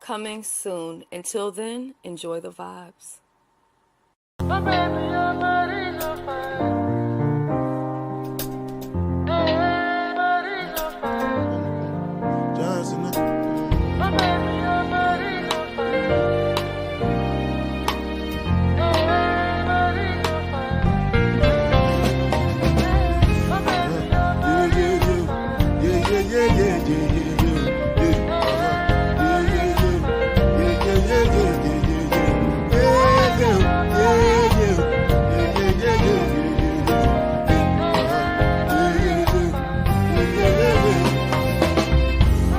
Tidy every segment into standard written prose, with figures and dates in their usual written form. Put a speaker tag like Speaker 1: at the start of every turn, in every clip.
Speaker 1: coming soon. Until then, enjoy the vibes.
Speaker 2: My baby, your body's on fire. Hey, body's on fire. Johnson. My baby, your body's on fire. Hey, body's on fire. My baby, your body's on fire. Yeah.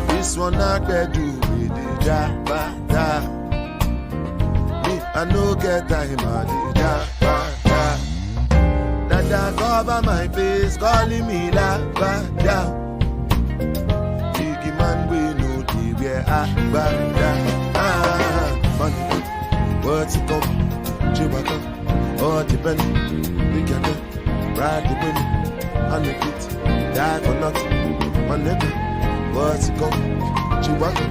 Speaker 2: This one I can do with the jabba. Me, I no get time at the jabba. Dada cover my face, calling me lava. Biggie man, we know the where I money, what's it come? Chewbacca, all the penny, we can ride the wind, and make it, die for nothing, my nigga, what's it come? Chewbacca,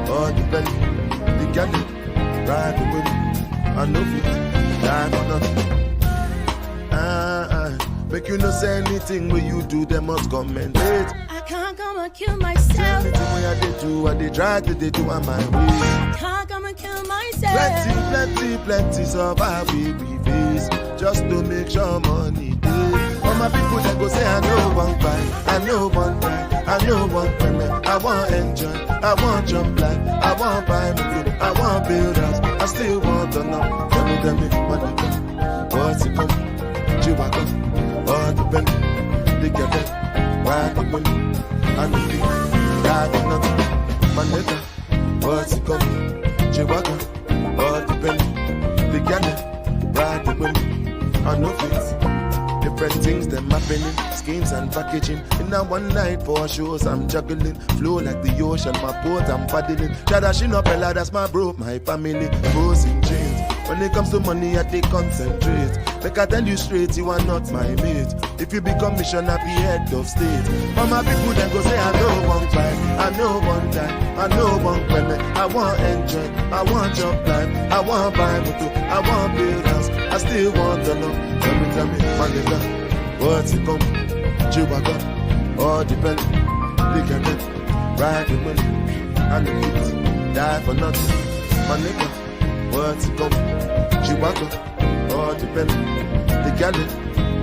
Speaker 2: all the penny, we can ride the wind, and no fit, die for nothing. Make you no say anything when you do, they must commend it.
Speaker 3: I can't come and kill myself.
Speaker 2: Anything when I do, what they try to do on my way.
Speaker 3: I can't come and kill myself.
Speaker 2: Plenty survive we face just to make sure money day. All my people that go say I know one buy, I know one buy, I know one payment. I want enjoy, I want jump like, I want buy me food, I want build house, I still want to know. Tell me, money, what's it come? Chewbacca. All the penny, they get it, why the money, and the fee, die for nothing, my nigga, what's it coming, Chewbacca, all the penny, they get it, why the money, and no fees, different things them happening, schemes and packaging, in a one night for shows I'm juggling, flow like the ocean, my boat I'm paddling, Jadashin up Ella, that's my bro, my family, goes in chains. When it comes to money, I take concentrate. Like I tell you straight, you are not my mate. If you become missioner, be head of state. For my people, then go say, I know one time, I know one time, I know one payment. I want enjoy, I want jump life, I want buy motor, I want build house, I still want to know. Tell me, my nigga, what's it come? Chewbacca, all the penny, they can get, ride the money, and the kids, die for nothing. My nigga. What's it come? Chewbacca, all the penny, the galley,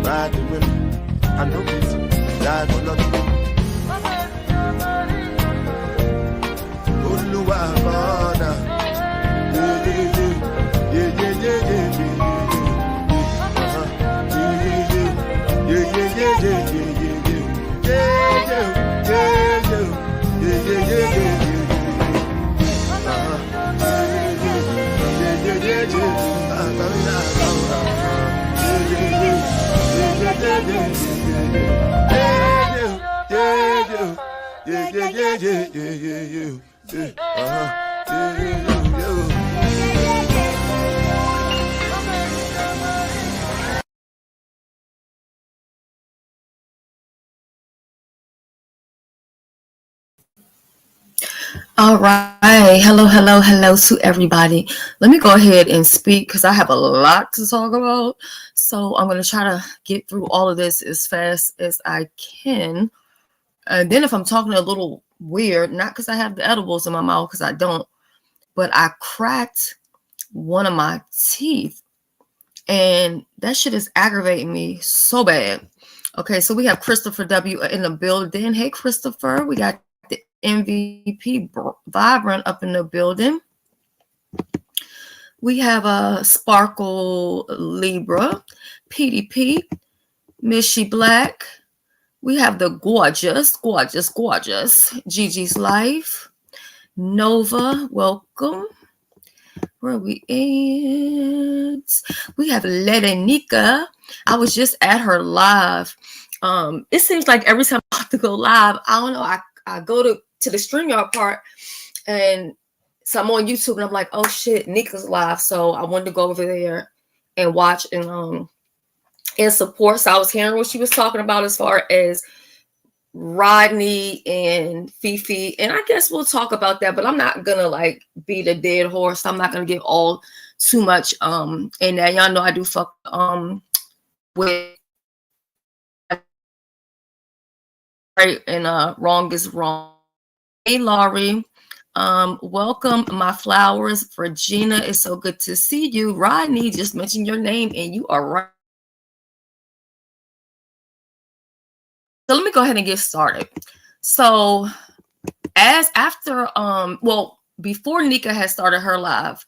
Speaker 2: ride the women, and no kids, die for nothing. Oluwabana,
Speaker 4: All right. Hello to everybody. Let me go ahead and speak because I have a lot to talk about. So I'm going to try to get through all of this as fast as I can. And then if I'm talking a little weird, not because I have the edibles in my mouth, because I don't, but I cracked one of my teeth. And that shit is aggravating me so bad. Okay, so we have Christopher W. in the building. Hey, Christopher. We got the MVP Vibrant up in the building. We have a Sparkle Libra, PDP, Mishy Black. We have the gorgeous Gigi's Life. Nova, welcome. Where are we at? We have Ledenika. I was just at her live. It seems like every time I have to go live, I don't know, I go to the StreamYard part, and so I'm on YouTube, and I'm like, oh shit, Nika's live. So I wanted to go over there and watch and support. So I was hearing what she was talking about as far as Rodney and Fifi, and I guess we'll talk about that, but I'm not gonna like beat a dead horse. I'm not gonna get all too much in that. Y'all know I do fuck with right and wrong is wrong. Hey Laurie, welcome my flowers. Regina, it's so good to see you. Rodney just mentioned your name and you are right. So let me go ahead and get started. So before Nika had started her live,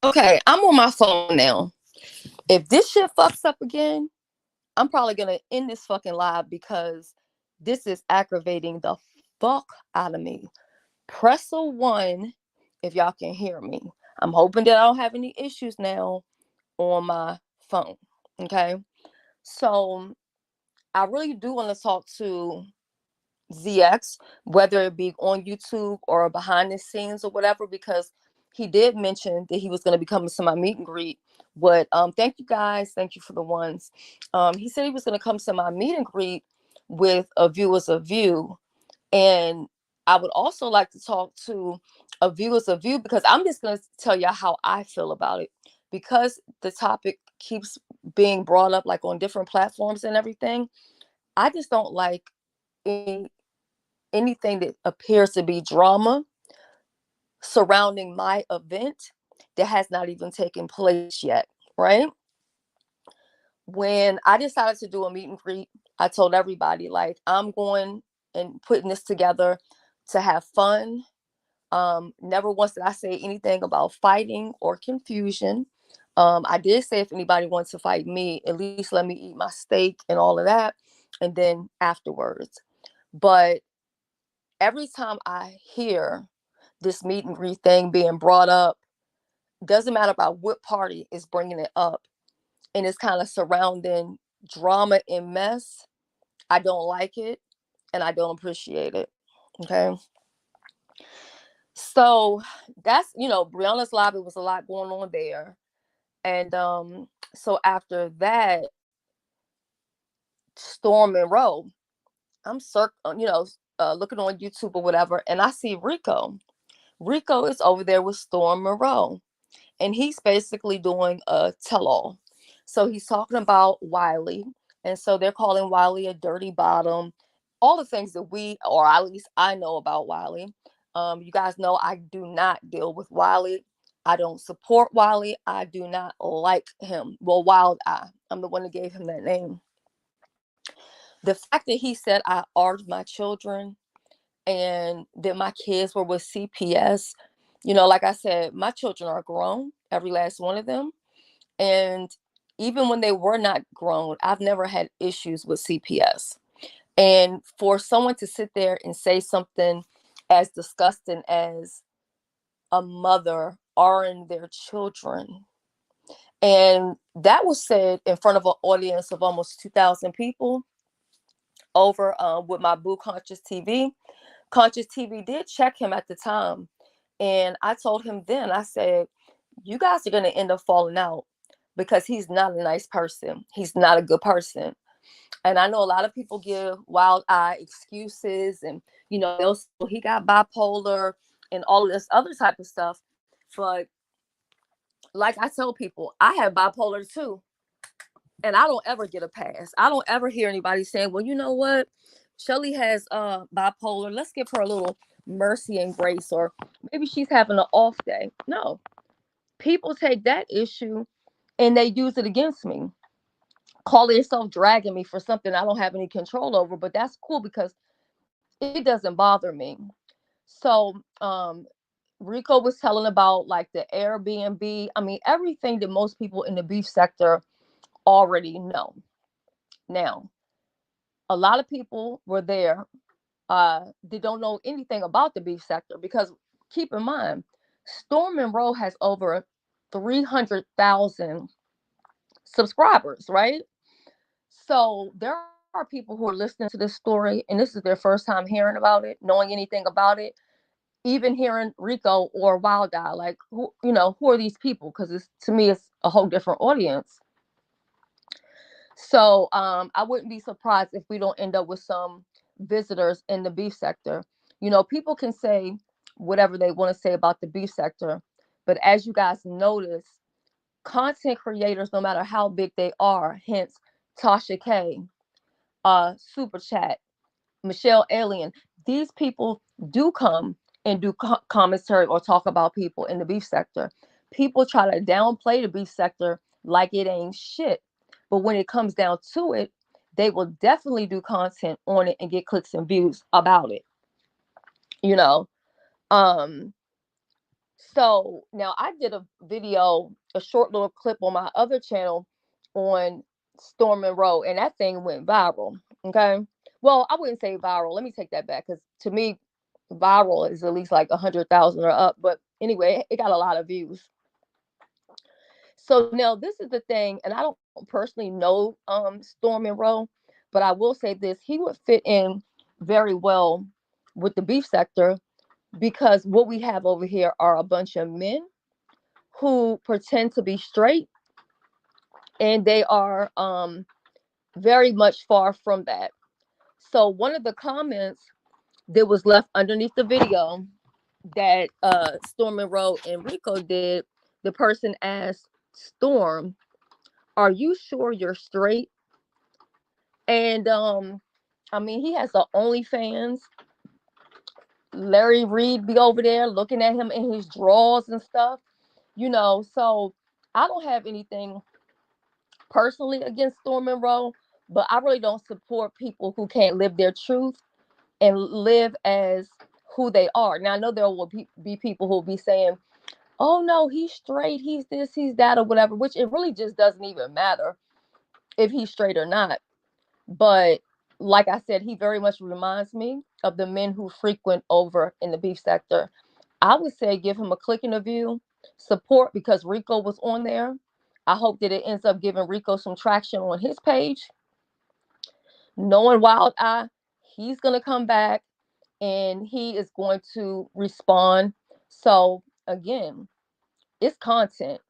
Speaker 4: okay, I'm on my phone now. If this shit fucks up again, I'm probably gonna end this fucking live because this is aggravating the fuck out of me. Press a 1 if y'all can hear me. I'm hoping that I don't have any issues now on my phone. Okay. So I really do want to talk to ZX, whether it be on YouTube or behind the scenes or whatever, because he did mention that he was going to be coming to my meet and greet. But thank you guys. Thank you for the ones. He said he was going to come to my meet and greet with a Viewers of View. And I would also like to talk to a Viewers of View because I'm just going to tell y'all how I feel about it. Because the topic keeps being brought up like on different platforms and everything, I just don't like anything that appears to be drama surrounding my event that has not even taken place yet, right? When I decided to do a meet and greet, I told everybody, like, I'm going and putting this together to have fun. Never once did I say anything about fighting or confusion. I did say if anybody wants to fight me, at least let me eat my steak and all of that, and then afterwards. But every time I hear this meet and greet thing being brought up, doesn't matter about what party is bringing it up, and it's kind of surrounding drama and mess,
Speaker 5: I don't like it, and I don't appreciate it. Okay. So that's, Brianna's Live, it was a lot going on there. And so after that, Storm and Roe, I'm looking on YouTube or whatever, and I see Rico. Rico is over there with Storm Monroe, and he's basically doing a tell-all. So he's talking about Wiley, and so they're calling Wiley a dirty bottom. All the things that we, or at least I know about Wiley. You guys know I do not deal with Wiley. I don't support Wiley. I do not like him. Well, Wild Eye. I'm the one that gave him that name. The fact that he said I armed my children and that my kids were with CPS, like I said, my children are grown, every last one of them. And even when they were not grown, I've never had issues with CPS. And for someone to sit there and say something as disgusting as a mother arming their children, and that was said in front of an audience of almost 2,000 people over with my Boo Conscious TV. Conscious TV did check him at the time. And I told him then, I said, you guys are going to end up falling out because he's not a nice person. He's not a good person. And I know a lot of people give Wild Eye excuses and, they'll say he got bipolar and all of this other type of stuff. But like I tell people, I have bipolar too. And I don't ever get a pass. I don't ever hear anybody saying, well, you know what? Shelly has bipolar. Let's give her a little mercy and grace, or maybe she's having an off day. No. People take that issue and they use it against me. Call yourself dragging me for something I don't have any control over, but that's cool because it doesn't bother me. So Rico was telling about like the Airbnb. I mean, everything that most people in the beef sector already know. Now, a lot of people were there. They don't know anything about the beef sector because keep in mind, Storm Monroe has over 300,000 subscribers, right? So there are people who are listening to this story and this is their first time hearing about it, knowing anything about it, even hearing Rico or Wild Eye. Like, who are these people? Because to me, it's a whole different audience. So I wouldn't be surprised if we don't end up with some visitors in the beef sector. People can say whatever they want to say about the beef sector, but as you guys notice, content creators, no matter how big they are, hence Tasha K, Super Chat, Michelle Alien, these people do come and do commentary or talk about people in the beef sector. People try to downplay the beef sector like it ain't shit. But when it comes down to it, they will definitely do content on it and get clicks and views about it. So now I did a video, a short little clip on my other channel on Storm Monroe, and that thing went viral. Okay. Well, I wouldn't say viral. Let me take that back, because to me, viral is at least like 100,000 or up. But anyway, it got a lot of views. So now this is the thing, and I don't personally know Storm Monroe, but I will say this: he would fit in very well with the beef sector, because what we have over here are a bunch of men who pretend to be straight, and they are very much far from that. So one of the comments that was left underneath the video that Storm Monroe and Rico did, the person asked Storm, "Are you sure you're straight?" And I mean, he has the OnlyFans. Larry Reed be over there looking at him in his drawers and stuff, So I don't have anything personally against Storm Monroe, but I really don't support people who can't live their truth and live as who they are. Now, I know there will be people who will be saying, oh, no, he's straight, he's this, he's that, or whatever, which it really just doesn't even matter if he's straight or not. But like I said, he very much reminds me of the men who frequent over in the beef sector. I would say give him a click and a view, support, because Rico was on there. I hope that it ends up giving Rico some traction on his page. knowing Wild Eye, he's gonna come back and he is going to respond. So again, it's content.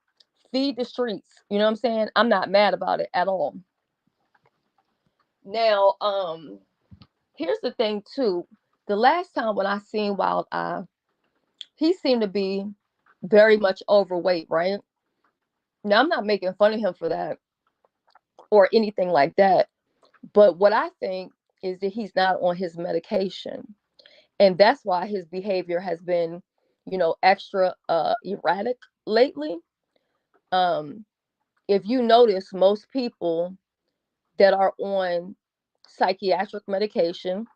Speaker 5: Feed the streets. You know what I'm saying? I'm not mad about it at all. Now, here's the thing too. The last time when I seen Wild Eye, he seemed to be very much overweight, right? Now I'm not making fun of him for that or anything like that. But what I think is that he's not on his medication. And that's why his behavior has been, extra erratic lately. Um, if you notice, most people that are on psychiatric medication,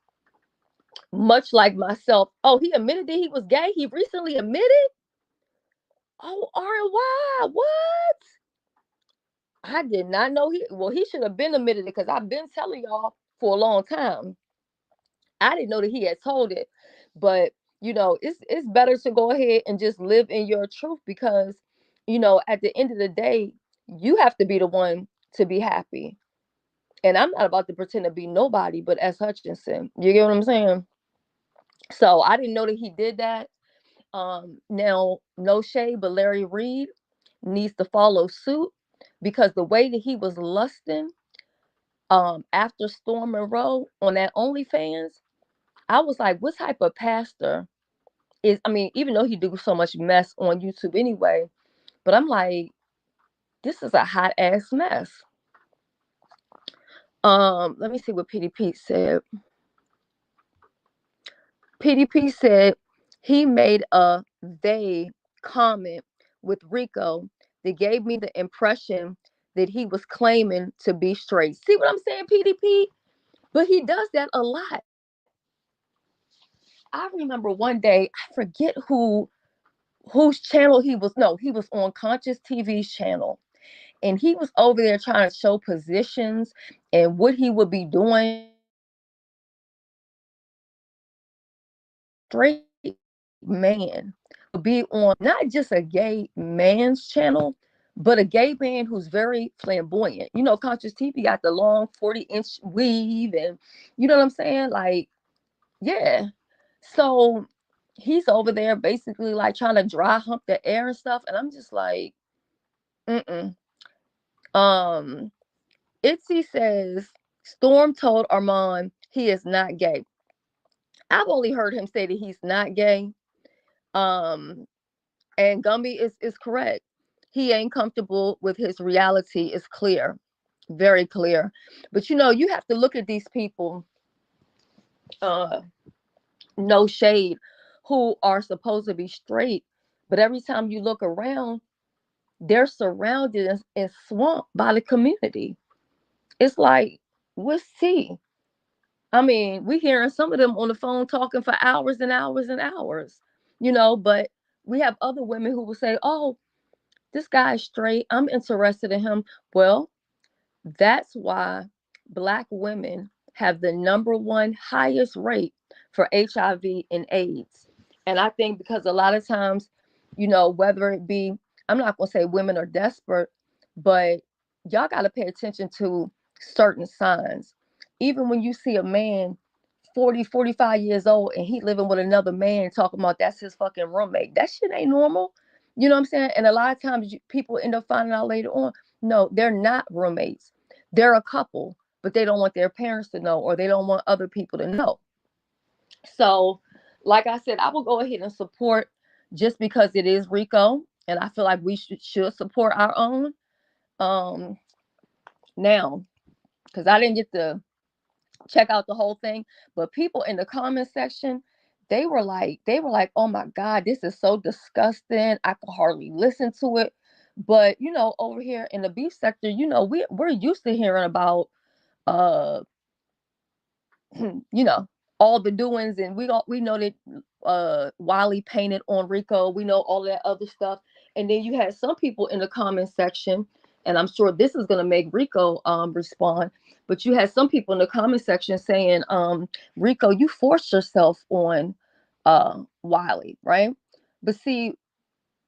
Speaker 5: much like myself, oh, he admitted that he was gay. He recently admitted. Oh, RY, what? I did not know he should have been admitted it because I've been telling y'all for a long time. I didn't know that he had told it, but it's better to go ahead and just live in your truth because at the end of the day, you have to be the one to be happy. And I'm not about to pretend to be nobody but S. Hutchinson. You get what I'm saying? So I didn't know that he did that. Now, no shade, but Larry Reed needs to follow suit because the way that he was lusting after Storm Monroe on that OnlyFans, I was like, what type of pastor is, I mean, even though he do so much mess on YouTube anyway, but I'm like, this is a hot ass mess. Let me see what PDP said. PDP said he made a they comment with Rico that gave me the impression that he was claiming to be straight. See what I'm saying, PDP? But he does that a lot. I remember one day, I forget whose channel he was. No, he was on Conscious TV's channel. And he was over there trying to show positions and what he would be doing. Straight man would be on not just a gay man's channel, but a gay man who's very flamboyant. Conscious TV got the long 40-inch weave, and you know what I'm saying? Like, yeah. So he's over there basically like trying to dry hump the air and stuff. And I'm just like, mm-mm. Itzy says Storm told Armand he is not gay. I've only heard him say that he's not gay. Um, and Gumby is correct. He ain't comfortable with his reality. Is clear, very clear. But you have to look at these people. No shade, who are supposed to be straight, but every time you look around, they're surrounded and swamped by the community. It's like, what's tea? I mean, we hearing some of them on the phone talking for hours and hours and hours, but we have other women who will say, oh, this guy's straight. I'm interested in him. Well, that's why Black women have the number one highest rate for HIV and AIDS. And I think because a lot of times, whether it be, I'm not going to say women are desperate, but y'all got to pay attention to certain signs. Even when you see a man 40, 45 years old and he living with another man talking about that's his fucking roommate, that shit ain't normal. You know what I'm saying? And a lot of times people end up finding out later on, no, they're not roommates. They're a couple, but they don't want their parents to know or they don't want other people to know. So, like I said, I will go ahead and support just because it is Rico. And I feel like we should support our own. Now, because I didn't get to check out the whole thing, but people in the comment section, they were like, oh my God, this is so disgusting. I could hardly listen to it. But over here in the beef sector, we're used to hearing about uh all the doings, and we know that Wiley painted on Rico. We know all that other stuff. And then you had some people in the comment section, and I'm sure this is gonna make Rico respond, but you had some people in the comment section saying, Rico, you forced yourself on Wiley, right? But see,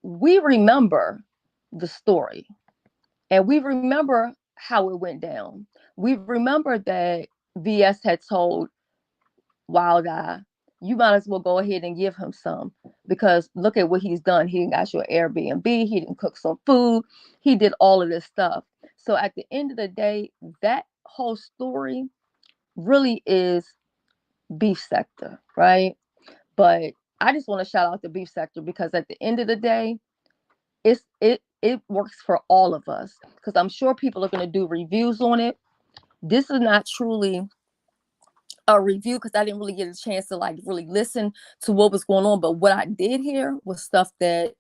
Speaker 5: we remember the story and we remember how it went down. We remember that VS had told Wild Eye, you might as well go ahead and give him some, because look at what he's done. He got you an Airbnb. He didn't cook some food. He did all of this stuff. So at the end of the day, that whole story really is beef sector, right? But I just want to shout out the beef sector, because at the end of the day, it works for all of us, because I'm sure people are going to do reviews on it. This is not truly a review, because I didn't really get a chance to like really listen to what was going on, but what I did hear was stuff that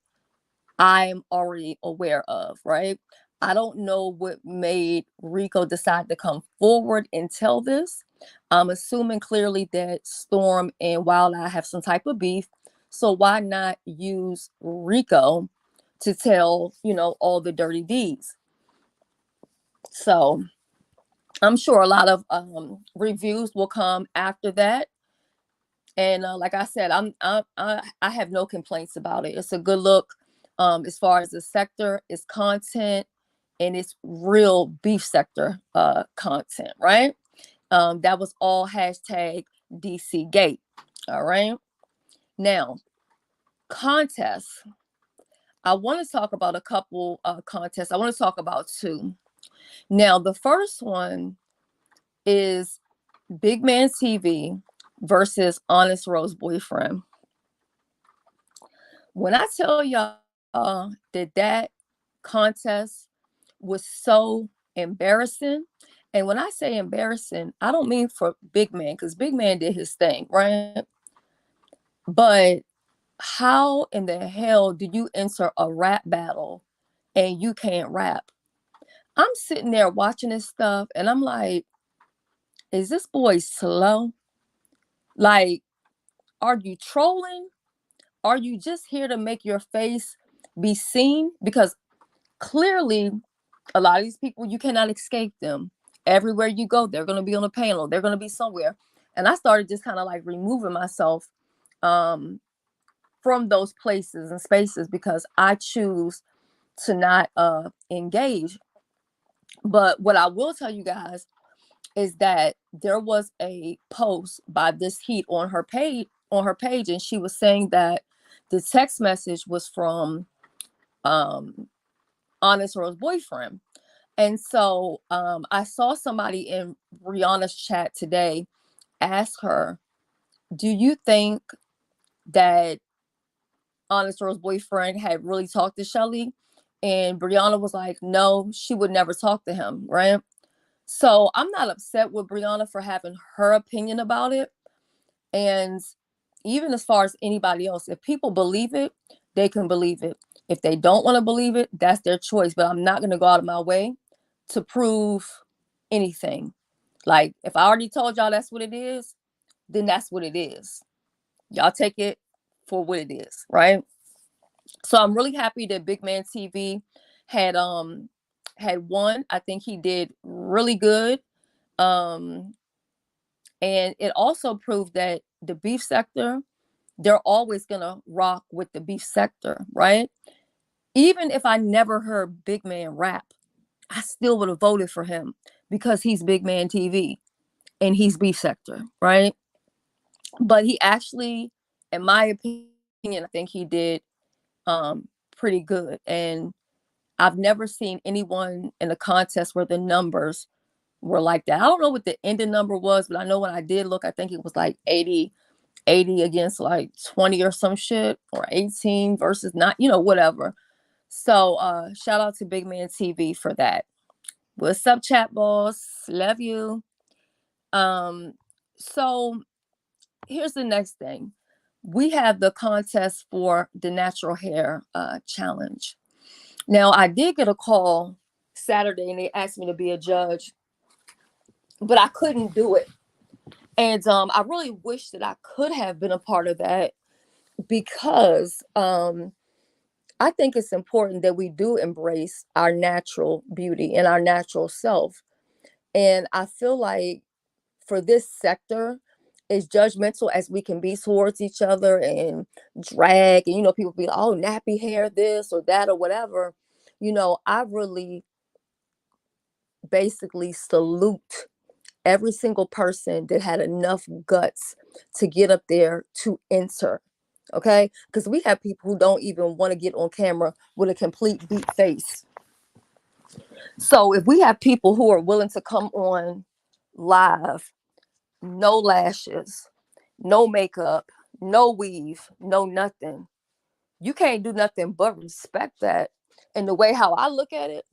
Speaker 5: I'm already aware of, right? I don't know what made Rico decide to come forward and tell this. I'm assuming clearly that Storm and Wild Eye have some type of beef. So why not use Rico to tell, all the dirty deeds? So I'm sure a lot of reviews will come after that. And like I said, I have no complaints about it. It's a good look. As far as the sector, it's content, and it's real beef sector content, right? That was all hashtag DC Gate. All right. Now, contests. I want to talk about a couple contests. I want to talk about two. Now, the first one is Big Man TV versus Honest Rose Boyfriend. When I tell y'all that contest was so embarrassing, and when I say embarrassing, I don't mean for Big Man, because Big Man did his thing, right? But how in the hell do you enter a rap battle and you can't rap? I'm sitting there watching this stuff and I'm like, is this boy slow? Like, are you trolling? Are you just here to make your face be seen? Because clearly, a lot of these people, you cannot escape them. Everywhere you go, they're going to be on a panel. They're going to be somewhere. And I started just kind of like removing myself from those places and spaces, because I choose to not engage. But what I will tell you guys is that there was a post by this Heat on her page, and she was saying that the text message was from Honest Rose Boyfriend. And so I saw somebody in Rihanna's chat today ask her, do you think that Honest Rose Boyfriend had really talked to Shelly? And Brianna was like, no, she would never talk to him, right? So I'm not upset with Brianna for having her opinion about it. And even as far as anybody else, if people believe it, they can believe it. If they don't want to believe it, that's their choice. But I'm not going to go out of my way to prove anything. Like, if I already told y'all that's what it is, then that's what it is. Y'all take it for what it is, right? So I'm really happy that Big Man TV had won. I think he did really good. And it also proved that the beef sector, they're always gonna rock with the beef sector, right? Even if I never heard Big Man rap, I still would have voted for him, because he's Big Man TV and he's beef sector, right? But he actually, in my opinion, I think he did pretty good. And I've never seen anyone in a contest where the numbers were like that. I don't know what the ending number was, but I know when I did look, I think it was like 80 against like 20 or some shit, or 18 versus not, whatever. So shout out to Big Man TV for that. What's up, chat boss? Love you. So here's the next thing. We have the contest for the natural hair challenge. Now, I did get a call Saturday and they asked me to be a judge, but I couldn't do it. And I really wish that I could have been a part of that, because I think it's important that we do embrace our natural beauty and our natural self. And I feel like for this sector, as judgmental as we can be towards each other and drag, and people be like, oh, nappy hair, this or that or whatever, I really basically salute every single person that had enough guts to get up there to enter. Okay, because we have people who don't even want to get on camera with a complete beat face. So if we have people who are willing to come on live, no lashes, no makeup, no weave, no nothing, you can't do nothing but respect that. And the way how I look at it,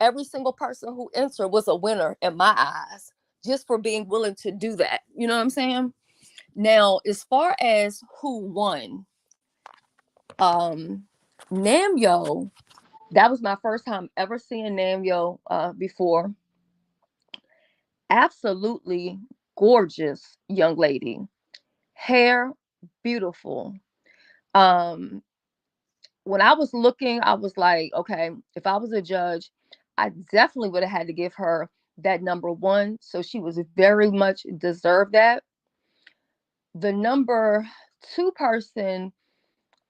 Speaker 5: every single person who entered was a winner in my eyes, just for being willing to do that. You know what I'm saying? Now, as far as who won, Namyo, that was my first time ever seeing Namyo before. Absolutely gorgeous young lady. Hair, beautiful. Um, when I was looking, I was like, okay, if I was a judge, I definitely would have had to give her that number one. So she was very much deserved that. The number two person,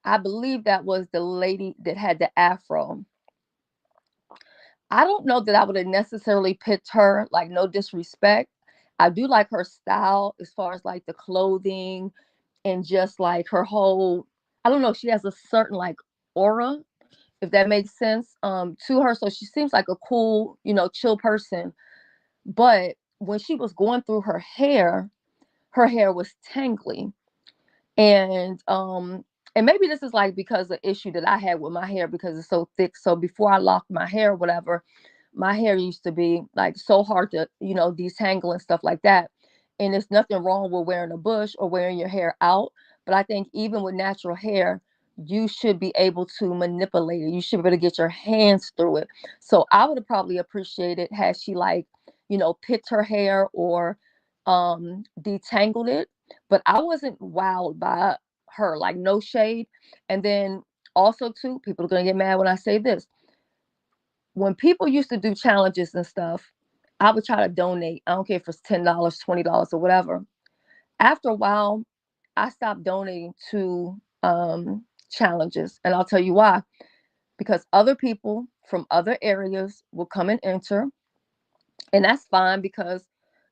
Speaker 5: I believe that was the lady that had the afro. I don't know that I would have necessarily picked her, like, no disrespect. I do like her style as far as like the clothing and just like her whole, I don't know, she has a certain like aura, if that makes sense, to her. So she seems like a cool, chill person. But when she was going through her hair was tangly. And maybe this is like because the issue that I had with my hair because it's so thick. So before I locked my hair or whatever, my hair used to be like so hard to, detangle and stuff like that. And there's nothing wrong with wearing a bush or wearing your hair out. But I think even with natural hair, you should be able to manipulate it. You should be able to get your hands through it. So I would have probably appreciated had she like, picked her hair or detangled it. But I wasn't wowed by her, like no shade. And then also too, people are gonna get mad when I say this. When people used to do challenges and stuff, I would try to donate. I don't care if it's $10, $20 or whatever. After a while, I stopped donating to challenges. And I'll tell you why. Because other people from other areas will come and enter. And that's fine because,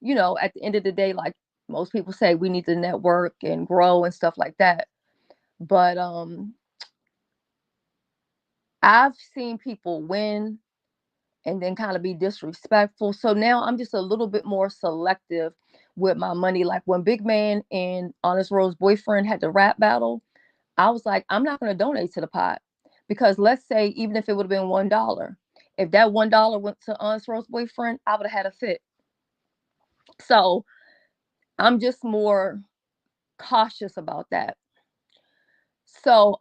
Speaker 5: at the end of the day, like most people say, we need to network and grow and stuff like that. But I've seen people win and then kind of be disrespectful. So now I'm just a little bit more selective with my money. Like when Big Man and Honest Rose Boyfriend had the rap battle, I was like, I'm not going to donate to the pot because let's say even if it would have been $1, if that $1 went to Honest Rose Boyfriend, I would have had a fit. So I'm just more cautious about that. So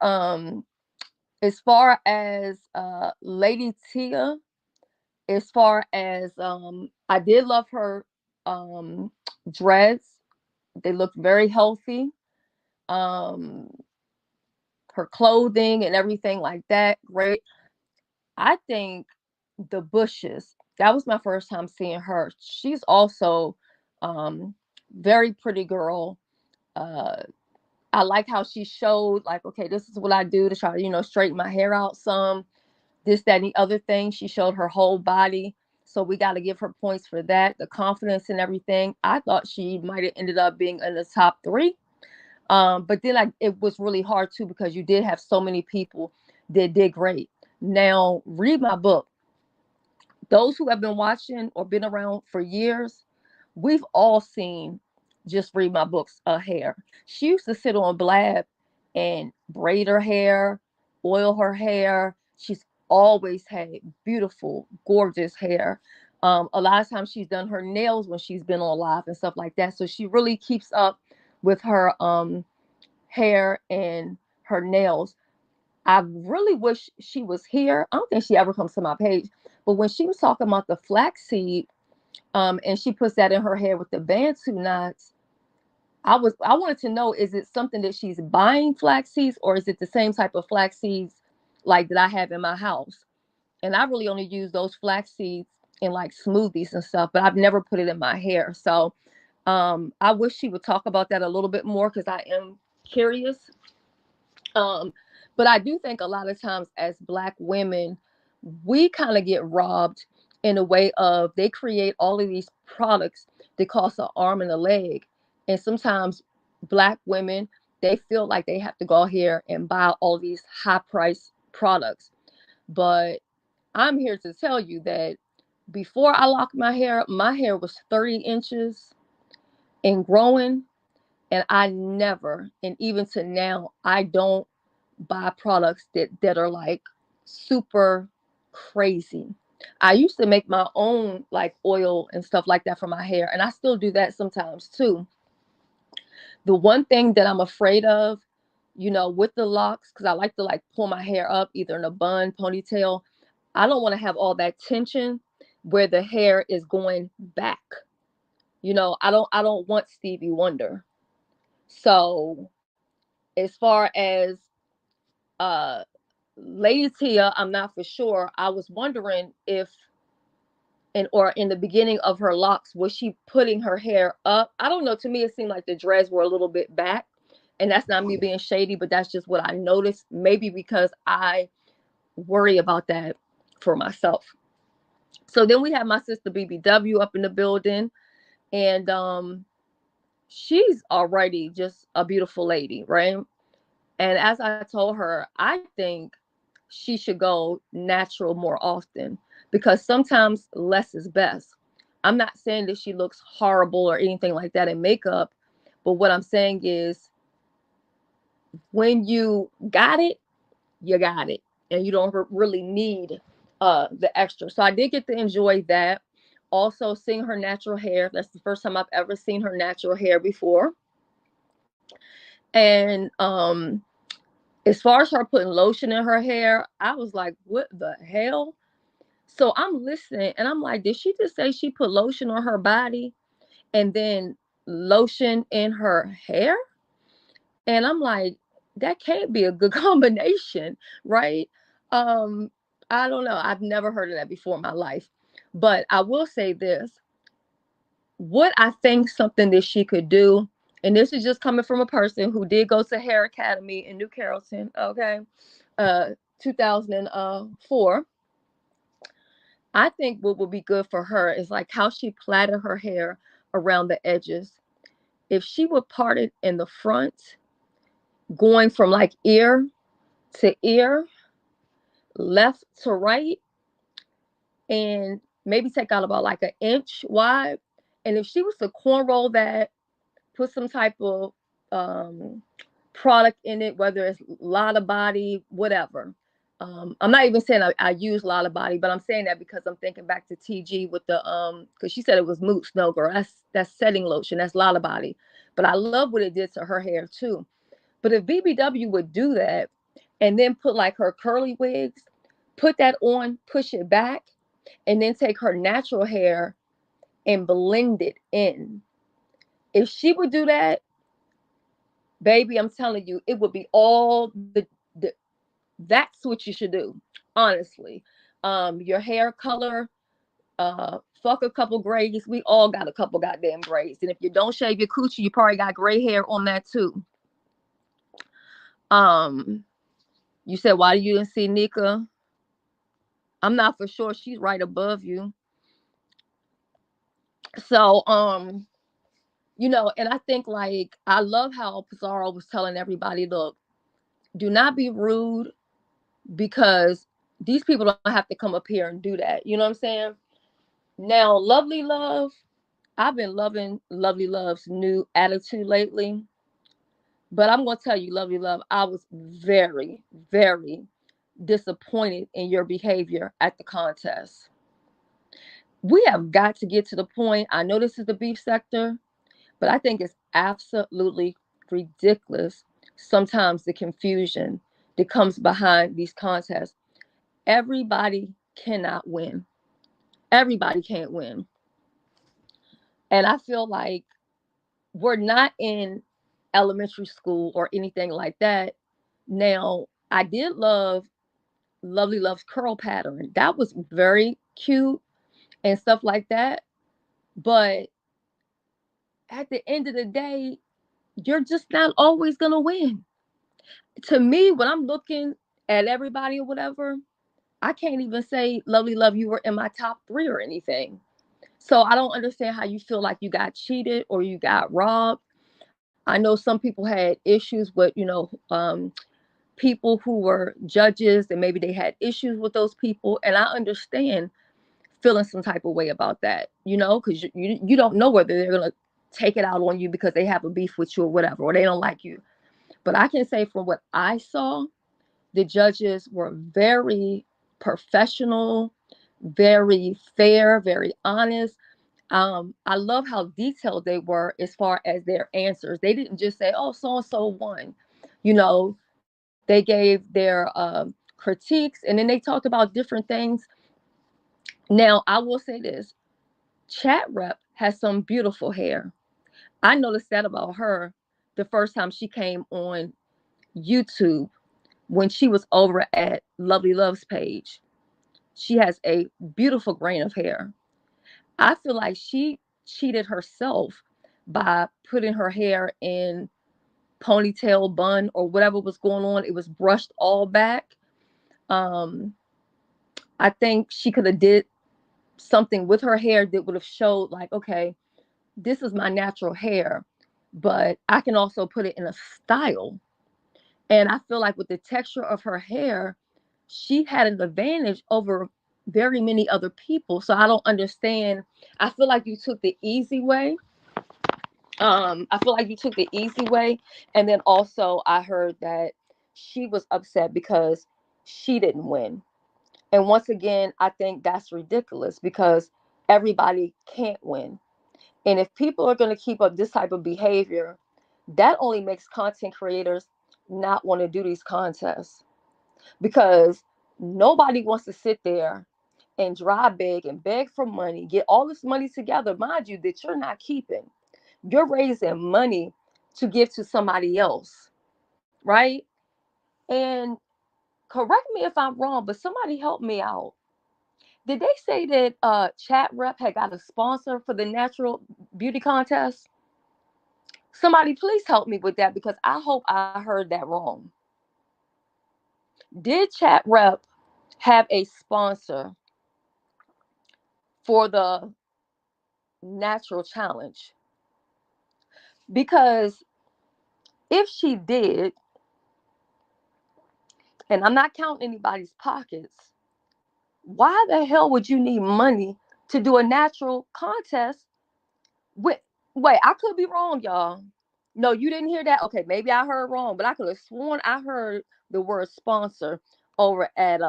Speaker 5: as far as Lady Tia, as far as I did love her dreads. They looked very healthy. Um her clothing and everything like that, great. I think the bushes, that was my first time seeing her. She's also very pretty girl. Uh I like how she showed like, okay, this is what I do to try to, straighten my hair out some. This, that, and the other thing. She showed her whole body. So we got to give her points for that. The confidence and everything. I thought she might have ended up being in the top three. But then it was really hard too because you did have so many people that did great. Now, read my book. Those who have been watching or been around for years, we've all seen just read my books hair. She used to sit on Blab and braid her hair, oil her hair. She's always had beautiful, gorgeous hair. A lot of times she's done her nails when she's been on live and stuff like that. So she really keeps up with her hair and her nails. I really wish she was here. I don't think she ever comes to my page. But when she was talking about the flaxseed, and she puts that in her hair with the Bantu knots, I wanted to know, is it something that she's buying flax seeds or is it the same type of flax seeds like that I have in my house? And I really only use those flax seeds in like smoothies and stuff, but I've never put it in my hair. So I wish she would talk about that a little bit more because I am curious. Um, but I do think a lot of times as Black women, we kind of get robbed in a way of they create all of these products that cost an arm and a leg. And sometimes Black women, they feel like they have to go here and buy all these high price products. But I'm here to tell you that before I locked my hair was 30 inches and growing. And I never, and even to now, I don't buy products that are like super crazy. I used to make my own like oil and stuff like that for my hair, and I still do that sometimes too. The one thing that I'm afraid of, with the locks, because I like to like pull my hair up either in a bun, ponytail. I don't want to have all that tension where the hair is going back. I don't want Stevie Wonder. So as far as uh Lady Tia, I'm not for sure. I was wondering if or in the beginning of her locks, was she putting her hair up? I don't know. To me, it seemed like the dreads were a little bit back. And that's not me being shady, but that's just what I noticed. Maybe because I worry about that for myself. So then we have my sister BBW up in the building. And she's already just a beautiful lady, right? And as I told her, I think she should go natural more often because sometimes less is best. I'm not saying that she looks horrible or anything like that in makeup, but what I'm saying is when you got it, you got it. And you don't really need the extra. So I did get to enjoy that. Also, seeing her natural hair. That's the first time I've ever seen her natural hair before. And as far as her putting lotion in her hair, I was like, what the hell? So I'm listening and I'm like, did she just say she put lotion on her body and then lotion in her hair? And I'm like, that can't be a good combination, right? Um, I don't know. I've never heard of that before in my life. But I will say this, what I think something that she could do, and this is just coming from a person who did go to Hair Academy in New Carrollton, okay, 2004. I think what would be good for her is like how she plaited her hair around the edges. If she would part it in the front, going from like ear to ear, left to right, and maybe take out about like an inch wide. And if she was to cornroll that, put some type of um, product in it, whether it's Lotta Body, whatever. I'm not even saying I use Lotta Body, but I'm saying that because I'm thinking back to TG with the because she said it was mousse. No, girl, that's setting lotion. That's Lotta Body. But I love what it did to her hair too. But if BBW would do that and then put like her curly wigs, put that on, push it back, and then take her natural hair and blend it in. If she would do that, baby, I'm telling you, it would be all the that's what you should do, honestly. Your hair color, fuck a couple grays. We all got a couple goddamn grays. And if you don't shave your coochie, you probably got gray hair on that too. Um, you said why you didn't see Nika? I'm not for sure. She's right above you. So, and I think like I love how Pizarro was telling everybody, look, do not be rude because these people don't have to come up here and do that. You know what I'm saying? Now, Lovely Love, I've been loving Lovely Love's new attitude lately. But I'm going to tell you, Lovely Love, I was very, very disappointed in your behavior at the contest. We have got to get to the point. I know this is the beef sector, but I think it's absolutely ridiculous sometimes the confusion that comes behind these contests. Everybody cannot win. Everybody can't win. And I feel like we're not in elementary school or anything like that. Now, I did love Lovely Love's curl pattern. That was very cute and stuff like that. But at the end of the day, you're just not always going to win. To me, when I'm looking at everybody or whatever, I can't even say, Lovely Love, you were in my top 3 or anything. So I don't understand how you feel like you got cheated or you got robbed. I know some people had issues with, people who were judges and maybe they had issues with those people. And I understand feeling some type of way about that, because you don't know whether they're going to take it out on you because they have a beef with you or whatever, or they don't like you. But I can say from what I saw, the judges were very professional, very fair, very honest. I love how detailed they were as far as their answers. They didn't just say, "Oh, so and so won." They gave their critiques, and then they talked about different things. Now, I will say this: Chat Rep has some beautiful hair. I noticed that about her the first time she came on YouTube when she was over at Lovely Love's page. She has a beautiful grain of hair. I feel like she cheated herself by putting her hair in ponytail bun or whatever was going on. It was brushed all back. Um, I think she could have did something with her hair that would have showed like, okay, this is my natural hair, but I can also put it in a style. And I feel like with the texture of her hair, she had an advantage over very many other people. So I don't understand. I feel like you took the easy way. I feel like you took the easy way. And then also I heard that she was upset because she didn't win. And once again, I think that's ridiculous because everybody can't win. And if people are going to keep up this type of behavior, that only makes content creators not want to do these contests because nobody wants to sit there and drive big and beg for money, get all this money together, mind you, that you're not keeping. You're raising money to give to somebody else, right? And correct me if I'm wrong, but somebody help me out. Did they say that Chat Rep had got a sponsor for the natural beauty contest? Somebody please help me with that because I hope I heard that wrong. Did Chat Rep have a sponsor for the natural challenge? Because if she did, and I'm not counting anybody's pockets, why the hell would you need money to do a natural contest with, wait, I could be wrong, y'all. No, you didn't hear that? Okay, maybe I heard wrong, but I could have sworn I heard the word sponsor over at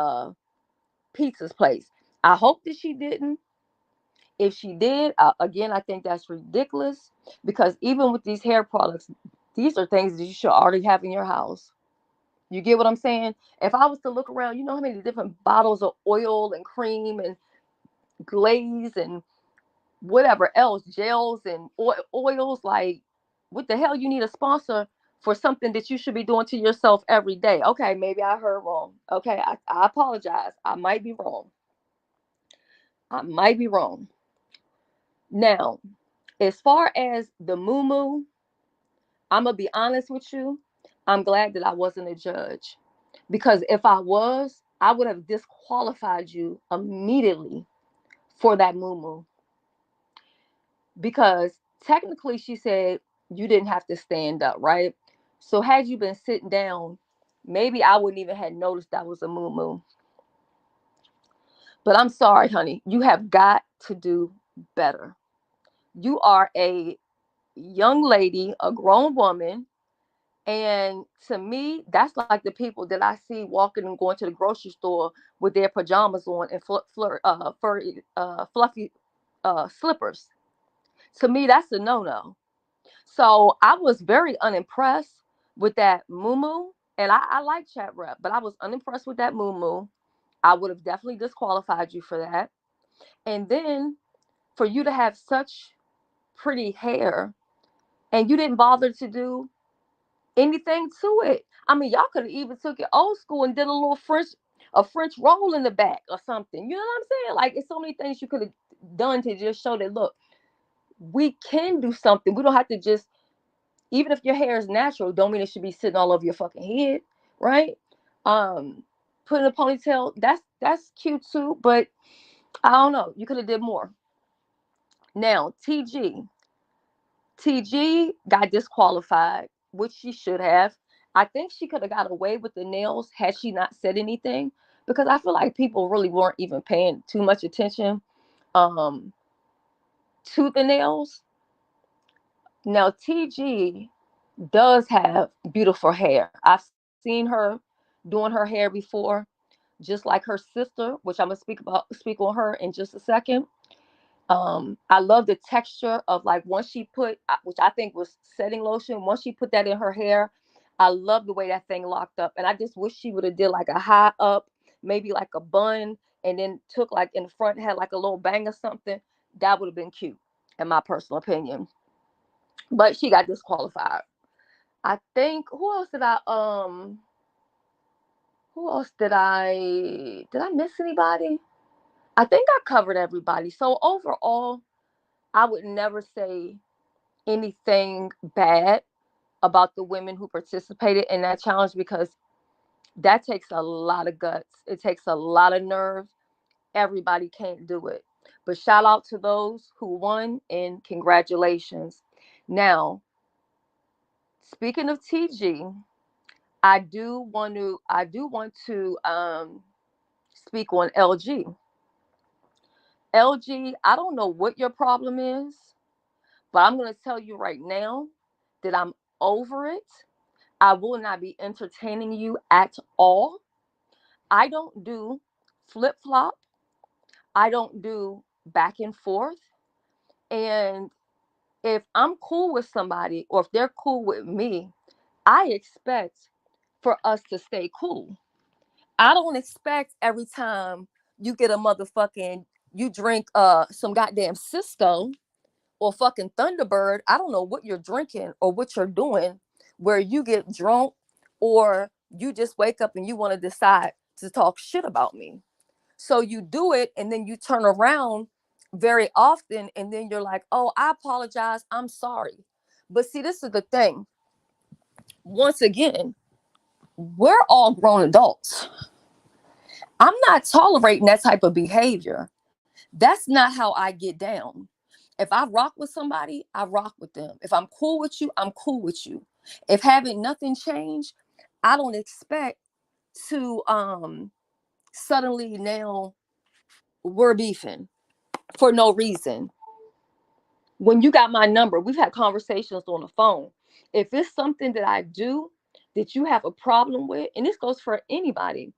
Speaker 5: Pizza's place. I hope that she didn't. If she did, again, I think that's ridiculous because even with these hair products, these are things that you should already have in your house. You get what I'm saying? If I was to look around, you know how many different bottles of oil and cream and glaze and whatever else, gels and oils, like what the hell you need a sponsor for something that you should be doing to yourself every day? Okay, maybe I heard wrong. Okay, I apologize. I might be wrong. I might be wrong. Now, as far as the moo, I'm gonna be honest with you. I'm glad that I wasn't a judge because if I was, I would have disqualified you immediately for that moo. Because technically, she said you didn't have to stand up, right? So had you been sitting down, maybe I wouldn't even have noticed that was a moo. But I'm sorry, honey, you have got to do better. You are a young lady, a grown woman. And to me, that's like the people that I see walking and going to the grocery store with their pajamas on and furry, fluffy slippers. To me, that's a no-no. So I was very unimpressed with that moo. And I like Chat Rep, but I was unimpressed with that moo. I would have definitely disqualified you for that. And then for you to have such pretty hair and you didn't bother to do anything to it. I mean, y'all could have even took it old school and did a French roll in the back or something. You know what I'm saying? Like, it's so many things you could have done to just show that, look, we can do something. We don't have to just, even if your hair is natural, don't mean it should be sitting all over your fucking head, right? Um, Putting a ponytail, That's cute too, but I don't know. You could have did more. Now, TG got disqualified, which she should have. I think she could have got away with the nails had she not said anything, because I feel like people really weren't even paying too much attention um, to the nails. Now, TG does have beautiful hair. I've seen her doing her hair before, just like her sister, which I'm gonna speak on her in just a second. I love the texture of, like, once she put, which I think was setting lotion, once she put that in her hair, I love the way that thing locked up. And I just wish she would have did like a high up, maybe like a bun, and then took like in the front, had like a little bang or something. That would have been cute, in my personal opinion. But she got disqualified. I think who else did I miss anybody? I think I covered everybody. So overall, I would never say anything bad about the women who participated in that challenge, because that takes a lot of guts. It takes a lot of nerve. Everybody can't do it. But shout out to those who won, and congratulations. Now, speaking of TG, I do want to speak on LG. LG, I don't know what your problem is, but I'm going to tell you right now that I'm over it. I will not be entertaining you at all. I don't do flip flop. I don't do back and forth. And if I'm cool with somebody, or if they're cool with me, I expect for us to stay cool. I don't expect every time you get a motherfucking, you drink some goddamn Cisco or fucking Thunderbird. I don't know what you're drinking or what you're doing, where you get drunk, or you just wake up and you want to decide to talk shit about me. So you do it, and then you turn around very often, and then you're like, oh, I apologize, I'm sorry. But see, this is the thing. Once again, we're all grown adults. I'm not tolerating that type of behavior. That's not how I get down. If I rock with somebody, I rock with them. If I'm cool with you, I'm cool with you. If having nothing changed, I don't expect to suddenly now we're beefing for no reason. When you got my number, we've had conversations on the phone. If it's something that I do that you have a problem with, and this goes for anybody,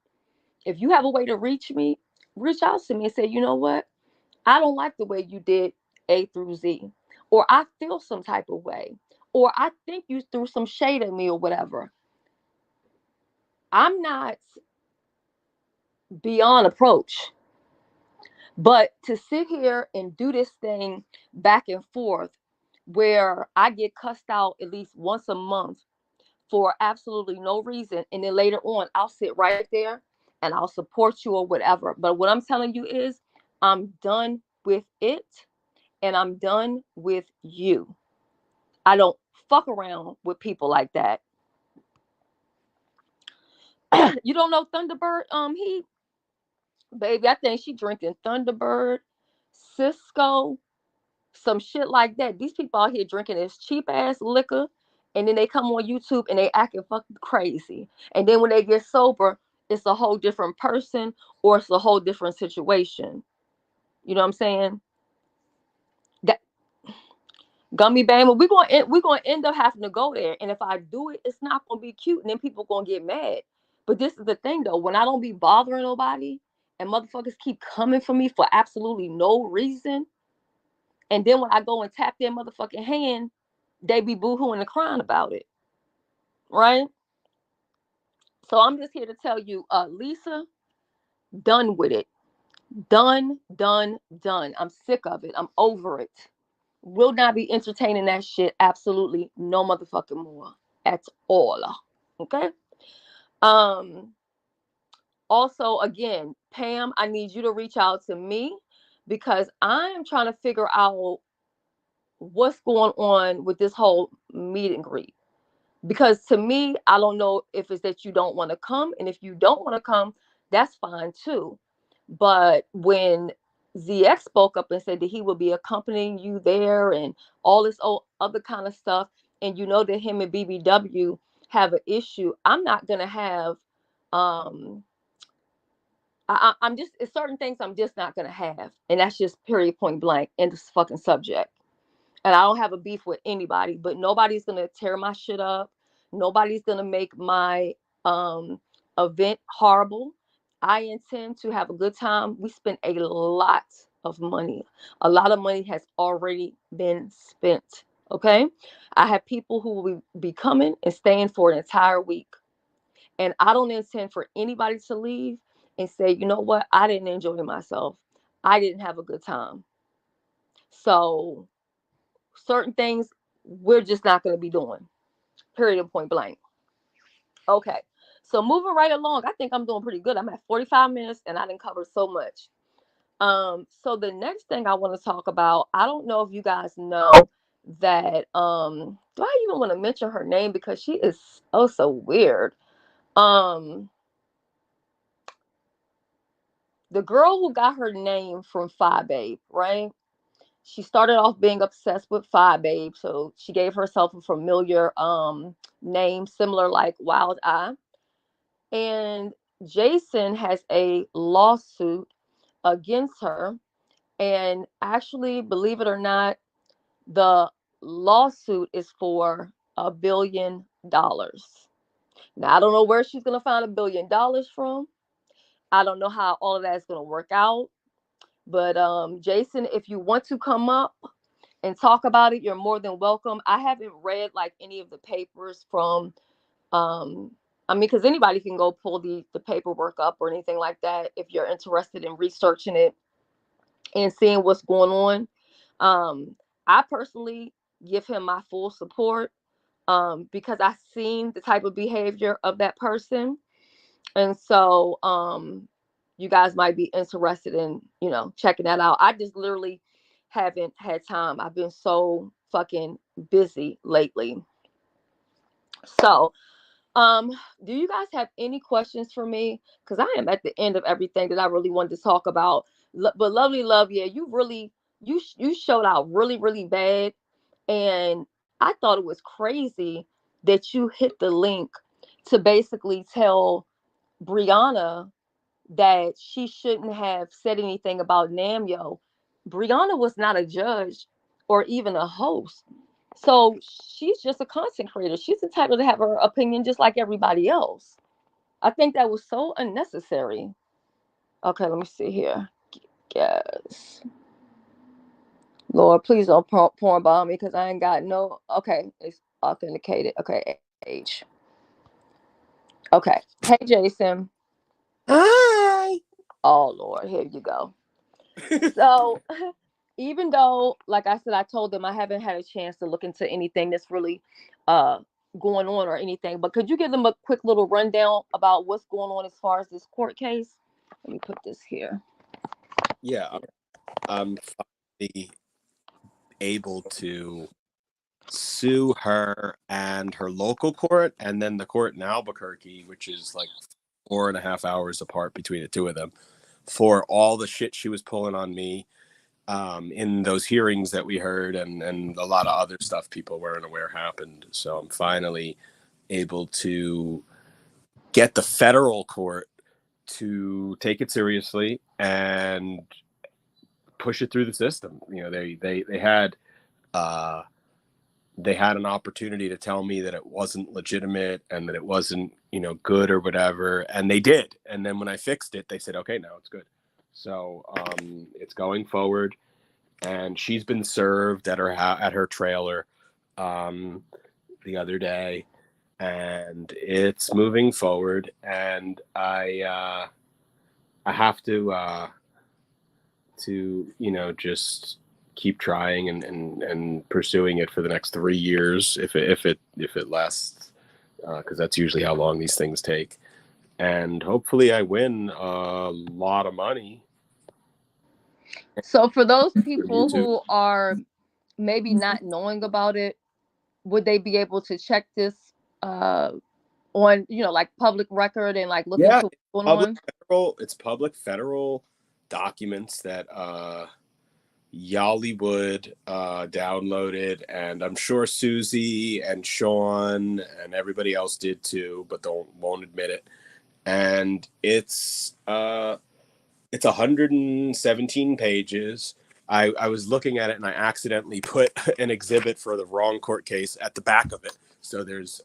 Speaker 5: if you have a way to reach me, reach out to me and say, you know what? I don't like the way you did A through Z, or I feel some type of way, or I think you threw some shade at me, or whatever. I'm not beyond approach, but to sit here and do this thing back and forth, where I get cussed out at least once a month for absolutely no reason, and then later on I'll sit right there and I'll support you or whatever. But what I'm telling you is, I'm done with it, and I'm done with you. I don't fuck around with people like that. You don't know Thunderbird? He, baby, I think she drinking Thunderbird, Cisco, some shit like that. These people out here drinking this cheap ass liquor, and then they come on YouTube and they acting fucking crazy. And then when they get sober, it's a whole different person, or it's a whole different situation. You know what I'm saying? That gummy bama, we're gonna end up having to go there. And if I do it, it's not gonna be cute, and then people gonna get mad. But this is the thing though, when I don't be bothering nobody, and motherfuckers keep coming for me for absolutely no reason, and then when I go and tap their motherfucking hand, they be boohooing and crying about it, right? So I'm just here to tell you, Lisa, done with it. Done, done, done. I'm sick of it. I'm over it. Will not be entertaining that shit absolutely no motherfucking more at all. Okay? Um, Also, again, Pam, I need you to reach out to me, because I am trying to figure out what's going on with this whole meet and greet. Because to me, I don't know if it's that you don't want to come, and if you don't want to come, that's fine too. But when ZX spoke up and said that he would be accompanying you there and all this other kind of stuff, and you know that him and BBW have an issue, I'm not gonna have. I'm just, it's certain things I'm just not gonna have, and that's just period, point blank, end this fucking subject. And I don't have a beef with anybody, but nobody's gonna tear my shit up. Nobody's gonna make my event horrible. I intend to have a good time. We spent a lot of money. A lot of money has already been spent. Okay. I have people who will be coming and staying for an entire week. And I don't intend for anybody to leave and say, you know what, I didn't enjoy myself. I didn't have a good time. So certain things we're just not going to be doing. Period, point blank. Okay. So moving right along, I think I'm doing pretty good. I'm at 45 minutes and I didn't cover so much. So the next thing I want to talk about, I don't know if you guys know that do I even want to mention her name because she is oh so weird. The girl who got her name from Phi Babe, right? She started off being obsessed with Phi Babe, so she gave herself a familiar name, similar like Wild Eye. And Jason has a lawsuit against her. And actually, believe it or not, the lawsuit is for $1 billion. Now, I don't know where she's going to find $1 billion from. I don't know how all of that is going to work out. But Jason, if you want to come up and talk about it, you're more than welcome. I haven't read like any of the papers from I mean, because anybody can go pull the paperwork up or anything like that if you're interested in researching it and seeing what's going on. I personally give him my full support because I've seen the type of behavior of that person. And so you guys might be interested in, checking that out. I just literally haven't had time. I've been so fucking busy lately. So do you guys have any questions for me? Because I am at the end of everything that I really wanted to talk about. But lovely love, yeah, you really you showed out really really bad, and I thought it was crazy that you hit the link to basically tell Brianna that she shouldn't have said anything about Namyo. Brianna was not a judge or even a host. So she's just a content creator. She's entitled to have her opinion just like everybody else. I think that was so unnecessary. Okay, let me see here. Yes. Lord, please don't porn bomb me because I ain't got no. Okay, it's authenticated. Okay, age. Okay. Hey, Jason.
Speaker 6: Hi.
Speaker 5: Oh, Lord, here you go. So, even though, like I said, I told them I haven't had a chance to look into anything that's really uh going on or anything, but could you give them a quick little rundown about what's going on as far as this court case? Let me put this here.
Speaker 6: Yeah, I'm finally able to sue her and her local court, and then the court in Albuquerque, which is like 4.5 hours apart between the two of them, for all the shit she was pulling on me in those hearings that we heard, and a lot of other stuff people weren't aware happened. So I'm finally able to get the federal court to take it seriously and push it through the system. They had an opportunity to tell me that it wasn't legitimate and that it wasn't, good or whatever, and they did. And then when I fixed it, they said, okay, now it's good. So it's going forward, and she's been served at her trailer the other day, and it's moving forward. And I have to just keep trying and pursuing it for the next 3 years if it lasts, because that's usually how long these things take. And hopefully I win a lot of money.
Speaker 5: So, for those people who are maybe not knowing about it, would they be able to check this on, like public record and like look into what's going on?
Speaker 6: It's public federal documents that Yollywood downloaded, and I'm sure Susie and Sean and everybody else did too, but won't admit it. And it's 117 pages. I was looking at it and I accidentally put an exhibit for the wrong court case at the back of it. So there's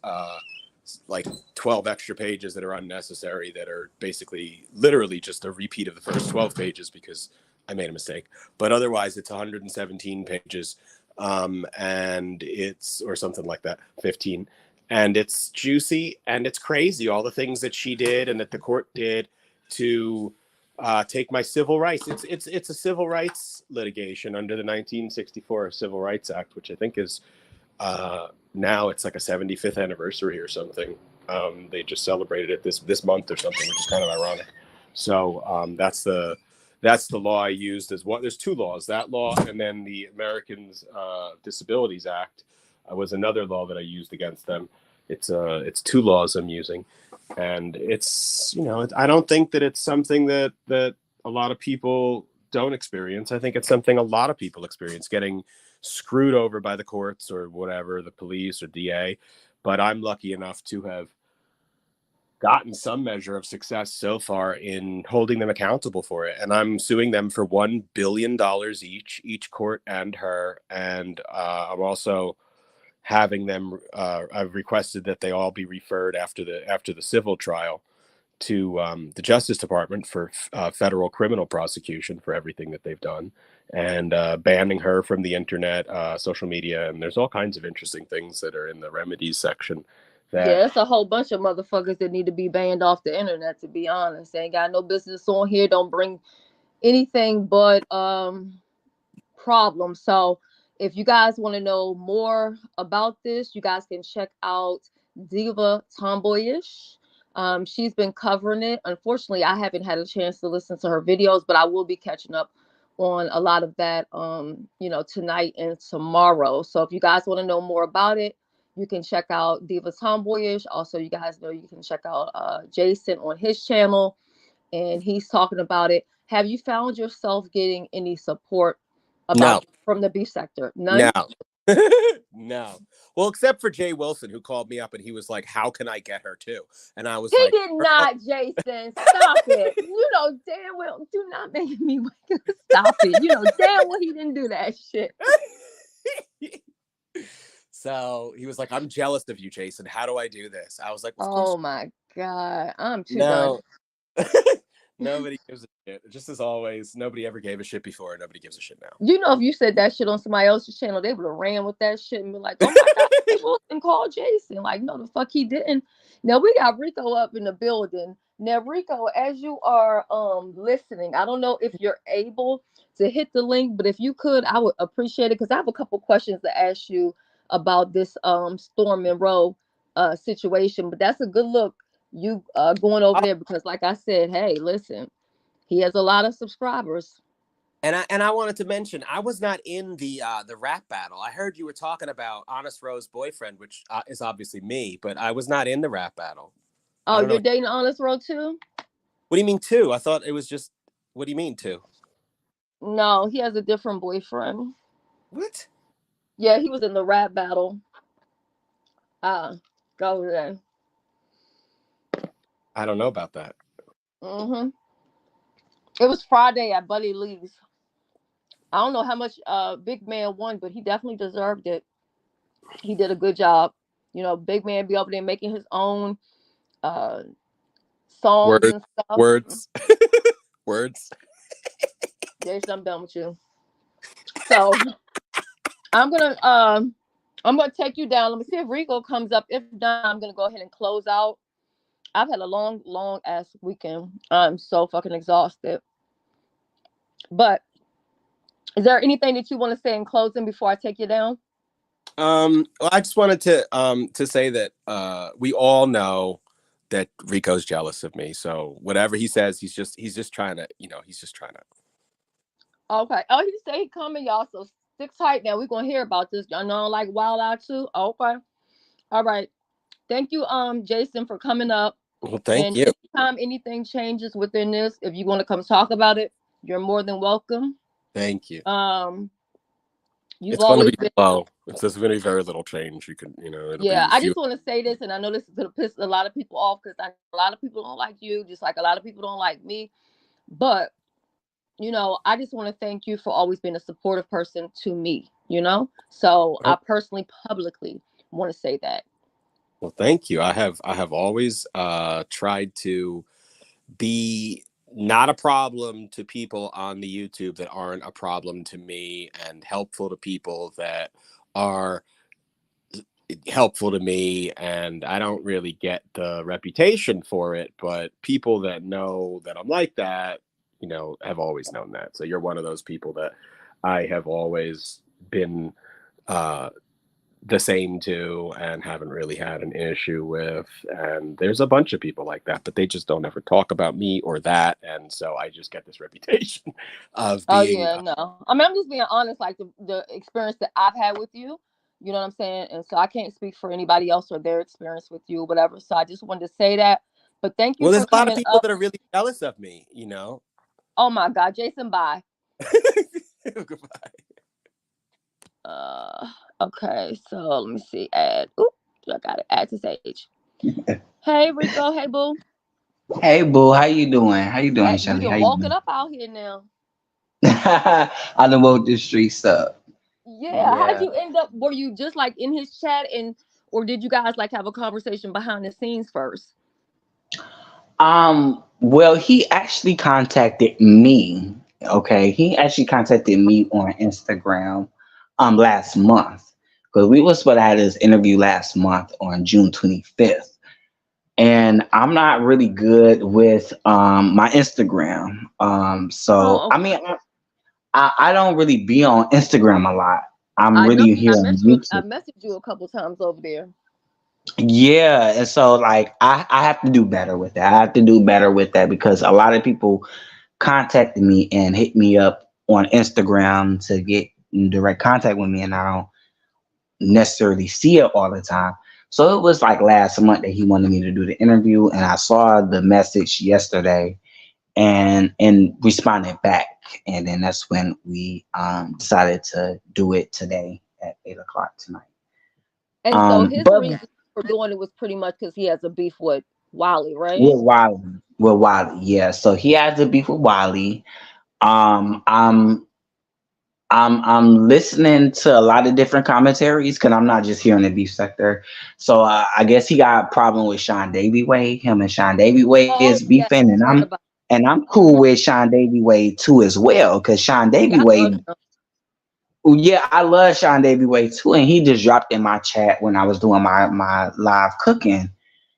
Speaker 6: like 12 extra pages that are unnecessary, that are basically literally just a repeat of the first 12 pages because I made a mistake. But otherwise it's 117 pages, and it's, or something like that, 15. And it's juicy and it's crazy, all the things that she did and that the court did to take my civil rights. It's a civil rights litigation under the 1964 Civil Rights Act, which I think is now it's like a 75th anniversary or something. They just celebrated it this month or something, which is kind of ironic. So that's the law I used as one. There's two laws, that law and then the Americans Disabilities Act was another law that I used against them. It's two laws I'm using, and it's, I don't think that it's something that a lot of people don't experience. I think it's something a lot of people experience, getting screwed over by the courts or whatever, the police or DA. But I'm lucky enough to have gotten some measure of success so far in holding them accountable for it. And I'm suing them for $1 billion each court and her. And I'm also having them, I've requested that they all be referred after the civil trial to the Justice Department for federal criminal prosecution for everything that they've done, and banning her from the internet, social media. And there's all kinds of interesting things that are in the remedies section.
Speaker 5: Yeah, it's a whole bunch of motherfuckers that need to be banned off the internet, to be honest. They ain't got no business on here. Don't bring anything but problems. So if you guys want to know more about this, you guys can check out Diva Tomboyish. She's been covering it. Unfortunately, I haven't had a chance to listen to her videos, but I will be catching up on a lot of that, tonight and tomorrow. So if you guys want to know more about it, you can check out Diva Tomboyish. Also, you guys know you can check out Jason on his channel, and he's talking about it. Have you found yourself getting any support from the beef sector? None?
Speaker 6: No. No. Well, except for Jay Wilson, who called me up and he was like, how can I get her too? And I was
Speaker 5: he
Speaker 6: like,
Speaker 5: did not, Jason. Stop it. You know damn well, do not make me stop it. You know damn well he didn't do that shit.
Speaker 6: So he was like, I'm jealous of you, Jason. How do I do this? I was like,
Speaker 5: oh my God. I'm too done.
Speaker 6: Nobody gives a shit. Just as always, nobody ever gave a shit before. Nobody gives a shit now.
Speaker 5: You know, if you said that shit on somebody else's channel, they would have ran with that shit and be like, oh my God, Wilson called Jason. Like, no, the fuck he didn't. Now, we got Rico up in the building. Now, Rico, as you are listening, I don't know if you're able to hit the link, but if you could, I would appreciate it, because I have a couple questions to ask you about this Storm Monroe situation. But that's a good look, you going over there, because like I said, hey, listen, he has a lot of subscribers.
Speaker 6: And I wanted to mention, I was not in the rap battle. I heard you were talking about Honest Ro's boyfriend, which is obviously me, but I was not in the rap battle.
Speaker 5: Oh, you're dating Honest Ro too?
Speaker 6: What do you mean two? I thought it was just, what do you mean two?
Speaker 5: No, he has a different boyfriend.
Speaker 6: What?
Speaker 5: Yeah, he was in the rap battle. Go there.
Speaker 6: I don't know about that.
Speaker 5: Mm-hmm. It was Friday at Buddy Lee's. I don't know how much Big Man won, but he definitely deserved it. He did a good job. You know, Big Man be over there making his own songs and stuff.
Speaker 6: Words.
Speaker 5: Jason, I'm done with you. So I'm gonna take you down. Let me see if Rico comes up. If not, I'm gonna go ahead and close out. I've had a long ass weekend. I'm so fucking exhausted. But is there anything that you want to say in closing before I take you down?
Speaker 6: Well, I just wanted to say that we all know that Rico's jealous of me. So whatever he says, he's just trying to, he's just trying to.
Speaker 5: Okay. Oh, he said he coming, y'all. So stick tight now. We're gonna hear about this. Y'all know, like Wild Out too. Okay. All right. Thank you, Jason, for coming up.
Speaker 6: Well, thank you.
Speaker 5: Anytime anything changes within this, if you want to come talk about it, You're more than welcome.
Speaker 6: Thank you.
Speaker 5: You've
Speaker 6: It's going to
Speaker 5: always
Speaker 6: be
Speaker 5: been.
Speaker 6: slow. It's just going to be very little change. You can, it'll
Speaker 5: Yeah,
Speaker 6: be
Speaker 5: I
Speaker 6: few.
Speaker 5: just want to say this, and I know this is gonna piss a lot of people off because I know a lot of people don't like you, just like a lot of people don't like me. But I just want to thank you for always being a supportive person to me. So I
Speaker 6: Oh,
Speaker 5: personally, publicly want to say that.
Speaker 6: well, thank you. I have always tried to be not a problem to people on the YouTube that aren't a problem to me, and helpful to people that are helpful to me. And I don't really get the reputation for it, but people that know that I'm like that, have always known that. So you're one of those people that I have always been uh the same to, and haven't really had an issue with. And there's a bunch of people like that, but they just don't ever talk about me or that. And so I just get this reputation of
Speaker 5: Oh
Speaker 6: being
Speaker 5: yeah, no. I mean, I'm just being honest. Like the experience that I've had with you, you know what I'm saying. And so I can't speak for anybody else or their experience with you, or whatever. So I just wanted to say that. But thank you
Speaker 6: well, there's
Speaker 5: for
Speaker 6: a lot of
Speaker 5: coming
Speaker 6: people
Speaker 5: up.
Speaker 6: that are really jealous of me.
Speaker 5: Oh my God, Jason, bye.
Speaker 6: Goodbye.
Speaker 5: Uh, okay. So let me see. Add. Oop, I got to add to Sage. Hey Rico. Hey Boo.
Speaker 7: Hey, boo, how you doing? How you doing,
Speaker 5: You
Speaker 7: Shelly? How
Speaker 5: done
Speaker 7: you
Speaker 5: woke it
Speaker 7: doing?
Speaker 5: up out here now.
Speaker 7: I done woke the streets up.
Speaker 5: Yeah. How'd
Speaker 7: Yeah.
Speaker 5: you end up? Were you just like in his chat, or did you guys like have a conversation behind the scenes first?
Speaker 7: Well, he actually contacted me. Okay, he actually contacted me on Instagram last month because we was supposed to have this interview last month on June 25th. And I'm not really good with my Instagram. So
Speaker 5: Oh,
Speaker 7: I mean I don't really be on Instagram a lot. I'm
Speaker 5: I know.
Speaker 7: really here on
Speaker 5: I
Speaker 7: YouTube.
Speaker 5: messaged you a couple times over there.
Speaker 7: Yeah, and so like I have to do better with that. I have to do better with that because a lot of people contacted me and hit me up on Instagram to get in direct contact with me, and I don't necessarily see it all the time. So it was like last month that he wanted me to do the interview, and I saw the message yesterday and responded back, and then that's when we decided to do it today at 8 o'clock tonight.
Speaker 5: And so his
Speaker 7: But
Speaker 5: reason for doing it was pretty much because he has a beef with Wiley, right?
Speaker 7: with Wiley, yeah. So he has a beef with Wiley. Um, I'm I'm listening to a lot of different commentaries because I'm not just here in the beef sector. So I guess he got a problem with Sean Davy Way. Him and Sean Davy Way is
Speaker 5: Oh yeah,
Speaker 7: beefing, and
Speaker 5: I heard
Speaker 7: I'm
Speaker 5: about.
Speaker 7: and I'm cool
Speaker 5: Mhm.
Speaker 7: with Sean Davy Way too as well. Because Sean Davy
Speaker 5: Yeah, I love
Speaker 7: Way,
Speaker 5: him.
Speaker 7: yeah, I love Sean Davy Way too, and he just dropped in my chat when I was doing my live cooking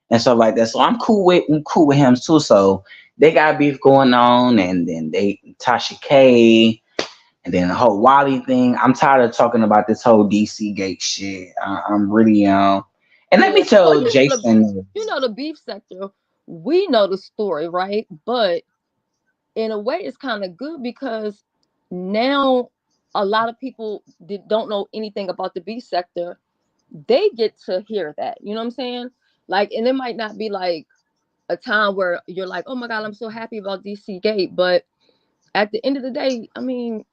Speaker 7: and stuff like that. So I'm cool with him too. So they got beef going on, and then they Tasha K. And then the whole Wally thing. I'm tired of talking about this whole DC Gate shit. I'm really And let me
Speaker 5: Yeah. Well,
Speaker 7: tell Jason
Speaker 5: the beef sector. We know the story, right? But in a way, it's kind of good because now a lot of people don't know anything about the beef sector. They get to hear that. You know what I'm saying? Like, and it might not be like a time where you're like, oh my God, I'm so happy about DC Gate. But at the end of the day, I mean,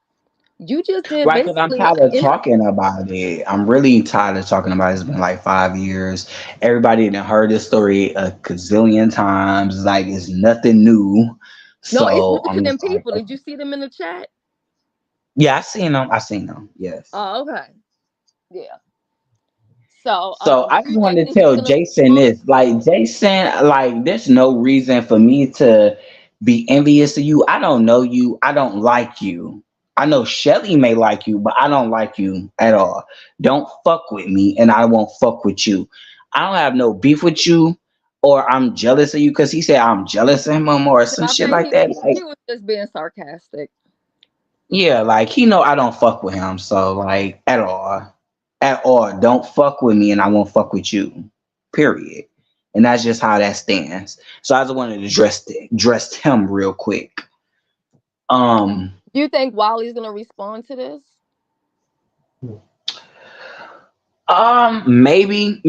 Speaker 5: you just did
Speaker 7: right because I'm
Speaker 5: basically
Speaker 7: tired
Speaker 5: an
Speaker 7: of
Speaker 5: interview.
Speaker 7: talking about it. I'm really tired of talking about it. It's been like 5 years. Everybody done heard this story a gazillion times. Like it's nothing new.
Speaker 5: No, it's
Speaker 7: So
Speaker 5: new to
Speaker 7: I'm
Speaker 5: them
Speaker 7: just like,
Speaker 5: people. Did
Speaker 7: okay.
Speaker 5: you see them in the chat?
Speaker 7: Yeah, I seen them. I seen them. Yes.
Speaker 5: Oh, okay. Yeah. So,
Speaker 7: So I
Speaker 5: do
Speaker 7: just
Speaker 5: you think
Speaker 7: wanted
Speaker 5: that
Speaker 7: to
Speaker 5: he's
Speaker 7: tell
Speaker 5: gonna
Speaker 7: Jason
Speaker 5: respond?
Speaker 7: this, like Jason, like there's no reason for me to be envious of you. I don't know you. I don't like you. I know Shelly may like you, but I don't like you at all. Don't fuck with me, and I won't fuck with you. I don't have no beef with you, or I'm jealous of you because he said I'm jealous of him or
Speaker 5: No,
Speaker 7: some
Speaker 5: I
Speaker 7: shit
Speaker 5: think
Speaker 7: like that. Like
Speaker 5: he was just being sarcastic.
Speaker 7: yeah, like he know I don't fuck with him, so like at all, don't fuck with me, and I won't fuck with you. Period. And that's just how that stands. So I just wanted to dress him real quick. Um,
Speaker 5: Do you think Wiley's gonna respond to this?
Speaker 7: maybe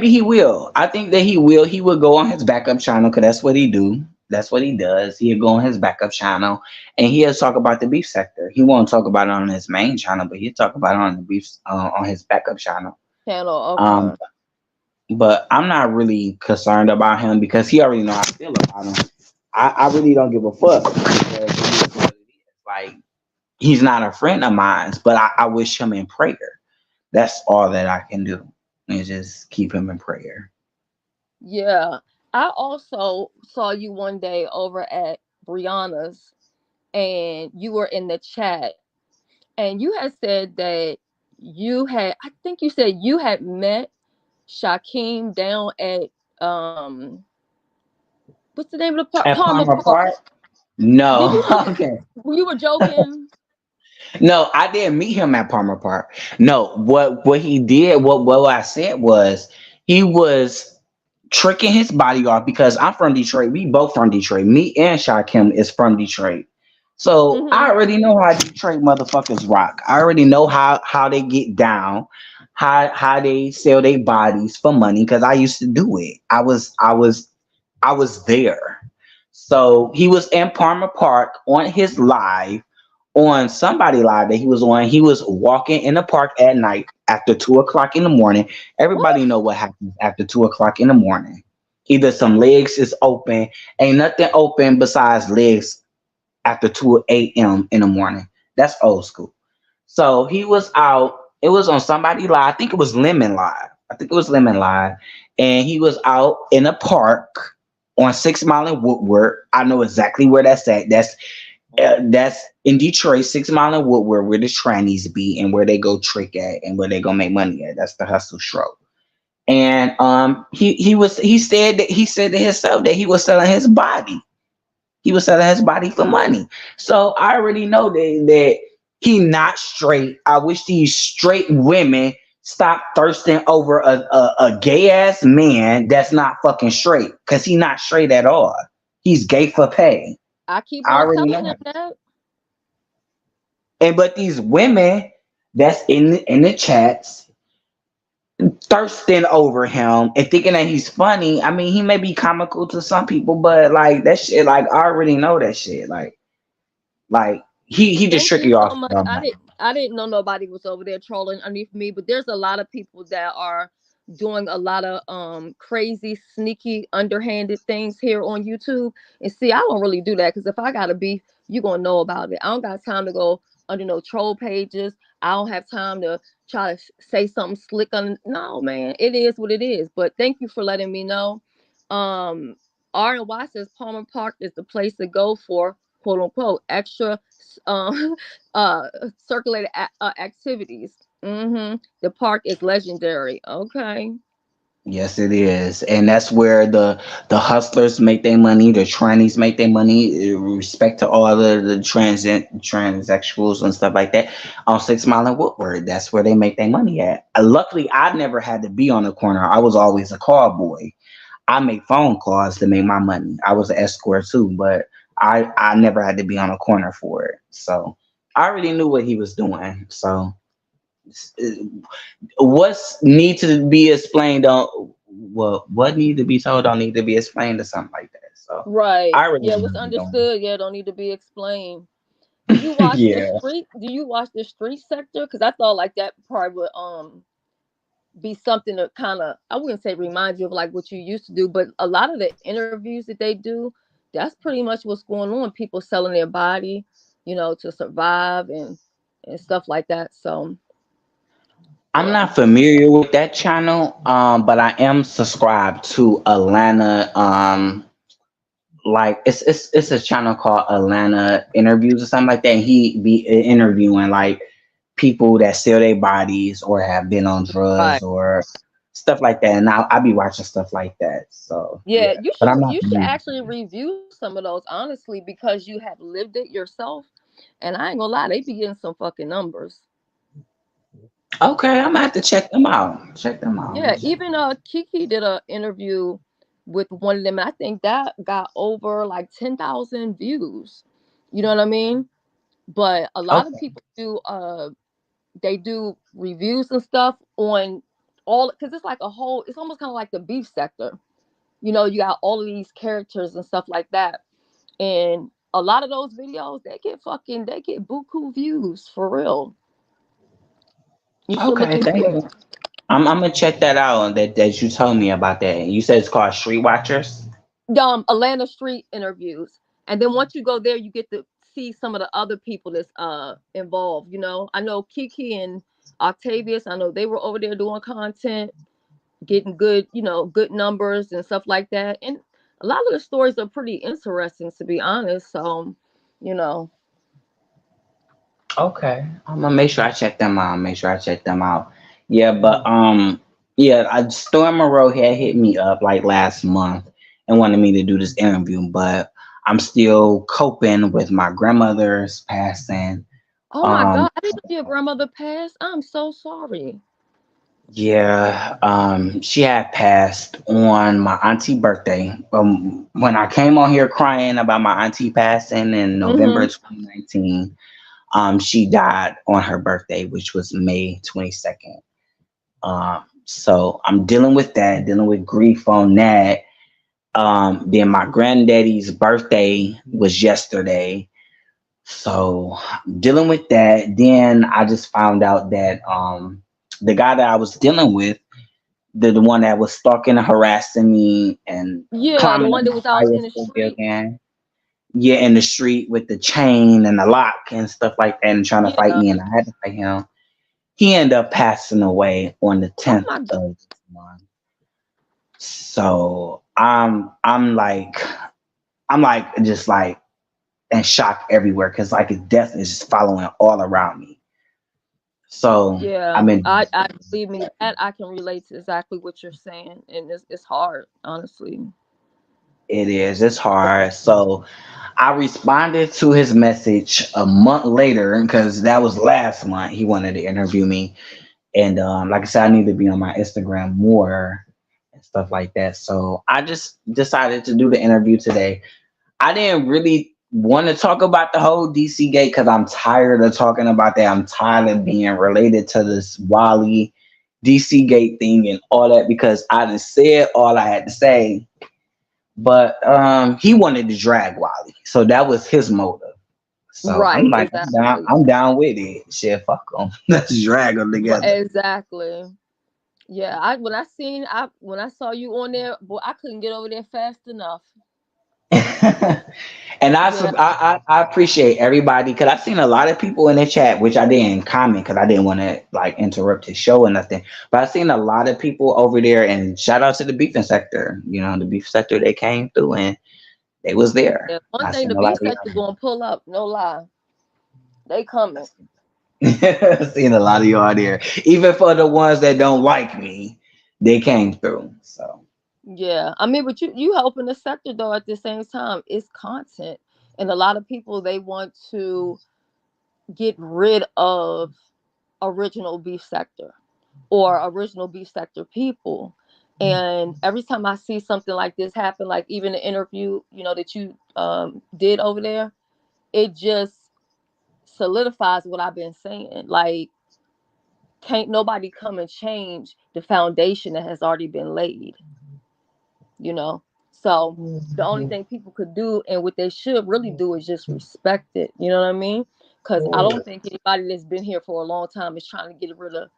Speaker 7: he will. I think that he will. He will go on his backup channel because that's what he do. That's what he does. He'll go on his backup channel and he'll talk about the beef sector. He won't talk about it on his main channel, but he'll talk about it on the beef on his backup channel.
Speaker 5: Channel.
Speaker 7: Um,
Speaker 5: Okay.
Speaker 7: but I'm not really concerned about him because he already know how I feel about him. I really don't give a fuck because it is what it is. Like he's not a friend of mine, but I wish him in prayer. That's all that I can do is just keep him in prayer.
Speaker 5: Yeah. I also saw you one day over at Brianna's, and you were in the chat, and you had said that I think you said you had met Shaquem down at what's the name of the park?
Speaker 7: At
Speaker 5: Palmer
Speaker 7: Palmer
Speaker 5: Park.
Speaker 7: Park?
Speaker 5: Did
Speaker 7: No.
Speaker 5: you really?
Speaker 7: Okay.
Speaker 5: You were joking?
Speaker 7: No, I didn't meet him at Palmer Park. No, what he did, what I said was he was tricking his body off because I'm from Detroit. We both from Detroit. Me and Shakim is from Detroit. So
Speaker 5: Hmm.
Speaker 7: I already know how Detroit motherfuckers rock. I already know how they get down, how they sell their bodies for money because I used to do it. I was there. So he was in Palmer Park on his live, on somebody live that he was on. He was walking in the park at night after 2 o'clock in the morning.
Speaker 5: What?
Speaker 7: Everybody know what happens after 2 o'clock in the morning. Either some legs is open, ain't nothing open besides legs after 2 a.m. in the morning. That's old school. So he was out. It was on somebody live. I think it was Lemon Live. I think it was Lemon Live, and he was out in a park on 6 Mile and Woodward. I know exactly where that's at. That's in Detroit, 6 Mile and Woodward, where the trannies be and where they go trick at and where they go make money at. That's the hustle stroke. And he said to himself that he was selling his body. He was selling his body for money. So I already know that he not straight. I wish these straight women stop thirsting over a gay ass man that's not fucking straight. Cause he not straight at all. He's gay for pay.
Speaker 5: I keep
Speaker 7: I
Speaker 5: on
Speaker 7: already
Speaker 5: telling
Speaker 7: know
Speaker 5: them
Speaker 7: that.
Speaker 5: that.
Speaker 7: And but these women that's in the chats thirsting over him and thinking that he's funny. I mean, he may be comical to some people, but like that shit, like I already know that shit. Like he just
Speaker 5: Thank
Speaker 7: trick
Speaker 5: you
Speaker 7: you
Speaker 5: so
Speaker 7: off.
Speaker 5: much. I didn't know nobody was over there trolling underneath me, but there's a lot of people that are doing a lot of crazy, sneaky, underhanded things here on YouTube. And see, I don't really do that because if I gotta beef, you gonna know about it. I don't got time to go under no troll pages. I don't have time to try to say something slick on. No, man, it is what it is. But thank you for letting me know. Um, R&Y says Palmer Park is the place to go for quote unquote extra um uh circulated activities. The park is legendary. Okay.
Speaker 7: Yes, it is, and that's where the hustlers make their money. The trannies make their money. Respect to all the transsexuals and stuff like that on 6 Mile and Woodward. That's where they make their money at. Luckily, I never had to be on the corner. I was always a call boy. I make phone calls to make my money. I was an escort too, but I never had to be on a corner for it. So I already knew what he was doing. So what's need to be explained don't what need to be told don't need to be explained or something like that. So
Speaker 5: Right.
Speaker 7: I really
Speaker 5: Yeah,
Speaker 7: know
Speaker 5: what's
Speaker 7: what you're doing.
Speaker 5: understood, yeah, don't need to be explained.
Speaker 7: Yeah.
Speaker 5: Do you watch the street sector? Because I thought like that probably would be something to kind of, I wouldn't say remind you of like what you used to do, but a lot of the interviews that they do, that's pretty much what's going on. People selling their body, to survive and stuff like that. So
Speaker 7: I'm
Speaker 5: yeah.
Speaker 7: not familiar with that channel, but I am subscribed to Atlanta. Like it's a channel called Atlanta Interviews or something like that. And he be interviewing like people that sell their bodies or have been on
Speaker 5: Right.
Speaker 7: drugs or stuff like that. And I be watching stuff like that. So
Speaker 5: Yeah,
Speaker 7: yeah, but I'm not
Speaker 5: you should
Speaker 7: familiar.
Speaker 5: actually review some of those honestly because you have lived it yourself. And I ain't gonna lie, they be getting some fucking numbers.
Speaker 7: Okay, I'm gonna have to check them out. Check them out.
Speaker 5: Yeah, even Kiki did a interview with one of them. And I think that got over like 10,000 views. You know what I mean? But a lot of
Speaker 7: Okay.
Speaker 5: people do they do reviews and stuff on all because it's like a whole. It's almost kind of like the beef sector. You know, you got all of these characters and stuff like that. And a lot of those videos, they get buku views for real. You should look
Speaker 7: Okay,
Speaker 5: into
Speaker 7: thank
Speaker 5: it.
Speaker 7: you. I'm gonna check that out. That you told me about that. You said it's called Street Watchers.
Speaker 5: Atlanta street interviews. And then once you go there, you get to see some of the other people that's involved. You know, I know Kiki and Octavius, I know they were over there doing content, getting good, you know, good numbers and stuff like that. And a lot of the stories are pretty interesting, to be honest. So, you know,
Speaker 7: Okay, I'm gonna make sure I check them out. Make sure I check them out. Yeah, but yeah, Storm Monroe had hit me up like last month and wanted me to do this interview, but I'm still coping with my grandmother's passing.
Speaker 5: oh my
Speaker 7: Um,
Speaker 5: God, I didn't know your grandmother passed. I'm so sorry.
Speaker 7: yeah, she had passed on my auntie birthday. When I came on here crying about my auntie passing in November
Speaker 5: Mm-hmm.
Speaker 7: 2019, she died on her birthday, which was May 22nd. So I'm dealing with that, dealing with grief on that. Then my granddaddy's birthday was yesterday. So I'm dealing with that. Then I just found out that the guy that I was dealing with, the one that was stalking and harassing me and
Speaker 5: Yeah, the
Speaker 7: climbing up
Speaker 5: one that
Speaker 7: my
Speaker 5: was out
Speaker 7: fire
Speaker 5: in the
Speaker 7: escape
Speaker 5: street.
Speaker 7: building. Yeah, in the street with the chain and the lock and stuff like that and trying to fight
Speaker 5: Yeah.
Speaker 7: me and I had to fight him. He ended up passing away on the
Speaker 5: Oh
Speaker 7: 10th
Speaker 5: my God.
Speaker 7: of this month. So I'm like just like in shock everywhere because like his death is just following all around me. So
Speaker 5: Yeah,
Speaker 7: I'm in.
Speaker 5: I believe me that I can relate to exactly what you're saying, and it's hard, honestly.
Speaker 7: It is. It's hard. So I responded to his message a month later because that was last month. He wanted to interview me, and like I said, I need to be on my Instagram more and stuff like that. So I just decided to do the interview today. I didn't really want to talk about the whole DC gate because I'm tired of talking about that. I'm tired of being related to this Wally DC gate thing and all that because I just said all I had to say. But he wanted to drag Wally, so that was his motive. So I'm
Speaker 5: Right,
Speaker 7: like, I'm down.
Speaker 5: exactly.
Speaker 7: I'm down with it. Shit, fuck them. Let's drag them
Speaker 5: Right,
Speaker 7: together.
Speaker 5: exactly. Yeah, when I saw you on there, boy, I couldn't get over there fast enough.
Speaker 7: And
Speaker 5: Yeah,
Speaker 7: I appreciate everybody because I've seen a lot of people in the chat, which I didn't comment because I didn't want to like interrupt his show or nothing. But I've seen a lot of people over there, and shout out to the beefing sector. You know, the beef sector they came through and they was there.
Speaker 5: yeah. One
Speaker 7: I
Speaker 5: thing
Speaker 7: seen
Speaker 5: the
Speaker 7: a lot
Speaker 5: beef
Speaker 7: of
Speaker 5: sector
Speaker 7: y'all.
Speaker 5: gonna pull up, no lie, they coming.
Speaker 7: Seen a lot of y'all there. Even for the ones that don't like me, they came through. So
Speaker 5: Yeah, I mean, but you helping the sector though. At the same time, it's content, and a lot of people they want to get rid of original beef sector or original beef sector people. And every time I see something like this happen, like even the interview, you know, that you did over there, it just solidifies what I've been saying. Like, can't nobody come and change the foundation that has already been laid, you know? So the only thing people could do and what they should really do is just respect it. You know what I mean? Because I don't think anybody that's been here for a long time is trying to get rid of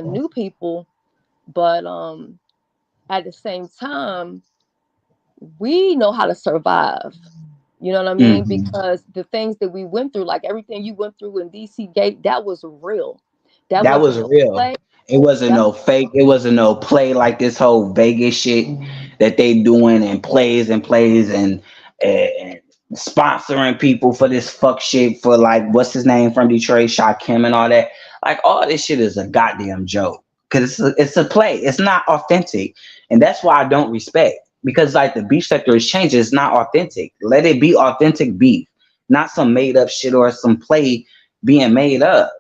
Speaker 5: new people. But at the same time, we know how to survive. You know what I mean?
Speaker 7: mhm.
Speaker 5: Because the things that we went through, like everything you went through in DC Gate, that was real. That
Speaker 7: That was
Speaker 5: wasn't no
Speaker 7: real.
Speaker 5: play.
Speaker 7: It wasn't
Speaker 5: That
Speaker 7: no fake. It wasn't no play like this whole Vegas shit that they doing and plays and plays and sponsoring people for this fuck shit for like what's his name from Detroit, Kim and all that. Like all this shit is a goddamn joke because it's a play. It's not authentic, and that's why I don't respect because like the beef sector is changing. It's not authentic. Let it be authentic beef, not some made up shit or some play being made up.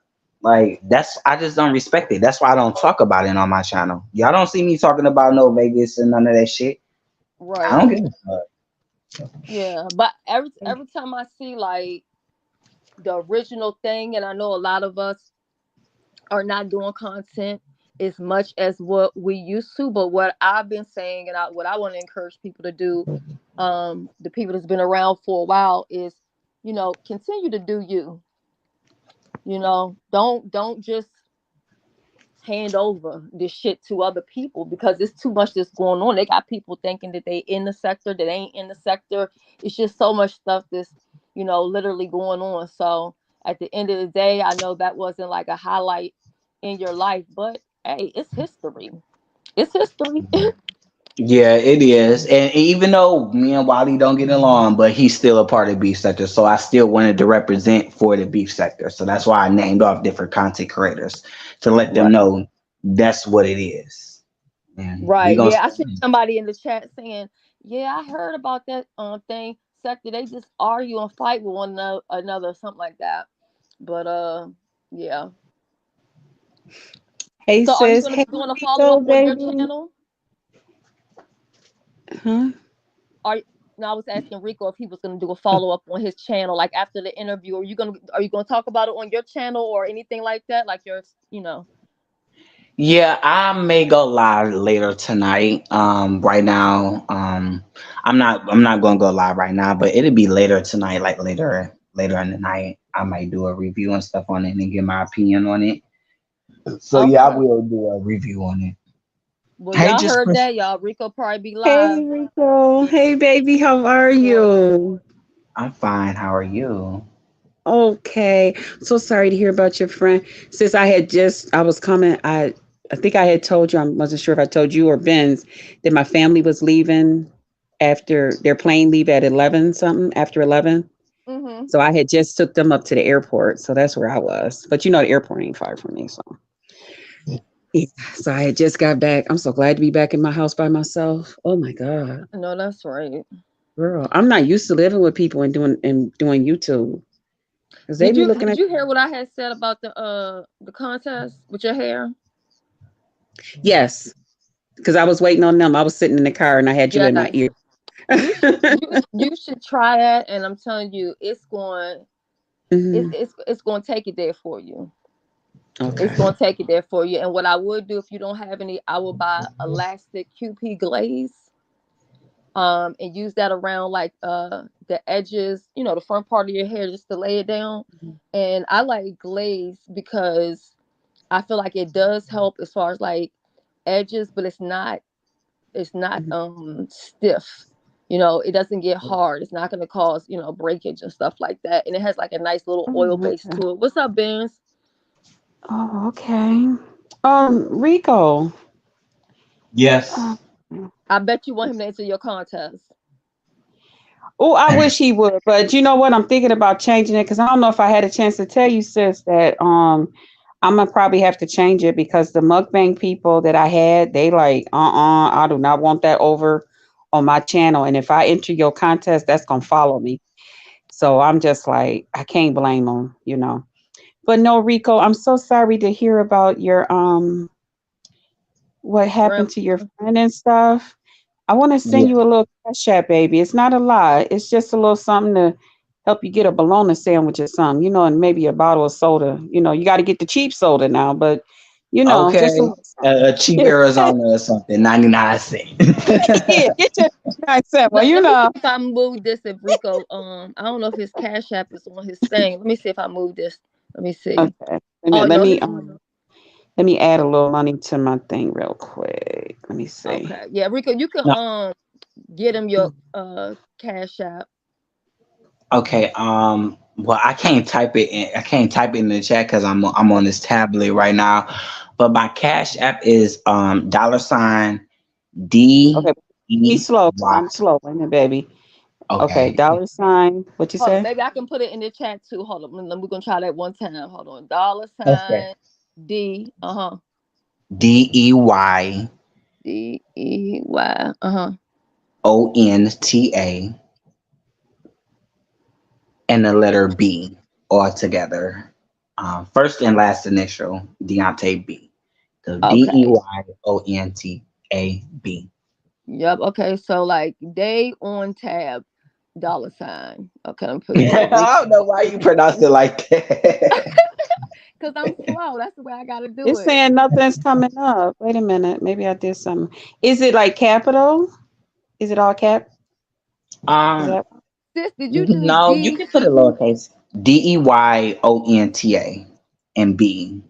Speaker 7: Like that's I just don't respect it. That's why I don't talk about it on my channel. Y'all don't see me talking about no Vegas and none of that shit. I
Speaker 5: right.
Speaker 7: don't give a fuck.
Speaker 5: Yeah. But every time I see like the original thing, and I know a lot of us are not doing content as much as what we used to. But what I've been saying, and what I want to encourage people to do, the people that's been around for a while, is, continue to do you. Don't just hand over this shit to other people, because it's too much that's going on. They got people thinking that they in the sector, that ain't in the sector. It's just so much stuff that's, literally going on. So at the end of the day, I know that wasn't like a highlight in your life, but hey, it's history. It's history.
Speaker 7: Yeah, it is. And even though me and Wally don't get along, but he's still a part of the beef sector. So I still wanted to represent for the beef sector. So that's why I named off different content creators to let them
Speaker 5: Right.
Speaker 7: know that's what it is. And we
Speaker 5: Right.
Speaker 7: gonna
Speaker 5: Yeah, I see somebody in the chat saying, "Yeah, I heard about that thing sector. They just argue and fight with one another, something like that." But yeah.
Speaker 8: Hey
Speaker 5: So are you
Speaker 8: sis,
Speaker 5: going to
Speaker 8: hey
Speaker 5: be doing a follow
Speaker 8: Rico,
Speaker 5: up on your
Speaker 8: baby.
Speaker 5: channel?
Speaker 8: Huh?
Speaker 5: Are No, I was asking Rico if he was going to do a follow up on his channel, like after the interview. Are you going to talk about it on your channel or anything like that? Like
Speaker 7: Yeah, I may go live later tonight. Right now, I'm not gonna go live right now, but it'll be later tonight, like later in the night. I might do a review and stuff on it and give my opinion on it. So yeah, I
Speaker 5: Okay.
Speaker 7: will do a review on it.
Speaker 5: Well,
Speaker 7: Hey,
Speaker 5: y'all
Speaker 7: just
Speaker 5: heard
Speaker 7: Chris.
Speaker 5: that, y'all. Rico probably be
Speaker 8: Hey
Speaker 5: live
Speaker 8: Rico. Hey baby, how are
Speaker 5: shortly.
Speaker 8: you?
Speaker 7: I'm fine. How are you?
Speaker 8: Okay. So sorry to hear about your friend. Since I was coming, I think I had told you, I wasn't sure if I told you or Ben's, that my family was leaving after their plane leave at 11 something, after 11.
Speaker 5: Mm-hmm.
Speaker 8: So I had just took them up to the airport. So that's where I was. But the airport ain't far from me. So yeah. So I had just got back. I'm so glad to be back in my house by myself. Oh my God.
Speaker 5: No, that's right.
Speaker 8: Girl, I'm not used to living with people and doing YouTube. Because they
Speaker 5: Did
Speaker 8: be
Speaker 5: you
Speaker 8: looking
Speaker 5: did
Speaker 8: at
Speaker 5: you hear what I had said about the contest with your hair?
Speaker 8: yes. Because I was waiting on them. I was sitting in the car and I had you in my
Speaker 5: Yes.
Speaker 8: ear.
Speaker 5: You should try that, and I'm telling you,
Speaker 8: Mhm.
Speaker 5: it's going to take it there for you. It's
Speaker 8: Okay.
Speaker 5: going to take it there for you. And what I would do, if you don't have any, I will buy elastic QP glaze, and use that around like the edges, the front part of your hair, just to lay it down. And I like glaze because I feel like it does help as far as like edges, but it's not
Speaker 8: Mhm.
Speaker 5: stiff. It doesn't get hard. It's not going to cause breakage and stuff like that. And it has like a nice little oil
Speaker 8: Oh,
Speaker 5: base
Speaker 8: okay.
Speaker 5: to it. What's up, Benz?
Speaker 8: Oh, okay. Rico. Uh,
Speaker 7: Yes.
Speaker 5: I bet you want him to enter your contest.
Speaker 8: oh, I wish he would, but you know what? I'm thinking about changing it because I don't know if I had a chance to tell you, sis, that I'm gonna probably have to change it because the mukbang people that I had, they like, I do not want that over on my channel. And if I enter your contest, that's gonna follow me. So I'm just like, I can't blame them. But no, Rico, I'm so sorry to hear about your what happened
Speaker 5: Grandma.
Speaker 8: to your friend and stuff. I want to send
Speaker 7: Yeah.
Speaker 8: you a little CashApp, baby. It's not a lot. It's just a little something to help you get a bologna sandwich or something, and maybe a bottle of soda. You got to get the cheap soda now, but
Speaker 7: Okay.
Speaker 8: just a little
Speaker 7: A cheap
Speaker 8: something.
Speaker 7: Arizona or something, 99 cents.
Speaker 8: Yeah, get your nice one.
Speaker 5: Let me see if I move this. If Rico, I don't know if his Cash App is on his thing. Let me see if I move this. Let me see.
Speaker 8: Okay.
Speaker 5: Oh
Speaker 8: Let
Speaker 5: no,
Speaker 8: me
Speaker 5: his.
Speaker 8: let me add a little money to my thing real quick. Let me see.
Speaker 5: Okay, yeah, Rico, you can
Speaker 7: No.
Speaker 5: get him your Cash App.
Speaker 7: Okay. Well, I can't type it in. I can't type it in the chat because I'm on this tablet right now. But my Cash App is $
Speaker 8: Okay.
Speaker 7: D
Speaker 8: Me
Speaker 7: E
Speaker 8: slow.
Speaker 7: Y.
Speaker 8: I'm slow. Wait a minute, baby. Okay.
Speaker 7: Okay.
Speaker 8: $. What you
Speaker 5: Hold on,
Speaker 8: say?
Speaker 5: maybe I can put it in the chat too. Hold on, we're gonna try that one time. Hold on,
Speaker 7: Okay.
Speaker 5: $D
Speaker 7: DEY
Speaker 5: DEY
Speaker 7: ONTA and the letter B all together. First and last initial, Deontay B. So
Speaker 5: Okay.
Speaker 7: DEYONTAB.
Speaker 5: Yep. Okay. So like they on tab $. Okay, let me put
Speaker 7: I
Speaker 5: Rico.
Speaker 7: don't know why you pronounce it like that.
Speaker 5: Cause I'm slow. That's the way I gotta do
Speaker 8: It's
Speaker 5: it.
Speaker 8: saying nothing's coming up. Wait a minute. Maybe I did something. Is it like capital? Is it all cap? Is
Speaker 7: Um,
Speaker 8: that
Speaker 5: Sis, did you do
Speaker 7: no, you
Speaker 5: D?
Speaker 7: can put it lowercase. DEYONTA and B.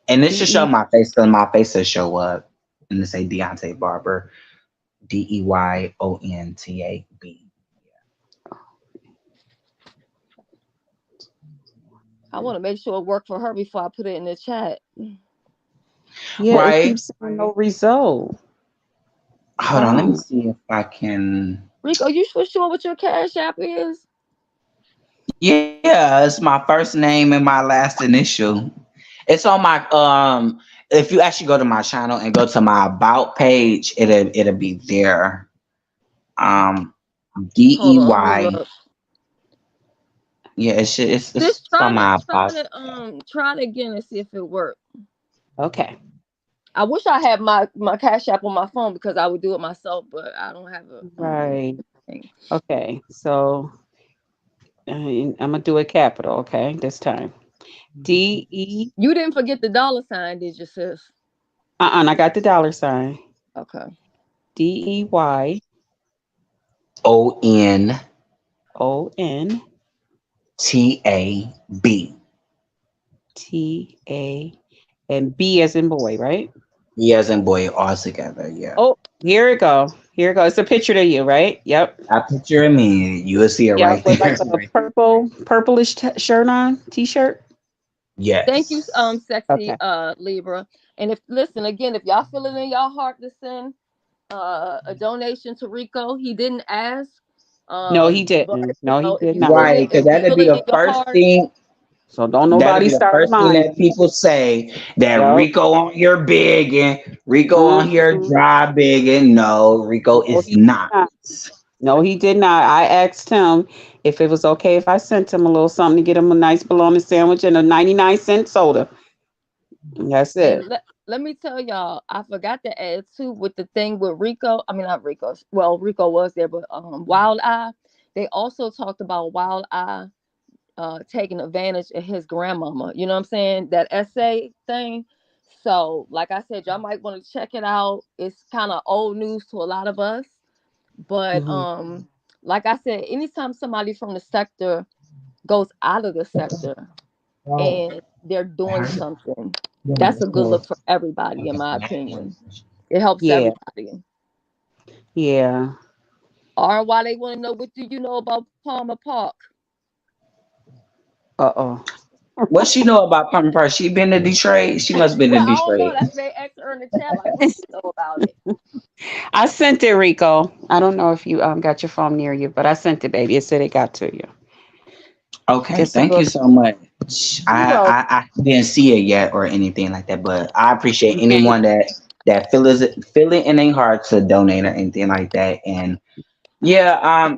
Speaker 7: And this should show
Speaker 8: DE?
Speaker 7: my face, so my face will show up. And it say Deontay Barber. DEYONTAB.
Speaker 5: I want to make sure it worked for her before I put it in the chat.
Speaker 8: Yeah, it
Speaker 7: Right?
Speaker 8: keeps saying no result.
Speaker 7: Hold on, let me
Speaker 8: Oh,
Speaker 7: see if I can.
Speaker 5: Rico, you sure what your cash app is?
Speaker 7: Yeah, it's my first name and my last initial. It's on my if you actually go to my channel and go to my about page, it'll be there. Um
Speaker 5: Hold on, let me
Speaker 7: DEY.
Speaker 5: look.
Speaker 7: Yeah, it's
Speaker 5: Just
Speaker 7: on
Speaker 5: try to
Speaker 7: my
Speaker 5: try
Speaker 7: about.
Speaker 5: to try it again and see if it worked.
Speaker 8: okay.
Speaker 5: I wish I had my cash app on my phone because I would do it myself, but I don't have a
Speaker 8: Right.
Speaker 5: thing.
Speaker 8: Okay. So I'm gonna do a capital. Okay, this time. DE.
Speaker 5: You didn't forget the dollar sign, did you, sis?
Speaker 8: And I got the dollar sign.
Speaker 5: Okay.
Speaker 8: DEYON
Speaker 7: ONTAB.
Speaker 8: TA and B as in boy, right?
Speaker 7: B as in boy all together, yeah.
Speaker 8: Oh, here it go. Here it goes. It's a picture of you, right? Yep.
Speaker 7: I picture him in, you will see it
Speaker 8: Yep.
Speaker 7: right
Speaker 8: With like
Speaker 7: there.
Speaker 8: a
Speaker 7: Right.
Speaker 8: purplish shirt on, t-shirt.
Speaker 5: Thank you,
Speaker 7: Yes.
Speaker 5: sexy
Speaker 8: Okay.
Speaker 5: Libra. And if listen again, if y'all feel it in y'all heart to send a donation to Rico, he didn't ask.
Speaker 8: No, he
Speaker 5: But
Speaker 8: didn't.
Speaker 5: you
Speaker 8: No, he
Speaker 5: know,
Speaker 8: did not.
Speaker 7: Right, because
Speaker 5: if you
Speaker 7: that'd
Speaker 5: feel
Speaker 7: be
Speaker 5: it
Speaker 7: the
Speaker 5: in your
Speaker 7: first
Speaker 5: heart,
Speaker 7: thing.
Speaker 8: So don't
Speaker 7: That'll
Speaker 8: nobody
Speaker 7: be the
Speaker 8: start
Speaker 7: first thing
Speaker 8: mine.
Speaker 7: that people say, that
Speaker 8: Yep.
Speaker 7: Rico on here big and Rico on here
Speaker 8: Mm-hmm.
Speaker 7: dry big, and no, Rico
Speaker 8: No,
Speaker 7: is
Speaker 8: he did
Speaker 7: not.
Speaker 8: not. No, he did not. I asked him if it was okay if I sent him a little something to get him a nice bologna sandwich and a 99-cent soda. And that's it.
Speaker 5: and let me tell y'all, I forgot to add too with the thing with Rico. I mean, not Rico. Well, Rico was there, but Wild Eye. They also talked about Wild Eye taking advantage of his grandmama. You know what I'm saying? That essay thing. So, like I said, y'all might want to check it out. It's kind of old news to a lot of us, but
Speaker 8: Hmm.
Speaker 5: like I said, anytime somebody from the sector goes out of the sector and they're doing something, that's a good look for everybody, in my opinion. It helps
Speaker 8: Yeah,
Speaker 5: everybody.
Speaker 8: yeah.
Speaker 5: Or why they want to know, what do you know about Palmer Park?
Speaker 8: Uh-oh.
Speaker 7: What she know about Pumpkin Park? She been to Detroit? She must been
Speaker 5: Well,
Speaker 7: in
Speaker 5: I don't know.
Speaker 7: Detroit.
Speaker 5: That's they asked her in the chat. Like, what do you know about it?
Speaker 8: I sent it, Rico. I don't know if you got your phone near you, but I sent it, baby. It said it got to you.
Speaker 7: Okay,
Speaker 8: Just a
Speaker 7: thank
Speaker 8: little.
Speaker 7: you so much.
Speaker 8: You well.
Speaker 7: I didn't see it yet or anything like that, but I appreciate
Speaker 8: Yeah.
Speaker 7: anyone that feel it in their heart to donate or anything like that. And yeah,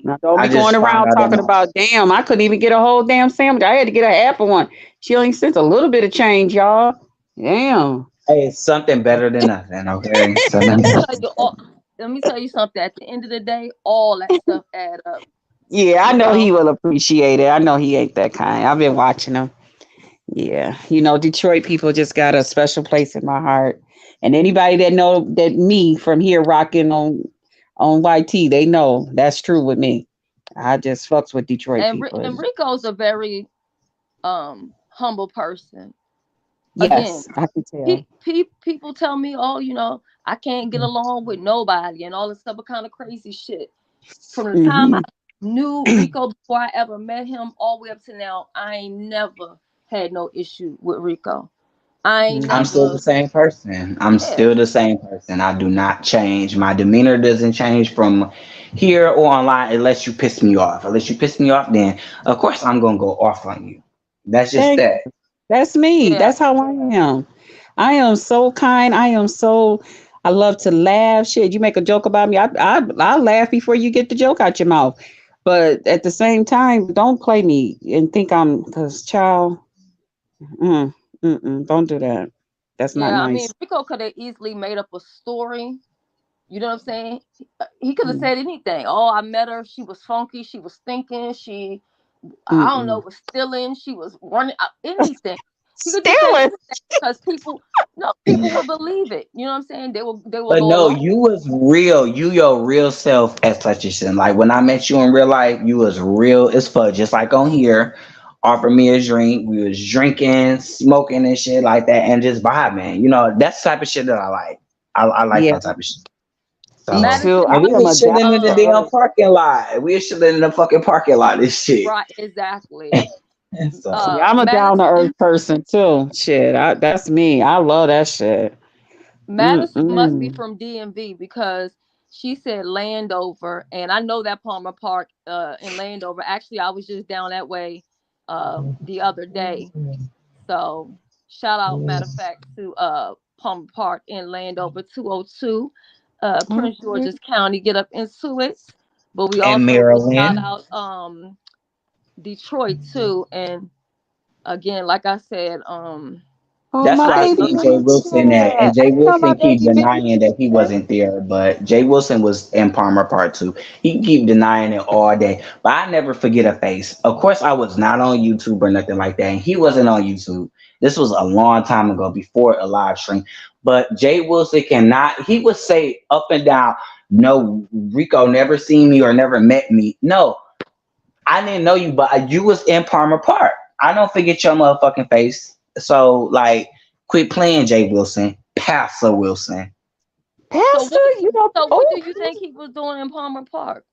Speaker 8: Now don't
Speaker 7: I
Speaker 8: be going
Speaker 7: just found
Speaker 8: around
Speaker 7: out that
Speaker 8: talking
Speaker 7: my
Speaker 8: about, damn, I couldn't even get a whole damn sandwich. I had to get a half of one. She only sent a little bit of change, y'all. Damn.
Speaker 7: hey, it's something better than nothing. Okay, so let
Speaker 5: Let
Speaker 7: me
Speaker 5: me
Speaker 7: stop.
Speaker 5: tell you. Let me tell you something. At the end of the day, all that stuff add up.
Speaker 8: Yeah, I
Speaker 5: You
Speaker 8: know
Speaker 5: know.
Speaker 8: he will appreciate it. I know he ain't that kind. I've been watching him. Yeah. Detroit people just got a special place in my heart. And anybody that know that me from here rocking on YT, they know that's true with me. I just fucks with Detroit people.
Speaker 5: And Rico's a very humble person. Again,
Speaker 8: Yes, I can tell.
Speaker 5: people tell me, oh, I can't get along with nobody and all this other kind of crazy shit. From the time I
Speaker 8: Hmm.
Speaker 5: knew Rico before I ever met him, all the way up to now, I ain't never had no issue with Rico. I ain't
Speaker 7: I'm
Speaker 8: Hmm.
Speaker 7: still the
Speaker 5: never,
Speaker 7: same person. I'm
Speaker 5: yeah.
Speaker 7: still the same person. I do not change. My demeanor doesn't change from here or online unless you piss me off. Unless you piss me off, then of course I'm gonna go off on you. That's just
Speaker 8: Thank
Speaker 7: that.
Speaker 8: you. That's me.
Speaker 5: Yeah.
Speaker 8: That's how I am. I am so kind. I love to laugh. Shit, you make a joke about me, I'll laugh before you get the joke out your mouth. But at the same time, don't play me and think because child, don't do that. That's not
Speaker 5: Yeah, I mean,
Speaker 8: nice.
Speaker 5: Rico could have easily made up a story. You know what I'm saying? He could have
Speaker 8: Mm.
Speaker 5: said anything. Oh, I met her. She was funky. She was thinking. She, I don't know,
Speaker 8: Mm-mm.
Speaker 5: was stealing. She was running anything. You could just say
Speaker 8: Stealing.
Speaker 5: anything because people, no, people will believe it. You know what I'm saying? They will
Speaker 7: But
Speaker 5: go
Speaker 7: no,
Speaker 5: along.
Speaker 7: you was real. You your real self at Hutchinson. Like when I met you in real life, you was real as fuck. Just like on here, offer me a drink. We was drinking, smoking and shit like that, and just vibing. You know, that's the type of shit that I like. I like
Speaker 8: Yeah,
Speaker 7: that type of shit.
Speaker 8: me
Speaker 7: So,
Speaker 5: Madison,
Speaker 8: too.
Speaker 7: and
Speaker 8: I
Speaker 7: we
Speaker 5: what
Speaker 8: am
Speaker 7: was
Speaker 8: a
Speaker 5: did
Speaker 7: chilling in the
Speaker 8: down to
Speaker 7: damn
Speaker 8: earth.
Speaker 7: parking lot. We was chilling in the fucking parking lot. This shit.
Speaker 5: right, exactly.
Speaker 7: So
Speaker 8: Yeah, I'm a down to earth
Speaker 5: Madison
Speaker 8: person too. Shit, that's me. I love that shit.
Speaker 5: Madison must be
Speaker 8: Mm-mm.
Speaker 5: from DMV because she said Landover, and I know that Palmer Park in Landover. Actually, I was just down that way the other day. So shout out, matter of fact, to Palmer Park in Landover 202, Prince
Speaker 8: Okay.
Speaker 5: George's County. Get up into it. But we
Speaker 7: and
Speaker 5: also will shout
Speaker 7: Maryland.
Speaker 5: out Detroit too. And again, like I said,
Speaker 8: Oh,
Speaker 7: That's
Speaker 8: my
Speaker 7: why I
Speaker 8: baby
Speaker 7: see Jay
Speaker 8: Vince.
Speaker 7: Wilson at,
Speaker 8: I
Speaker 7: and Jay
Speaker 8: didn't know my
Speaker 7: Wilson keep
Speaker 8: baby Vince.
Speaker 7: denying that he wasn't there, but Jay Wilson was in Palmer Part 2. He can keep denying it all day, but I never forget a face. Of course, I was not on YouTube or nothing like that, and he wasn't on YouTube. This was a long time ago before a live stream, but Jay Wilson cannot, he would say up and down, no, Rico never seen me or never met me. No, I didn't know you, but you was in Palmer Park. I don't forget your motherfucking face. So like, quit playing, Jay Wilson, Pastor Wilson.
Speaker 5: so
Speaker 8: Pastor,
Speaker 5: what?
Speaker 8: you know,
Speaker 5: So what
Speaker 8: oh,
Speaker 5: do you think he was doing in Palmer Park?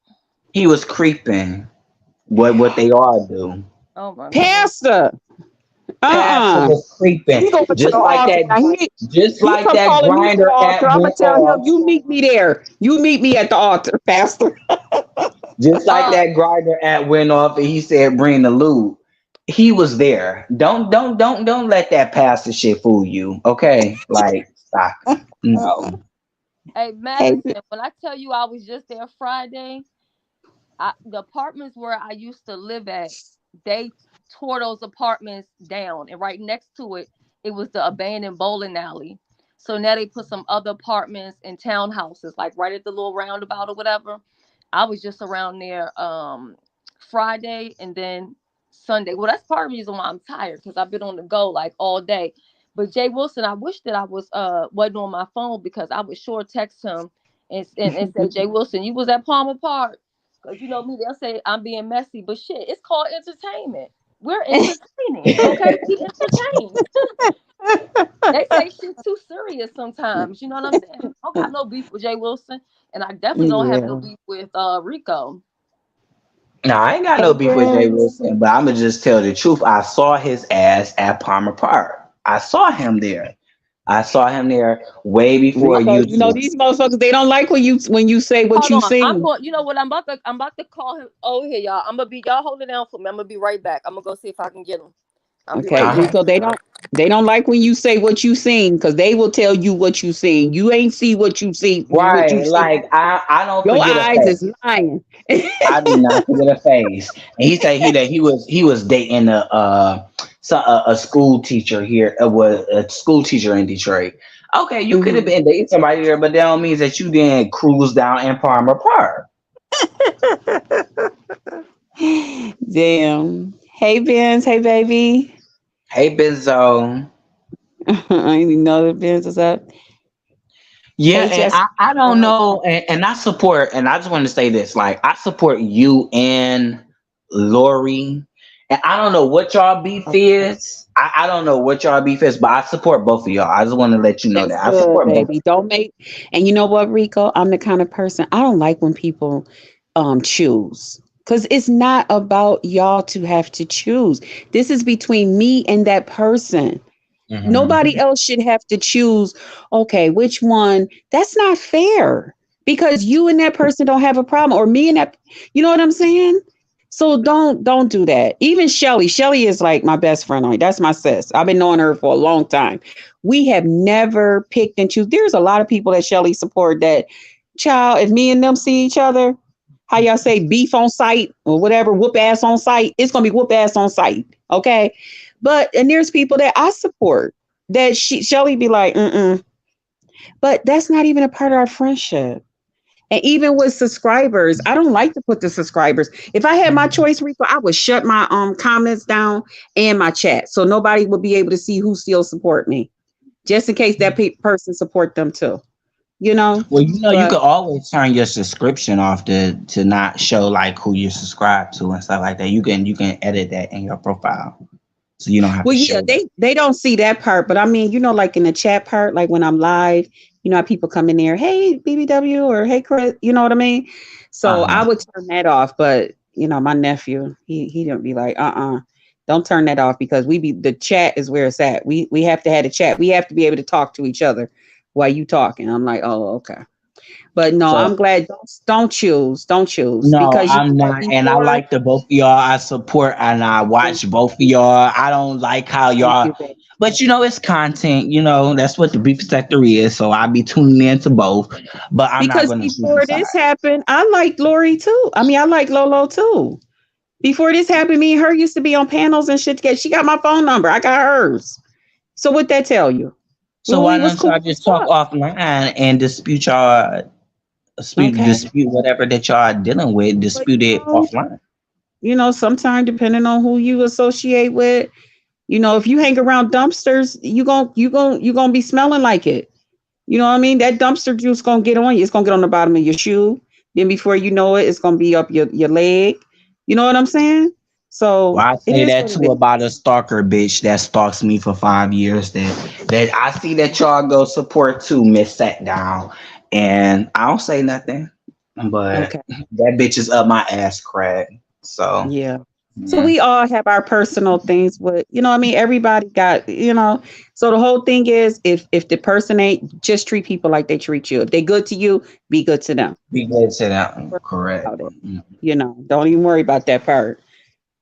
Speaker 7: He was creeping. What they all do.
Speaker 5: Oh my god.
Speaker 8: Pastor.
Speaker 7: Pastor
Speaker 8: Uh-uh.
Speaker 7: was creeping,
Speaker 8: He going to the altar. Now
Speaker 7: just
Speaker 8: he
Speaker 7: like
Speaker 8: come
Speaker 7: that
Speaker 8: calling me to the
Speaker 7: grinder
Speaker 8: altar.
Speaker 7: app
Speaker 8: I'm gonna
Speaker 7: went
Speaker 8: tell him,
Speaker 7: off.
Speaker 8: you meet me there. You meet me at the altar, Pastor.
Speaker 7: Just like
Speaker 5: Uh,
Speaker 7: that grinder app went off, and he said, "Bring the loot." He was there. Don't let that pastor shit fool you. Okay, like stop it.
Speaker 8: Oh,
Speaker 7: No.
Speaker 5: hey
Speaker 8: hey,
Speaker 5: Madison, when I tell you I was just there Friday, the apartments where I used to live at, they tore those apartments down, and right next to it, it was the abandoned bowling alley. So now they put some other apartments and townhouses, like right at the little roundabout or whatever. I was just around there Friday and then Sunday. Well, that's part of the reason why I'm tired because I've been on the go like all day. But Jay Wilson, I wish that I was wasn't on my phone because I would sure text him and say, Jay Wilson, you was at Palmer Park. Because you know me, they'll say I'm being messy, but shit, it's called entertainment. We're entertaining, okay? Be entertained. They take shit too serious sometimes. You know what I'm saying? I don't got no beef with Jay Wilson, and I definitely don't have no
Speaker 8: yeah.
Speaker 5: beef with Rico.
Speaker 7: No, I ain't got
Speaker 8: Hey,
Speaker 7: no beef with Jay
Speaker 8: Vince.
Speaker 7: Wilson, but I'ma just tell the truth. I saw his ass at Palmer Park. I saw him there. I saw him there way before
Speaker 8: Rico, you know
Speaker 7: YouTube.
Speaker 8: these motherfuckers. They don't like when you say what
Speaker 5: Hold
Speaker 8: you
Speaker 5: on, I'm
Speaker 8: seen.
Speaker 5: going. You know what? I'm about to call him. Oh here, y'all. I'm gonna be y'all hold it down for me. I'm gonna be right back. I'm gonna go see if I can get him. I'll be right
Speaker 8: Okay,
Speaker 7: All
Speaker 5: back.
Speaker 7: right.
Speaker 8: Rico. They don't like when you say what you seen because they will tell you what you seen. You ain't see what you see. What you
Speaker 7: Right.
Speaker 8: seen.
Speaker 7: Like I don't
Speaker 8: Your
Speaker 7: forget a
Speaker 8: eyes is
Speaker 7: face.
Speaker 8: lying.
Speaker 7: I do not forget a face. And he said he was dating a school teacher here. Was a school teacher in Detroit. Okay, you could have
Speaker 8: Mhm.
Speaker 7: been dating somebody there, but that don't mean that you didn't cruise down in Palmer Park.
Speaker 8: Damn. Hey, Vince. Hey, baby.
Speaker 7: Hey, Benzo.
Speaker 8: I didn't even know that Vince was up.
Speaker 7: Yeah,
Speaker 8: Hey,
Speaker 7: and
Speaker 8: Jessica.
Speaker 7: I don't know, and I support, and I just want to say this, like I support you and Lori, and I don't know what y'all beef
Speaker 8: Okay.
Speaker 7: is. I don't know what y'all beef is, but I support both of y'all. I just want to let you know
Speaker 8: That's
Speaker 7: that I
Speaker 8: good,
Speaker 7: support both.
Speaker 8: baby. Don't make. And you know what, Rico? I'm the kind of person I don't like when people choose because it's not about y'all to have to choose. This is between me and that person.
Speaker 7: Hmm.
Speaker 8: Nobody else should have to choose. Okay, which one? That's not fair because you and that person don't have a problem, or me and that. You know what I'm saying? So don't do that. Even Shelly. Shelly is like my best friend. Like that's my sis. I've been knowing her for a long time. We have never picked and choose. There's a lot of people that Shelly support that child, if me and them see each other, how y'all say beef on sight or whatever, whoop ass on sight, it's gonna be whoop ass on sight. Okay. But and there's people that I support that Shelly be like, mm-mm. But that's not even a part of our friendship. And even with subscribers, I don't like to put the subscribers. If I had my choice, Rico, I would shut my comments down and my chat, so nobody would be able to see who still support me, just in case that person support them too. You know,
Speaker 7: Well, you know, you
Speaker 8: but
Speaker 7: could always turn your subscription off to not show like who you subscribe to and stuff like that. You can edit that in your profile, so you don't have
Speaker 8: well,
Speaker 7: to
Speaker 8: yeah,
Speaker 7: show that.
Speaker 8: they don't see that part, but I mean, you know, like in the chat part, like when I'm live, you know, how people come in there, hey BBW or hey Chris, you know what I mean? So I
Speaker 7: Uh-huh.
Speaker 8: would turn that off, but you know, my nephew, he didn't be like, don't turn that off because the chat is where it's at. We have to have a chat. We have to be able to talk to each other while you talking. I'm like, oh, okay. But no,
Speaker 7: So
Speaker 8: I'm glad. Don't choose
Speaker 7: no,
Speaker 8: because you
Speaker 7: I'm
Speaker 8: know
Speaker 7: not, and I
Speaker 8: before.
Speaker 7: like the both of y'all. I support and I
Speaker 8: Thank
Speaker 7: watch both of y'all. I don't like how
Speaker 8: you,
Speaker 7: y'all,
Speaker 8: baby.
Speaker 7: but you know it's content. You know that's what the beef sector is. So I be tuning into both, but I'm not
Speaker 8: Because
Speaker 7: gonna choose a
Speaker 8: before this
Speaker 7: side.
Speaker 8: happened, I liked Lori too. I mean, I like Lolo too. Before this happened, me and her used to be on panels and shit together. She got my phone number. I got hers. So what that tell you?
Speaker 7: So
Speaker 8: We
Speaker 7: why
Speaker 8: was
Speaker 7: don't
Speaker 8: cool
Speaker 7: y'all
Speaker 8: as
Speaker 7: just talk
Speaker 8: fuck.
Speaker 7: offline and
Speaker 8: Okay.
Speaker 7: dispute whatever that y'all are dealing with,
Speaker 8: But
Speaker 7: dispute it offline.
Speaker 8: sometimes depending on who you associate with, if you hang around dumpsters, you gonna be smelling like it. You know what I mean? That dumpster juice gonna get on you. It's gonna get on the bottom of your shoe. Then before you know it, it's gonna be up your leg. You know what I'm saying?
Speaker 7: Well,
Speaker 8: So
Speaker 7: I
Speaker 8: it
Speaker 7: say
Speaker 8: is
Speaker 7: that
Speaker 8: what it
Speaker 7: too
Speaker 8: is.
Speaker 7: about a stalker bitch that stalks me for 5 years. That I see that y'all go support too, Miss Sat Down, and I don't say nothing, but
Speaker 8: Okay.
Speaker 7: that bitch is up my ass crack. So
Speaker 8: Yeah. So
Speaker 7: yeah,
Speaker 8: we all have our personal things with, I mean, everybody got. So the whole thing is if the person ain't, just treat people like they treat you. If they good to you, be good to them.
Speaker 7: be good to that.
Speaker 8: Worry
Speaker 7: Correct.
Speaker 8: about it. Don't even worry about that part.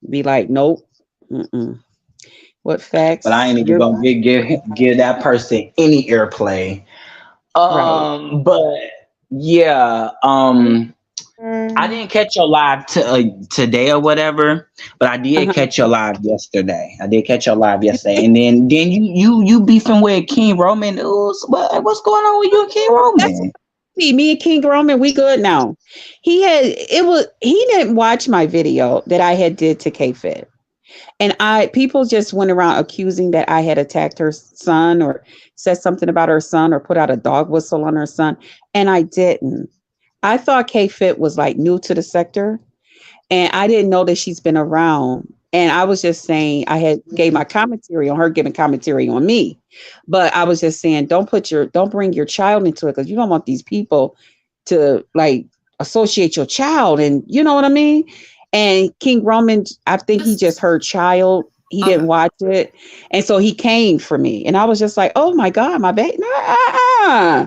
Speaker 8: Be like, nope. Mm-mm. What
Speaker 7: But I
Speaker 8: facts?
Speaker 7: ain't even
Speaker 8: You're
Speaker 7: gonna give that person any airplay.
Speaker 8: right.
Speaker 7: But yeah, I didn't catch your live today or whatever, but I did
Speaker 8: Uh-huh.
Speaker 7: catch your live yesterday. I did catch your live yesterday, and then you beefing with King Roman. What's going on with you and King
Speaker 8: That's
Speaker 7: Roman?
Speaker 8: me and King Roman, we good now. He didn't watch my video that I had did to K-Fit. And people just went around accusing that I had attacked her son or said something about her son or put out a dog whistle on her son. And I didn't. I thought K-Fit was like new to the sector. And I didn't know that she's been around. And I was just saying I had gave my commentary on her giving commentary on me. But I was just saying don't bring your child into it because you don't want these people to like associate your child and you know what I mean? And King Roman, I think he just heard child. He
Speaker 1: Okay.
Speaker 8: didn't watch it. And so he came for me. And I was just like, oh my God, my baby. Nah.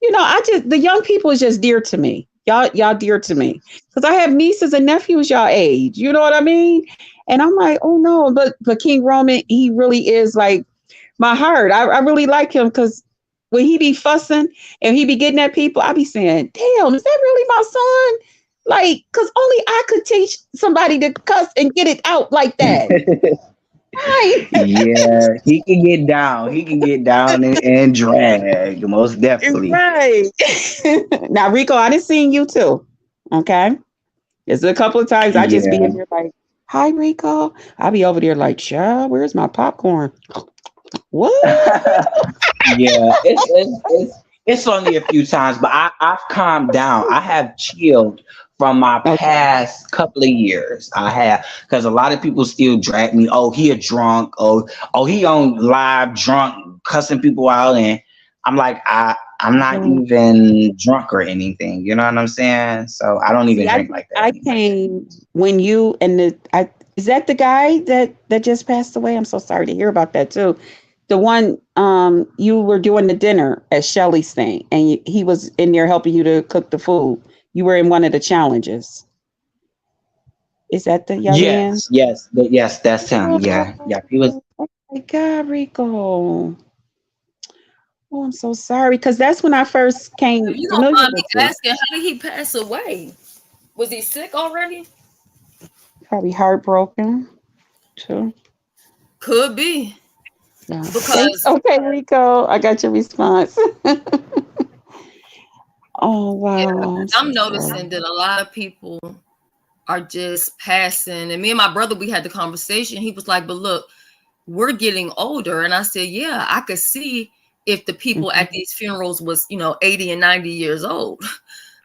Speaker 8: The young people is just dear to me. Y'all dear to me because I have nieces and nephews y'all age. You know what I mean? And I'm like, oh no, but King Roman, he really is like my heart. I really like him because when he be fussing and he be getting at people, I be saying, damn, is that really my son? Like, because only I could teach somebody to cuss and get it out like that. Right.
Speaker 7: Yeah, he can get down. He can get down and drag most definitely.
Speaker 8: Right. Now, Rico, I done seen you too. Okay. There's a couple of times I just be
Speaker 7: Yeah.
Speaker 8: in there like, hi, Rico. I be over there like, child, where's my popcorn? What?
Speaker 7: Yeah, it's only a few times, but I've calmed down. I have chilled from my
Speaker 8: Okay.
Speaker 7: past couple of years. I have because a lot of people still drag me. Oh, he a drunk. Oh, he on live drunk, cussing people out, and I'm like, I'm not even drunk or anything. You know what I'm saying? So I don't
Speaker 8: See,
Speaker 7: even
Speaker 8: I
Speaker 7: drink like that
Speaker 8: I
Speaker 7: anymore.
Speaker 8: came when you and is that the guy that just passed away? I'm so sorry to hear about that too. The one you were doing the dinner at Shelly's thing, and he was in there helping you to cook the food. You were in one of the challenges. Is that the young man?
Speaker 7: Yes, that's him. Yeah,
Speaker 8: Oh,
Speaker 7: yeah. He was.
Speaker 8: oh my God, Rico. Oh, I'm so sorry because that's when I first
Speaker 1: If
Speaker 8: came
Speaker 1: you don't
Speaker 8: familiar
Speaker 1: mind me
Speaker 8: with you.
Speaker 1: asking, how did he pass away? Was he sick already?
Speaker 8: Probably heartbroken too.
Speaker 1: Could be.
Speaker 8: Yeah. Thanks.
Speaker 1: Because
Speaker 8: Okay, Rico, I got your response. Oh
Speaker 1: Yeah,
Speaker 8: wow,
Speaker 1: 'cause
Speaker 8: I'm
Speaker 1: I'm
Speaker 8: so sorry.
Speaker 1: noticing that a lot of people are just passing. And me and my brother, we had the conversation. He was like, "But look, we're getting older." And I said, "Yeah, I could see if the people
Speaker 8: Hmm.
Speaker 1: at these funerals was, 80 and 90 years old."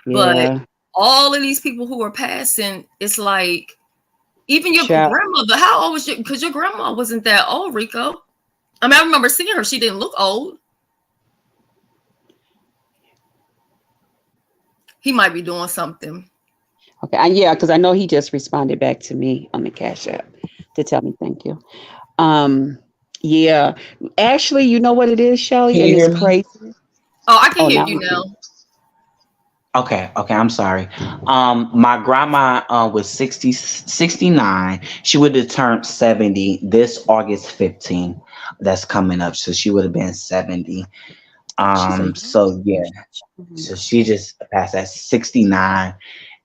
Speaker 1: But
Speaker 8: Yeah,
Speaker 1: all of these people who are passing, it's like even your
Speaker 8: child.
Speaker 1: grandmother. How old was your? Because your grandma wasn't that old, Rico. I mean, I remember seeing her. She didn't look old. He might be doing something.
Speaker 8: Okay, yeah, because I know he just responded back to me on the Cash App to tell me thank you. Um, yeah, actually, you know what it is, Shelly,
Speaker 7: Can
Speaker 8: and
Speaker 7: you
Speaker 8: it's
Speaker 7: hear me?
Speaker 8: crazy.
Speaker 1: Oh, I can
Speaker 8: Oh,
Speaker 1: hear
Speaker 8: now
Speaker 1: you
Speaker 8: we
Speaker 1: now.
Speaker 8: can.
Speaker 7: Okay, I'm sorry. My grandma was 69. She would have turned 70 this August 15th. That's coming up. So she would have been 70.
Speaker 8: She's a young.
Speaker 7: So yeah,
Speaker 8: Mhm.
Speaker 7: so she just passed at 69.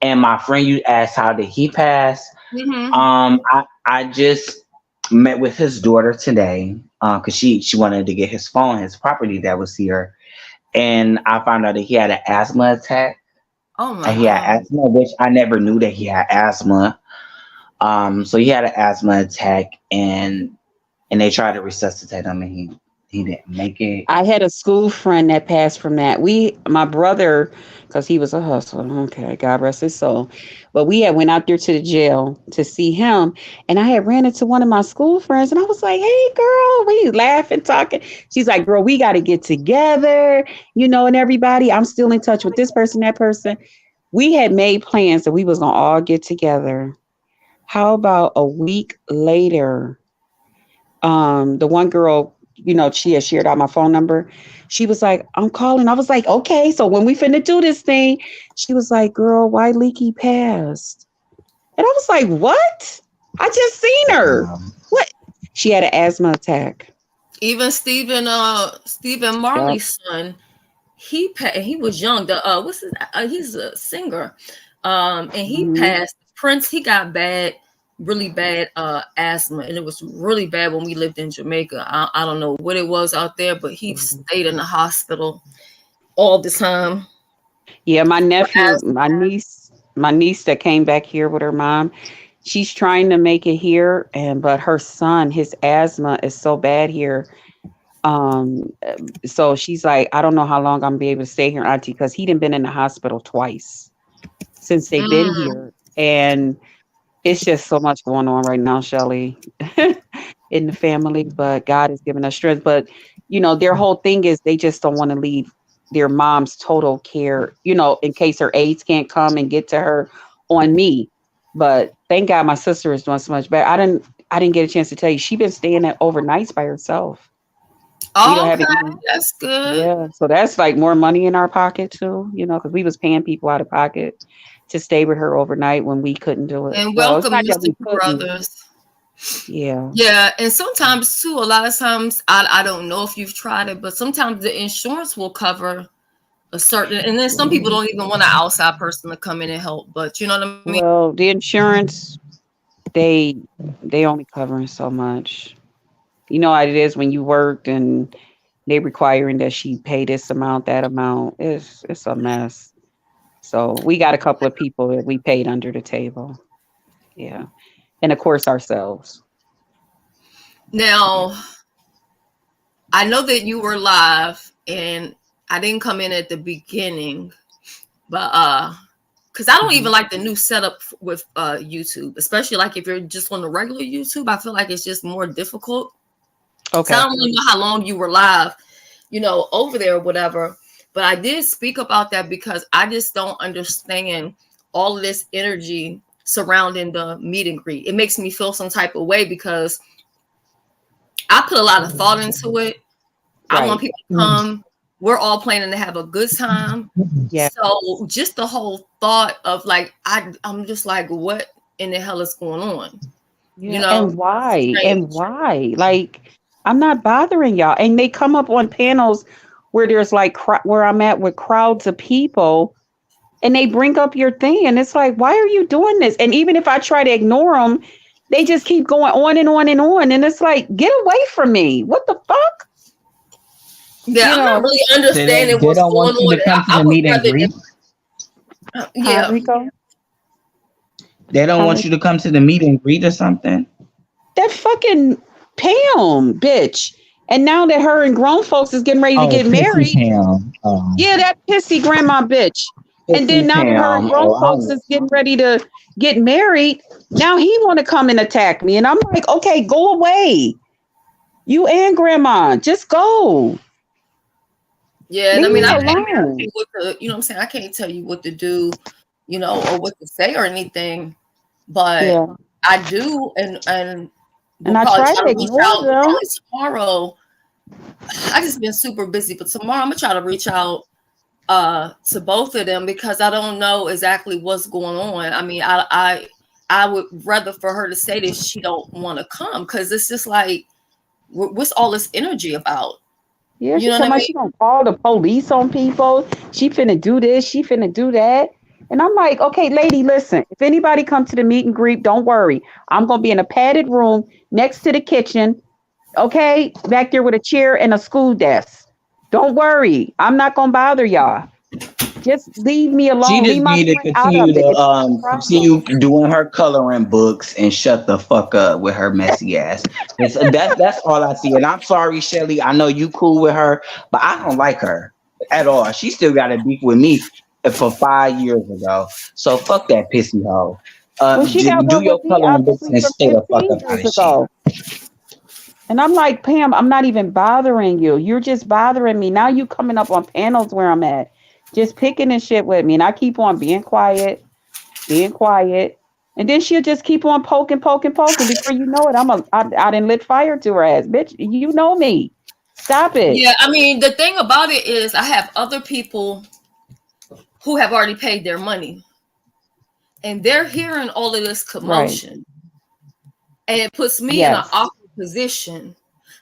Speaker 7: And my friend, you asked how did he pass?
Speaker 1: Mm-hmm.
Speaker 7: I just met with his daughter today, because she wanted to get his phone, his property that was here, and I found out that he had an asthma attack.
Speaker 1: Oh my
Speaker 7: And he had
Speaker 1: God.
Speaker 7: asthma, which I never knew that he had asthma. So he had an asthma attack, and they tried to resuscitate him, and he didn't make it.
Speaker 8: I had a school friend that passed from that. My brother, because he was a hustler. Okay, God rest his soul. But we had went out there to the jail to see him, and I had ran into one of my school friends, and I was like, "Hey, girl," we laughing, talking. She's like, "Girl, we got to get together, and everybody. I'm still in touch with this person, that person." We had made plans that we was gonna all get together. How about a week later? The one girl, she had shared out my phone number. She was like, "I'm calling." I was like, "Okay, so when we finna do this thing," she was like, "Girl, why Leaky passed?" And I was like, "What? I just seen her.
Speaker 7: Um,
Speaker 8: What?" She had an asthma attack.
Speaker 1: Even Stephen
Speaker 8: Yep.
Speaker 1: Marley's son, he was young. The what's his? He's a singer, and he
Speaker 8: Mhm.
Speaker 1: passed. Prince, he got really bad asthma, and it was really bad when we lived in Jamaica. I don't know what it was out there, but he stayed in the hospital all the time
Speaker 8: Yeah, my
Speaker 1: for
Speaker 8: nephew,
Speaker 1: asthma.
Speaker 8: my niece that came back here with her mom, she's trying to make it here, and but her son, his asthma is so bad here. Um, so she's like, I don't know how long I'm gonna be able to stay here, Auntie, because he done been in the hospital twice since they've been
Speaker 1: Mm,
Speaker 8: here. And it's just so much going on right now, Shelly, in the family. But God has given us strength. But their whole thing is they just don't want to leave their mom's total care, in case her aides can't come and get to her on me. But thank God my sister is doing so much better. I didn't get a chance to tell you, she been staying at overnights by herself. We don't have
Speaker 1: okay,
Speaker 8: any.
Speaker 1: that's good.
Speaker 8: Yeah, so that's like more money in our pocket too, because we was paying people out of pocket to stay with her overnight when we couldn't do it.
Speaker 1: And
Speaker 8: Well, it's
Speaker 1: welcome,
Speaker 8: not that we
Speaker 1: Mystic
Speaker 8: couldn't.
Speaker 1: Brothers.
Speaker 8: Yeah.
Speaker 1: Yeah, and sometimes too, a lot of times, I don't know if you've tried it, but sometimes the insurance will cover a certain, and then some people don't even want an outside person to come in and help. But you know what I mean?
Speaker 8: Well, the insurance they they only covering so much. You know how it is when you work and they requiring that she pay this amount, that amount. It's a mess. So we got a couple of people that we paid under the table. Yeah. And of course ourselves. Yeah.
Speaker 1: Now, I know that you were live, and I didn't come in at the beginning, but because I don't
Speaker 8: Mhm.
Speaker 1: even like the new setup with YouTube, especially like if you're just on the regular YouTube. I feel like it's just more difficult. So I
Speaker 8: Okay.
Speaker 1: don't really know how long you were live, over there or whatever. But I did speak about that because I just don't understand all of this energy surrounding the meet and greet. It makes me feel some type of way because I put a lot of thought into it. I want
Speaker 8: Right.
Speaker 1: people to come. We're all planning to have a good time.
Speaker 8: Yeah.
Speaker 1: So just the whole thought of like, I'm just like, what in the hell is going on?
Speaker 8: Yeah. And
Speaker 1: It's
Speaker 8: why? And
Speaker 1: strange.
Speaker 8: why? Like, I'm not bothering y'all. And they come up on panels where there's like where I'm at with crowds of people, and they bring up your thing, and it's like, why are you doing this? And even if I try to ignore them, they just keep going on and on and on. And it's like, get away from me. What the fuck?
Speaker 1: Yeah,
Speaker 8: You
Speaker 1: I'm not
Speaker 8: know,
Speaker 1: really
Speaker 7: So
Speaker 1: understanding
Speaker 7: they
Speaker 1: what's
Speaker 7: don't
Speaker 1: going
Speaker 7: want you
Speaker 1: on.
Speaker 7: to come to
Speaker 1: I
Speaker 7: the
Speaker 1: would
Speaker 7: meet and
Speaker 1: rather
Speaker 7: greet.
Speaker 8: huh,
Speaker 1: yeah.
Speaker 8: Rico?
Speaker 7: They don't
Speaker 8: Huh,
Speaker 7: want you to come to the meet and greet or something.
Speaker 8: that fucking Pam, bitch. And now that her and grown folks is getting ready to
Speaker 7: Oh,
Speaker 8: get
Speaker 7: Pissy
Speaker 8: married,
Speaker 7: Pam.
Speaker 8: yeah, that pissy grandma bitch. And then
Speaker 7: Pissy
Speaker 8: now that her and
Speaker 7: Pam.
Speaker 8: grown
Speaker 7: Oh, I
Speaker 8: folks
Speaker 7: don't.
Speaker 8: is getting ready to get married, now he want to come and attack me. And I'm like, okay, go away. You and grandma, just go.
Speaker 1: Yeah, and I
Speaker 8: Leave
Speaker 1: mean,
Speaker 8: me
Speaker 1: I
Speaker 7: Mm.
Speaker 1: can't tell
Speaker 8: alone.
Speaker 1: you what to, you know what I'm saying? I can't tell you what to do, or what to say or anything, but
Speaker 8: Yeah.
Speaker 1: I do, and we'll
Speaker 8: And I
Speaker 1: probably
Speaker 8: try
Speaker 1: try
Speaker 8: to
Speaker 1: to reach
Speaker 8: ignore
Speaker 1: out
Speaker 8: them.
Speaker 1: probably tomorrow. I just been super busy, but tomorrow I'm gonna try to reach out to both of them because I don't know exactly what's going on. I mean, I would rather for her to say that she don't want to come because it's just like what's all this energy about?
Speaker 8: Yeah,
Speaker 1: You
Speaker 8: she
Speaker 1: know what
Speaker 8: talking
Speaker 1: I
Speaker 8: about
Speaker 1: mean?
Speaker 8: she gonna call the police on people. She finna do this. She finna do that. And I'm like, okay, lady, listen. If anybody come to the meet and greet, don't worry. I'm gonna be in a padded room next to the kitchen. Okay, back there with a chair and a school desk. Don't worry. I'm not gonna bother y'all. Just leave me
Speaker 7: She
Speaker 8: alone. Leave
Speaker 7: just
Speaker 8: my
Speaker 7: need to
Speaker 8: friend out of
Speaker 7: continue
Speaker 8: it.
Speaker 7: to
Speaker 8: It's not a problem.
Speaker 7: continue doing her coloring books and shut the fuck up with her messy ass. That's all I see. And I'm sorry, Shelly. I know you cool with her, but I don't like her at all. She still got a beef with me for 5 years ago. So fuck that pissy hoe.
Speaker 8: Well, she got
Speaker 7: Do
Speaker 8: one with
Speaker 7: your
Speaker 8: me
Speaker 7: coloring books
Speaker 8: obviously
Speaker 7: and
Speaker 8: from
Speaker 7: stay the fuck
Speaker 8: 15
Speaker 7: up out
Speaker 8: years
Speaker 7: of shit.
Speaker 8: ago. And I'm like, Pam, I'm not even bothering you. You're just bothering me. Now you coming up on panels where I'm at, just picking and shit with me. And I keep on being quiet, being quiet. And then she'll just keep on poking, poking, poking. Before you know it, I done lit fire to her ass. Bitch, you know me. Stop it.
Speaker 1: Yeah, I mean, the thing about it is I have other people who have already paid their money and they're hearing all of this
Speaker 8: Right.
Speaker 1: commotion. And it puts me in an
Speaker 8: Yes.
Speaker 1: awkward position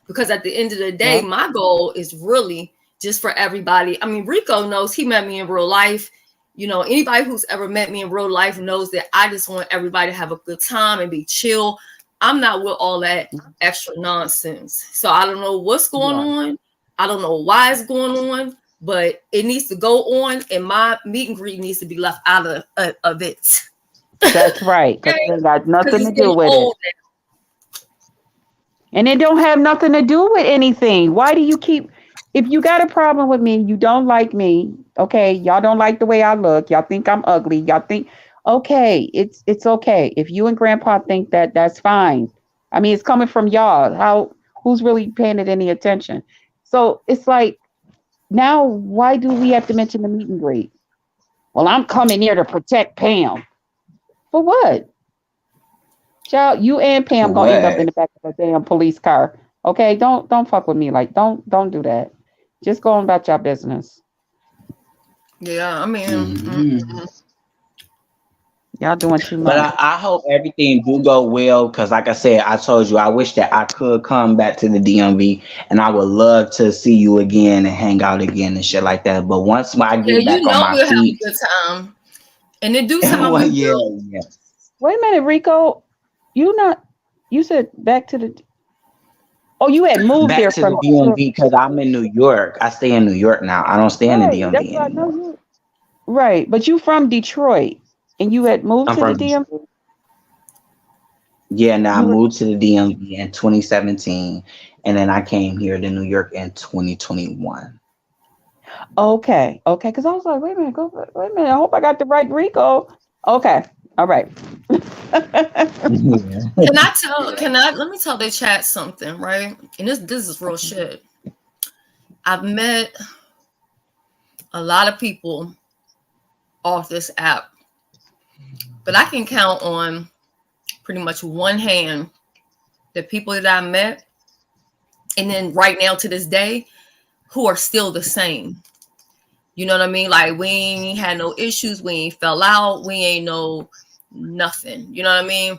Speaker 1: because at the end of the day,
Speaker 8: Yep.
Speaker 1: my goal is really just for everybody. I mean, Rico knows he met me in real life. Anybody who's ever met me in real life knows that I just want everybody to have a good time and be chill. I'm not with all that extra nonsense. So I don't know what's going
Speaker 8: Yeah.
Speaker 1: on. I don't know why it's going on, but it needs to go on, and my meet and greet needs to be left out of it.
Speaker 8: That's right. Because
Speaker 1: Okay?
Speaker 8: it ain't got
Speaker 1: Because
Speaker 8: nothing
Speaker 1: it's
Speaker 8: to do
Speaker 1: getting
Speaker 8: with it.
Speaker 1: old.
Speaker 8: And it don't have nothing to do with anything. Why do you keep if you got a problem with me, you don't like me, okay, y'all don't like the way I look, y'all think I'm ugly, y'all think okay, it's okay. If you and grandpa think that, that's fine. I mean, it's coming from y'all. Who's really paying it any attention? So it's like now why do we have to mention the meet and greet? Well, I'm coming here to protect Pam. For what? Child, you and
Speaker 7: For
Speaker 8: Pam gonna end up in
Speaker 7: what?
Speaker 8: the back of a damn police car. Okay, don't fuck with me. Like, don't do that. Just go on about your business.
Speaker 1: Yeah, I mean,
Speaker 7: Hmm.
Speaker 8: Y'all doing too
Speaker 7: But
Speaker 8: much.
Speaker 7: I hope everything do go well because, like I said, I told you I wish that I could come back to the DMV and I would love to see you again and hang out again and shit like that. But once I
Speaker 1: yeah,
Speaker 7: get back on my
Speaker 1: we'll have a
Speaker 7: feet,
Speaker 1: good time. And in due time,
Speaker 7: well,
Speaker 1: we
Speaker 7: yeah,
Speaker 1: will.
Speaker 7: yeah.
Speaker 8: Wait a minute, Rico. You not you said back to the oh, you had moved
Speaker 7: Back
Speaker 8: there
Speaker 7: to the
Speaker 8: from
Speaker 7: DMV
Speaker 8: Detroit.
Speaker 7: because I'm in New York. I stay in New York now. I don't stay in the
Speaker 8: Right. That's
Speaker 7: DMV
Speaker 8: what I know
Speaker 7: anymore.
Speaker 8: you right. But you from Detroit and you had moved
Speaker 7: I'm
Speaker 8: to the
Speaker 7: from
Speaker 8: DMV?
Speaker 7: Yeah. Now I
Speaker 8: You were
Speaker 7: moved to the DMV in 2017, and then I came here to New York in 2021.
Speaker 8: okay. Okay. Because I was like, wait a minute, wait a minute. I hope I got the right Rico. Okay. All right.
Speaker 7: Yeah.
Speaker 1: Let me tell the chat something, right? And this is real shit. I've met a lot of people off this app, but I can count on pretty much one hand the people that I met, and then right now to this day, who are still the same. You know what I mean? Like we ain't had no issues, we ain't fell out, we ain't no nothing. You know what I mean?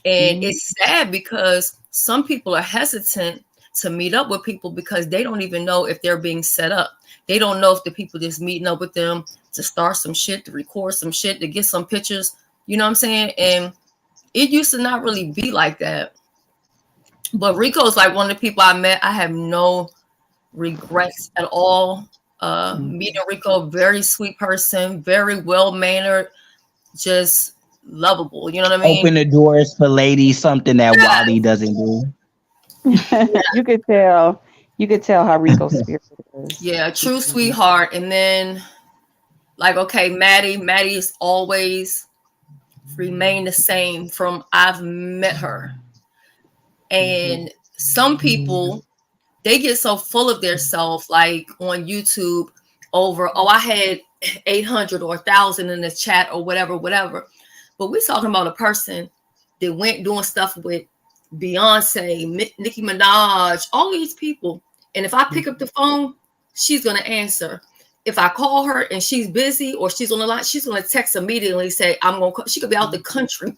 Speaker 1: And
Speaker 8: Mhm.
Speaker 1: it's sad because some people are hesitant to meet up with people because they don't even know if they're being set up. They don't know if the people just meeting up with them to start some shit, to record some shit, to get some pictures. You know what I'm saying? And it used to not really be like that. But Rico's like one of the people I met. I have no regrets at all. Meeting Rico, very sweet person, very well mannered, just lovable. You know what I mean?
Speaker 7: Open the doors for ladies, something that Wally doesn't do.
Speaker 8: You could tell. You could tell how Rico's spirit is.
Speaker 1: Yeah, true sweetheart. And then, like, okay, Maddie is always remained the same from I've met her. And some people, they get so full of their self, like on YouTube, over, oh, I had 800 or 1,000 in the chat or whatever. But we're talking about a person that went doing stuff with Beyonce, Nicki Minaj, all these people. And if I pick up the phone, she's going to answer. If I call her and she's busy or she's on the line, she's going to text immediately, say, I'm going to call. She could be out the country.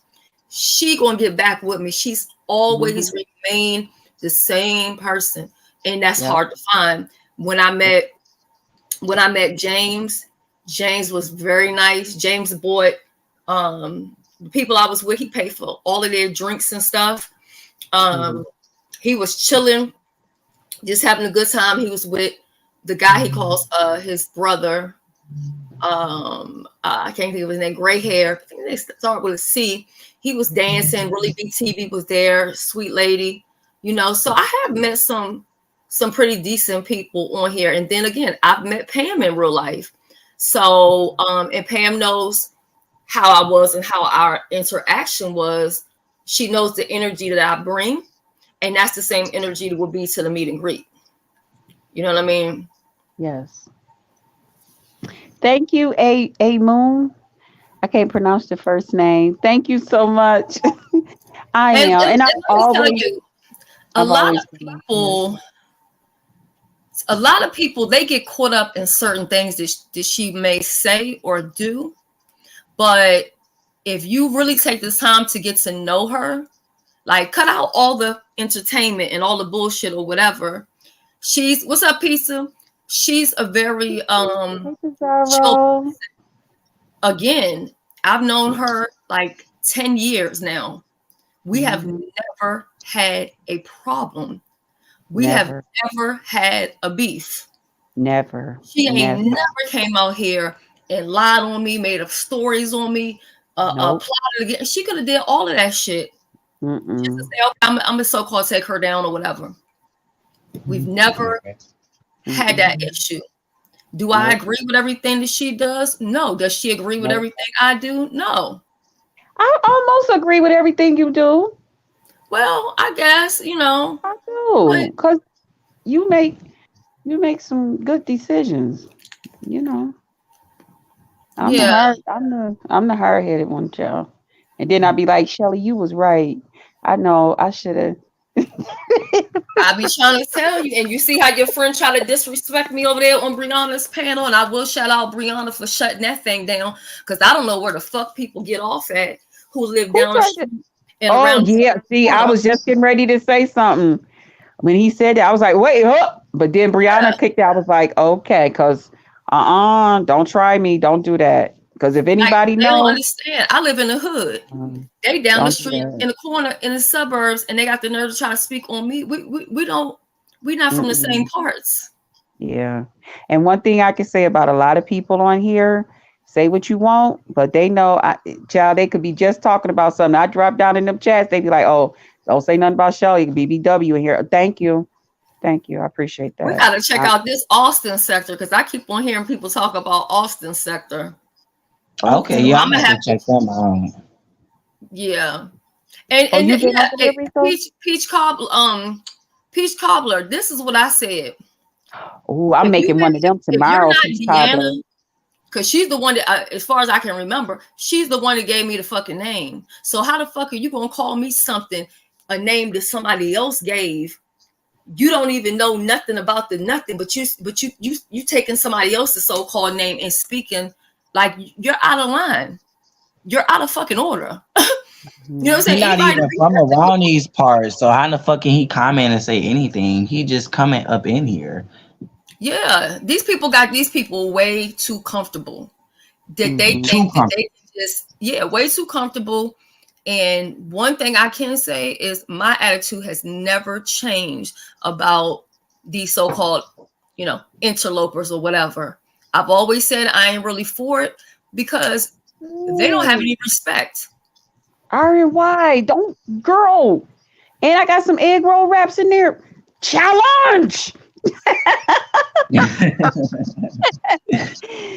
Speaker 1: She going to get back with me. She's always remained the same person. And that's hard to find. When I met James was very nice. James bought the people I was with, he paid for all of their drinks and stuff. He was chilling, just having a good time. He was with the guy he calls his brother. I can't think of his name, gray hair. I think they start with a C. He was dancing, really big TV was there, sweet lady, you know. So I have met some pretty decent people on here. And then again, I've met Pam in real life. So and Pam knows how I was and how our interaction was. She knows the energy that I bring, and that's the same energy that will be to the meet and greet. You know what I mean?
Speaker 8: Yes. Thank you, A Moon. I can't pronounce the first name. Thank you so much. And I've always,
Speaker 1: a lot of people, they get caught up in certain things that she may say or do. But if you really take the time to get to know her, like cut out all the entertainment and all the bullshit or whatever. What's up, Pizza? She's a very again, I've known her like 10 years now. We have never had a problem. We have never had a beef.
Speaker 8: Never.
Speaker 1: She ain't never came out here and lied on me, made up stories on me, plotted again. She could have did all of that shit. Just to say, okay, I'm gonna so-called take her down or whatever. We've never had that issue. Do I agree with everything that she does? No. Does she agree with everything I do? No.
Speaker 8: I almost agree with everything you do.
Speaker 1: Well, I guess, you know.
Speaker 8: I do. Because you make some good decisions, you know. I'm the hard-headed one, child. And then I'd be like, Shelly, you was right. I know I should have.
Speaker 1: I be trying to tell you, and you see how your friend try to disrespect me over there on Brianna's panel, and I will shout out Brianna for shutting that thing down, because I don't know where the fuck people get off at who live down the street and around.
Speaker 8: Yeah, see, I was just getting ready to say something. When he said that, I was like, wait, but then Brianna kicked out. I was like, okay, because don't try me. Don't do that. Because if anybody knows,
Speaker 1: they don't understand. I live in the hood. They down the street in the corner in the suburbs, and they got the nerve to try to speak on me. We're not from the same parts.
Speaker 8: Yeah. And one thing I can say about a lot of people on here, say what you want, but they know, child, they could be just talking about something. I drop down in them chats, they be like, oh, don't say nothing about Shelly, BBW in here. Thank you. I appreciate that.
Speaker 1: We got to check out this Austin sector, because I keep on hearing people talk about Austin sector.
Speaker 7: Okay, yeah, I'm gonna have to check them out.
Speaker 1: Yeah, and Peach Cobbler. This is what I said.
Speaker 8: Oh, I'm making one of them tomorrow. Peach Cobbler,
Speaker 1: because she's the one that, as far as I can remember, she's the one that gave me the fucking name. So how the fuck are you gonna call me something, a name that somebody else gave? You don't even know nothing about nothing, but you taking somebody else's so-called name and speaking like you're out of line. You're out of fucking order. You know what I'm saying?
Speaker 7: He's not even from around these parts, so how the fuck can he comment and say anything? He just comment up in here.
Speaker 1: Yeah, these people got these people way too comfortable. That they think that they just way too comfortable. And one thing I can say is my attitude has never changed about these so-called, interlopers or whatever. I've always said I ain't really for it because they don't have
Speaker 8: Ooh,
Speaker 1: any respect.
Speaker 8: RNY, don't, girl. And I got some egg roll wraps in there. Challenge.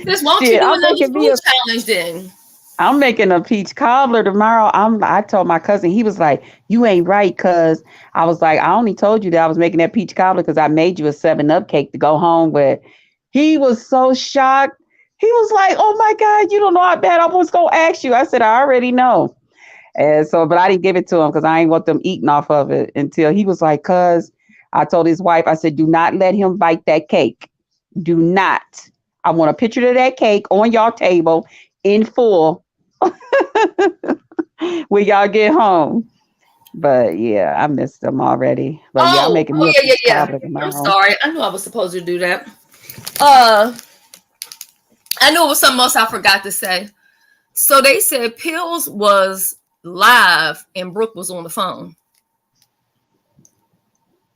Speaker 1: Sis, why don't you
Speaker 8: Shit,
Speaker 1: do
Speaker 8: I'm
Speaker 1: another
Speaker 8: making me
Speaker 1: food
Speaker 8: a
Speaker 1: challenge then?
Speaker 8: I'm making a peach cobbler tomorrow. I told my cousin, he was like, "You ain't right," cuz I was like, "I only told you that I was making that peach cobbler because I made you a 7 Up cake to go home with." He was so shocked. He was like, "Oh my God, you don't know how bad I was gonna ask you." I said, "I already know." And so, but I didn't give it to him because I ain't want them eating off of it until he was like, "Cuz," I told his wife, I said, "Do not let him bite that cake. Do not. I want a picture of that cake on y'all table in full when y'all get home." But yeah, I missed them already. But yeah, I'm
Speaker 1: Oh,
Speaker 8: making
Speaker 1: oh
Speaker 8: me a
Speaker 1: yeah, yeah,
Speaker 8: peach
Speaker 1: yeah.
Speaker 8: cobbler
Speaker 1: I'm
Speaker 8: tomorrow.
Speaker 1: sorry. I knew I was supposed to do that. Uh, I knew it was something else I forgot to say. So they said Pills was live and Brooke was on the phone.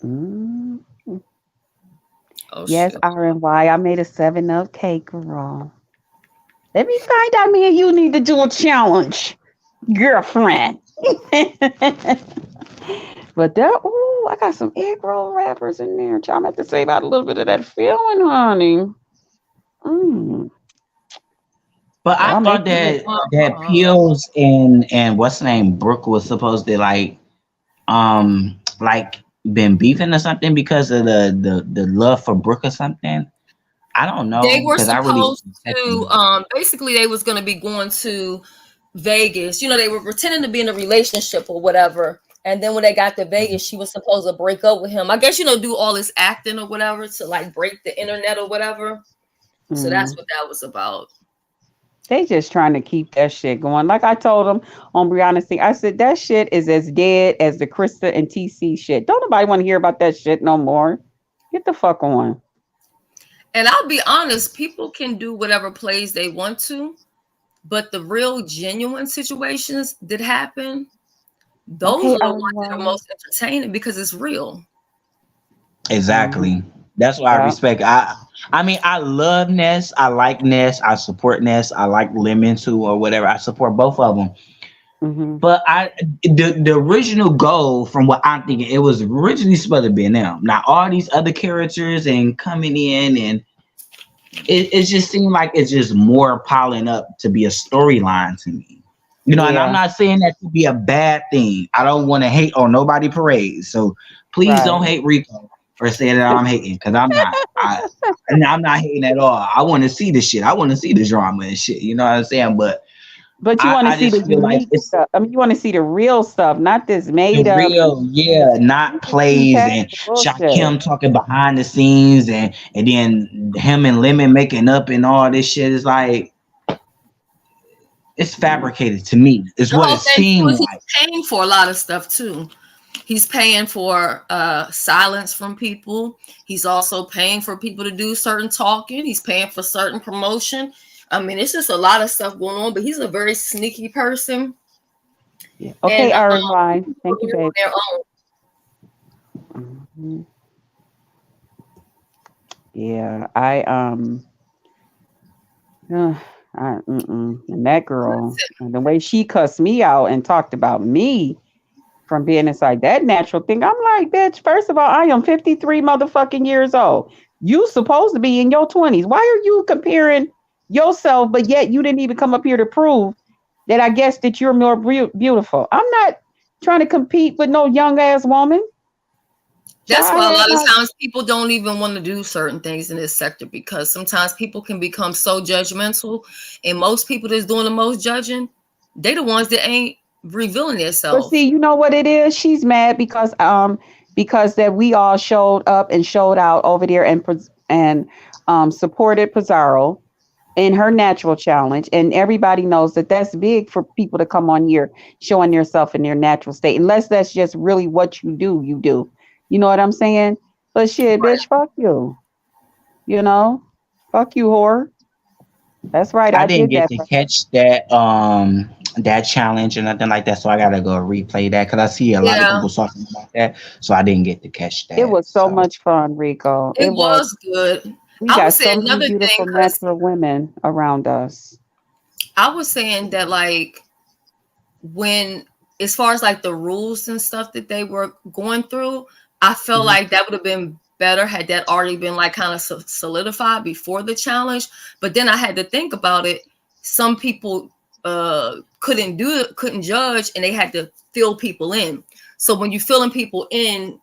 Speaker 8: Mm.
Speaker 1: Oh
Speaker 8: Yes,
Speaker 1: shit.
Speaker 8: RNY. I made a 7 Up cake, girl. Let me find out me and you need to do a challenge, girlfriend. But that, ooh, I got some egg roll wrappers in there. I'm have to save out a little bit of that filling, honey. Mm.
Speaker 7: But
Speaker 8: But
Speaker 7: I
Speaker 8: I'll make
Speaker 7: thought
Speaker 8: you.
Speaker 7: that Pills and what's the name Brooke was supposed to like been beefing or something because of the love for Brooke or something. I don't
Speaker 1: They
Speaker 7: know
Speaker 1: were
Speaker 7: because I really
Speaker 1: supposed to basically they was gonna be going to Vegas. They were pretending to be in a relationship or whatever. And then when they got to Vegas, she was supposed to break up with him. I guess, do all this acting or whatever to like break the internet or whatever. So that's
Speaker 8: Mm.
Speaker 1: what that was about.
Speaker 8: They just trying to keep that shit going. Like I told them on Brianna's thing, I said that shit is as dead as the Krista and TC shit. Don't nobody want to hear about that shit no more. Get the fuck on.
Speaker 1: And I'll be honest, people can do whatever plays they want to, but the real genuine situations that happen, those
Speaker 8: Okay,
Speaker 1: are the ones that are
Speaker 8: RY.
Speaker 1: most entertaining because it's real.
Speaker 8: Mm-hmm.
Speaker 7: exactly. That's why I
Speaker 8: Yeah.
Speaker 7: respect. I mean I love Ness. I like Ness. I support Ness. I like Lemon too or whatever. I support both of them.
Speaker 8: Mm-hmm.
Speaker 7: But the original goal, from what I'm thinking, it was originally supposed to be them. Now all these other characters and coming in, and it just seemed like it's just more piling up to be a storyline to me. And I'm
Speaker 8: Yeah.
Speaker 7: not saying that to be a bad thing. I don't want to hate on nobody parades. So please don't
Speaker 8: Right.
Speaker 7: hate Rico for saying that I'm hating because I'm not. And I'm not hating at all. I want to see the shit. I want to see the drama and shit. You know what I'm saying? But
Speaker 8: But you want to
Speaker 7: I
Speaker 8: see the
Speaker 7: just feel like
Speaker 8: unique
Speaker 7: it's
Speaker 8: stuff. I mean, you want to see the real stuff, not this
Speaker 7: the
Speaker 8: made up.
Speaker 7: real, yeah, not
Speaker 8: We can see
Speaker 7: plays
Speaker 8: past
Speaker 7: and
Speaker 8: the bullshit.
Speaker 7: Shakim talking behind the scenes and then him and Lemon making up and all this shit is like it's
Speaker 8: Mm.
Speaker 7: fabricated to me. Is
Speaker 1: The
Speaker 7: what
Speaker 1: whole
Speaker 7: it
Speaker 1: thing too
Speaker 7: seemed
Speaker 1: is he's
Speaker 7: like.
Speaker 1: paying for a lot of stuff too. He's paying for silence from people. He's also paying for people to do certain talking. He's paying for certain promotion. I mean, it's just a lot of stuff going on, but he's a very sneaky person.
Speaker 8: Yeah.
Speaker 1: And
Speaker 8: Okay, RY.
Speaker 1: people
Speaker 8: Thank you,
Speaker 1: do it on
Speaker 8: babe.
Speaker 1: their own.
Speaker 8: Mhm. Yeah, uh, and that girl, and the way she cussed me out and talked about me from being inside that natural thing, I'm like, bitch. First of all, I am 53 motherfucking years old. You supposed to be in your 20s. Why are you comparing yourself, but yet you didn't even come up here to prove that I guess that you're more beautiful? I'm not trying to compete with no young ass woman.
Speaker 1: That's
Speaker 8: Child, I
Speaker 1: why a
Speaker 8: had
Speaker 1: lot of
Speaker 8: my
Speaker 1: times people don't even want to do certain things in this sector because sometimes people can become so judgmental, and most people that's doing the most judging, they the ones that ain't revealing
Speaker 8: But
Speaker 1: themselves.
Speaker 8: see, you know what it is? She's mad because that we all showed up and showed out over there and supported Pizarro in her natural challenge, and everybody knows that that's big for people to come on here showing yourself in their natural state, unless that's just really what you do. You do, you know what I'm saying? But shit, bitch, fuck you. You know, fuck you, whore. That's right,
Speaker 7: I
Speaker 8: I
Speaker 7: didn't
Speaker 8: did
Speaker 7: get
Speaker 8: that
Speaker 7: to
Speaker 8: for her.
Speaker 7: catch that that challenge or nothing like that. So I gotta go replay that because I see a lot of
Speaker 1: Yeah,
Speaker 7: people talking about that. So I didn't get to catch
Speaker 8: It
Speaker 7: that.
Speaker 8: was so
Speaker 7: So
Speaker 8: much fun, Rico.
Speaker 1: it
Speaker 8: It was.
Speaker 1: was good.
Speaker 8: We
Speaker 1: I
Speaker 8: got
Speaker 1: would say
Speaker 8: so many
Speaker 1: another thing
Speaker 8: beautiful
Speaker 1: because
Speaker 8: natural women around us.
Speaker 1: I was saying that like when as far as like the rules and stuff that they were going through, I felt
Speaker 8: Mhm.
Speaker 1: like that would have been better had that already been like kind of solidified before the challenge. But then I had to think about it. Some people couldn't do it, couldn't judge, and they had to fill people in. So when you filling people in,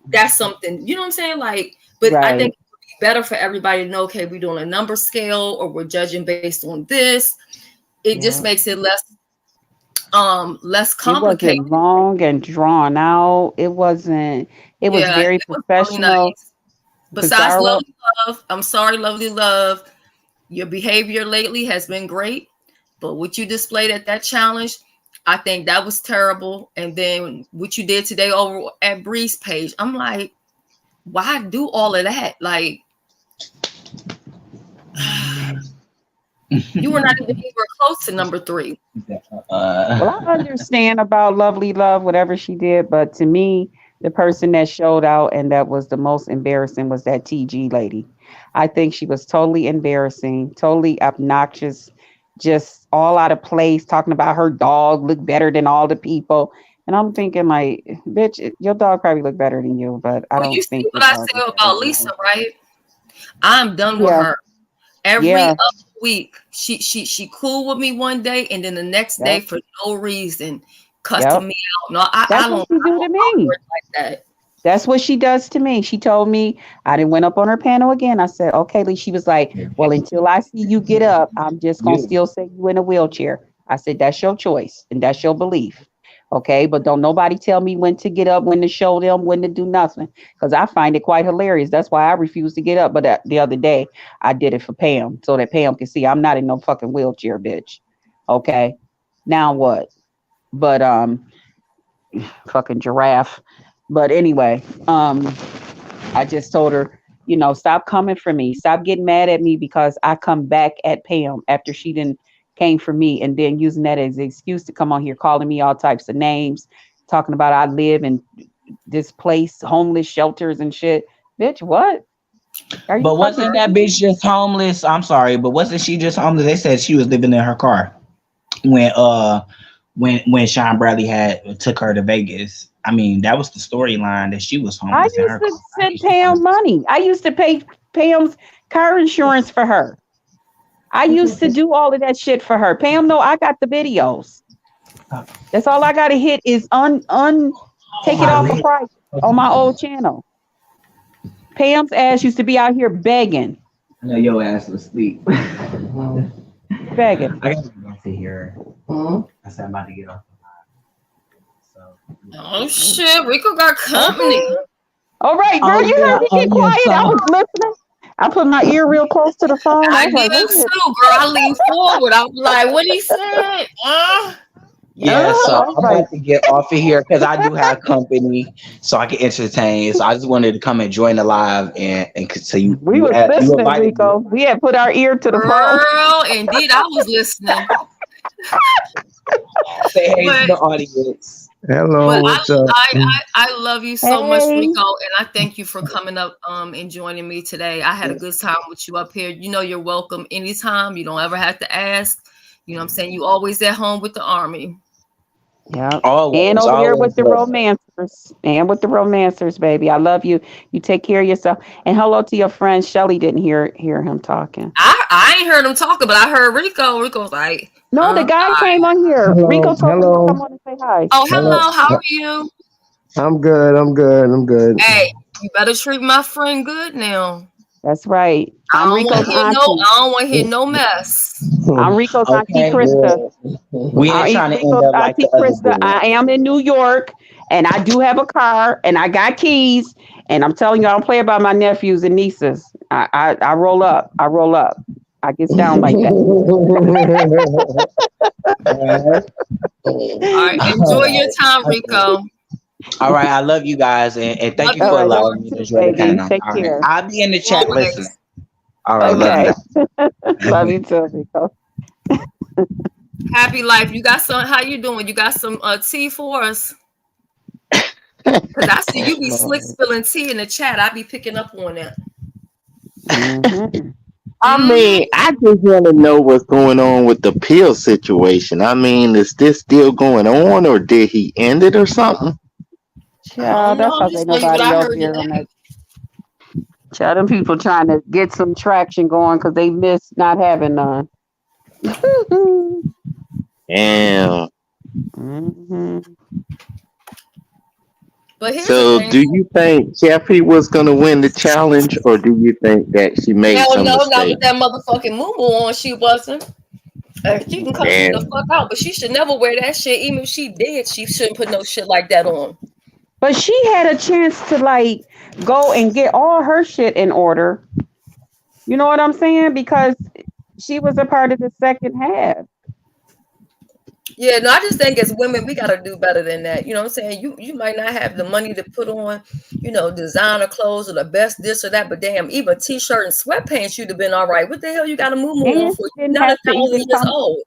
Speaker 1: that's something, you know what I'm saying? Like, but I
Speaker 8: Right.
Speaker 1: think it would be better for everybody to know, okay, we're doing a number scale or we're judging based on this. It just
Speaker 8: Yeah.
Speaker 1: makes it less
Speaker 8: It
Speaker 1: complicated.
Speaker 8: wasn't long and drawn out. It wasn't. It was
Speaker 1: Yeah, it
Speaker 8: very
Speaker 1: was really
Speaker 8: professional.
Speaker 1: nice. Besides
Speaker 8: Pizarro.
Speaker 1: Lovely Love, I'm sorry, Lovely Love, your behavior lately has been great, but what you displayed at that challenge, I think that was terrible. And then what you did today over at Bree's page, I'm like, why do all of that? Like, you were not even anywhere close to number 3.
Speaker 8: Well, I understand about Lovely Love, whatever she did, but to me, the person that showed out and that was the most embarrassing was that TG lady. I think she was totally embarrassing, totally obnoxious, just all out of place, talking about her dog looked better than all the people. And I'm thinking, like, bitch, your dog probably looked better than you, but I
Speaker 1: Well, you
Speaker 8: don't
Speaker 1: see
Speaker 8: think
Speaker 1: what
Speaker 8: your
Speaker 1: I
Speaker 8: dog
Speaker 1: said
Speaker 8: is better
Speaker 1: about
Speaker 8: than
Speaker 1: Lisa,
Speaker 8: you.
Speaker 1: right? I'm done with
Speaker 8: Yeah,
Speaker 1: her. Every
Speaker 8: yeah,
Speaker 1: other week, she cool with me one day, and then the next day,
Speaker 8: yep,
Speaker 1: for no reason, cussing
Speaker 8: yep.
Speaker 1: me out. No,
Speaker 8: That's what she
Speaker 1: I
Speaker 8: do to
Speaker 1: don't
Speaker 8: me.
Speaker 1: tolerate like that.
Speaker 8: That's what she does to me. She told me I didn't went up on her panel again. I said, okay, Lee. She was like, well, until I see you get up, I'm just gonna
Speaker 7: you.
Speaker 8: still say you in a wheelchair. I said, that's your choice and that's your belief. Okay, but don't nobody tell me when to get up, when to show them, when to do nothing. Because I find it quite hilarious. That's why I refuse to get up. But the other day, I did it for Pam so that Pam can see I'm not in no fucking wheelchair, bitch. Okay, now what? But fucking giraffe. But anyway, I just told her, stop coming for me. Stop getting mad at me because I come back at Pam after she didn't came for me and then using that as an excuse to come on here calling me all types of names, talking about I live in this place, homeless shelters and shit. Bitch, what? Are you
Speaker 7: But
Speaker 8: fucking
Speaker 7: wasn't that
Speaker 8: kidding me?
Speaker 7: bitch just homeless? I'm sorry, but wasn't she just homeless? They said she was living in her car when when Sean Bradley had took her to Vegas. I mean, that was the storyline that she was
Speaker 8: I
Speaker 7: homeless in
Speaker 8: used
Speaker 7: her
Speaker 8: to
Speaker 7: car. I
Speaker 8: send
Speaker 7: think she
Speaker 8: Pam
Speaker 7: was.
Speaker 8: money. I used to pay Pam's car insurance for her. I used to do all of that shit for her. Pam, no, I got the videos. That's all I got to hit is
Speaker 7: Oh
Speaker 8: take it
Speaker 7: my
Speaker 8: off a
Speaker 7: leg.
Speaker 8: price on my old channel. Pam's ass used to be out here begging,
Speaker 7: I know your ass was asleep.
Speaker 8: begging.
Speaker 7: I gotta get off of here. I said I'm about to get off. So
Speaker 1: Oh shit, Rico got company.
Speaker 8: Okay. All right, girl,
Speaker 7: oh
Speaker 8: you
Speaker 7: yeah,
Speaker 8: heard me
Speaker 7: oh
Speaker 8: get
Speaker 7: yeah.
Speaker 8: quiet. I
Speaker 7: So
Speaker 8: was listening. I put my ear real close to the phone. I
Speaker 1: I
Speaker 8: was
Speaker 1: did
Speaker 8: like, wait a
Speaker 1: too,
Speaker 8: minute.
Speaker 1: girl. I leaned forward. I was like, what he said?
Speaker 7: yeah, so
Speaker 8: I was
Speaker 7: I'm
Speaker 8: like,
Speaker 7: about to get off of here because I do have company, so I can entertain. So I just wanted to come and join the live and so
Speaker 8: we was
Speaker 7: you
Speaker 8: listening,
Speaker 7: invited me.
Speaker 8: Rico. We had put our ear to the phone.
Speaker 1: Girl, indeed, I was listening.
Speaker 7: Say hey to
Speaker 1: But
Speaker 7: the audience.
Speaker 1: but
Speaker 2: Hello, what's up?
Speaker 1: I love you so much,
Speaker 8: Hey.
Speaker 1: Rico, and I thank you for coming up and joining me today. I had a good time with you up here. You know you're welcome anytime. You don't ever have to ask. You know what I'm saying? You always at home with the army.
Speaker 8: Yep. And
Speaker 7: Always,
Speaker 8: over there
Speaker 7: always
Speaker 8: with the
Speaker 7: love.
Speaker 8: romancers. And with the romancers, baby. I love you. You take care of yourself. And hello to your friend Shelly. Didn't hear him talking.
Speaker 1: I ain't heard him talking, but I heard Rico. Rico was like,
Speaker 8: No, the guy came on here.
Speaker 2: Hello,
Speaker 8: Rico told him to
Speaker 2: hello,
Speaker 8: come on and say hi.
Speaker 1: oh,
Speaker 2: hello.
Speaker 1: hello, how are you?
Speaker 2: I'm good. I'm good. I'm good.
Speaker 1: Hey, you better treat my friend good now.
Speaker 8: That's right.
Speaker 1: I
Speaker 8: I'm
Speaker 1: don't want
Speaker 8: Rico's
Speaker 1: to hear no.
Speaker 8: auntie.
Speaker 1: I don't want to hear no mess.
Speaker 8: I'm Rico's auntie
Speaker 7: Okay,
Speaker 8: Krista.
Speaker 7: we ain't
Speaker 8: I'm
Speaker 7: trying to end
Speaker 8: Rico's
Speaker 7: up like
Speaker 8: auntie
Speaker 7: the other
Speaker 8: Krista.
Speaker 7: dude.
Speaker 8: I am in New York and I do have a car and I got keys. And I'm telling you, I don't play about my nephews and nieces. I roll up. I roll up. I gets down like that.
Speaker 1: All right,
Speaker 7: All
Speaker 1: enjoy your
Speaker 7: right.
Speaker 1: time, Rico.
Speaker 7: All right, I love you guys and thank
Speaker 1: Love
Speaker 7: you
Speaker 1: you
Speaker 8: All
Speaker 7: for
Speaker 8: right, love
Speaker 1: more.
Speaker 7: allowing
Speaker 8: you
Speaker 7: me to
Speaker 8: too,
Speaker 7: join the
Speaker 8: baby.
Speaker 7: panel.
Speaker 8: Take
Speaker 7: All right,
Speaker 8: care.
Speaker 7: I'll be in the chat listening.
Speaker 1: Always.
Speaker 7: All right, love you
Speaker 8: Okay.
Speaker 7: guys.
Speaker 8: Love you too, Rico.
Speaker 1: Happy life. You got some? How you doing? You got some tea for us? Cause I see you be slick
Speaker 9: No.
Speaker 1: spilling tea in the chat. I be picking up on that.
Speaker 8: Mm-hmm.
Speaker 9: I
Speaker 1: Mm-hmm.
Speaker 9: mean, I just want to know what's going on with the pill situation. I mean, is this still going on, or did he end it or something?
Speaker 1: I don't
Speaker 8: Child,
Speaker 1: know.
Speaker 8: that's
Speaker 1: I'm
Speaker 8: because
Speaker 1: just
Speaker 8: ain't
Speaker 1: telling you what
Speaker 8: nobody
Speaker 1: I
Speaker 8: else
Speaker 1: heard
Speaker 8: here
Speaker 1: today.
Speaker 8: on that. Child, them people trying to get some traction going because they miss not having none.
Speaker 9: Damn.
Speaker 8: Hmm.
Speaker 1: But here's the
Speaker 9: So,
Speaker 1: thing.
Speaker 9: do you think Jeffrey was going to win the challenge, or do you think that she made
Speaker 1: Hell
Speaker 9: some
Speaker 1: no, not with
Speaker 9: mistake?
Speaker 1: that motherfucking moo on. She wasn't. She can cuss me the
Speaker 9: Damn.
Speaker 1: fuck out, but she should never wear that shit. Even if she did, she shouldn't put no shit like that on.
Speaker 8: But she had a chance to like go and get all her shit in order. You know what I'm saying? Because she was a part of the second half.
Speaker 1: Yeah, no, I just think as women, we gotta do better than that. You know what I'm saying? You might not have the money to put on, designer clothes or the best this or that, but damn, even t-shirt and sweatpants, you'd have been all right. What the hell you got a moo on
Speaker 8: And
Speaker 1: for?
Speaker 8: she
Speaker 1: You're
Speaker 8: didn't
Speaker 1: not
Speaker 8: have
Speaker 1: a
Speaker 8: to
Speaker 1: thousand
Speaker 8: even
Speaker 1: years
Speaker 8: come.
Speaker 1: old.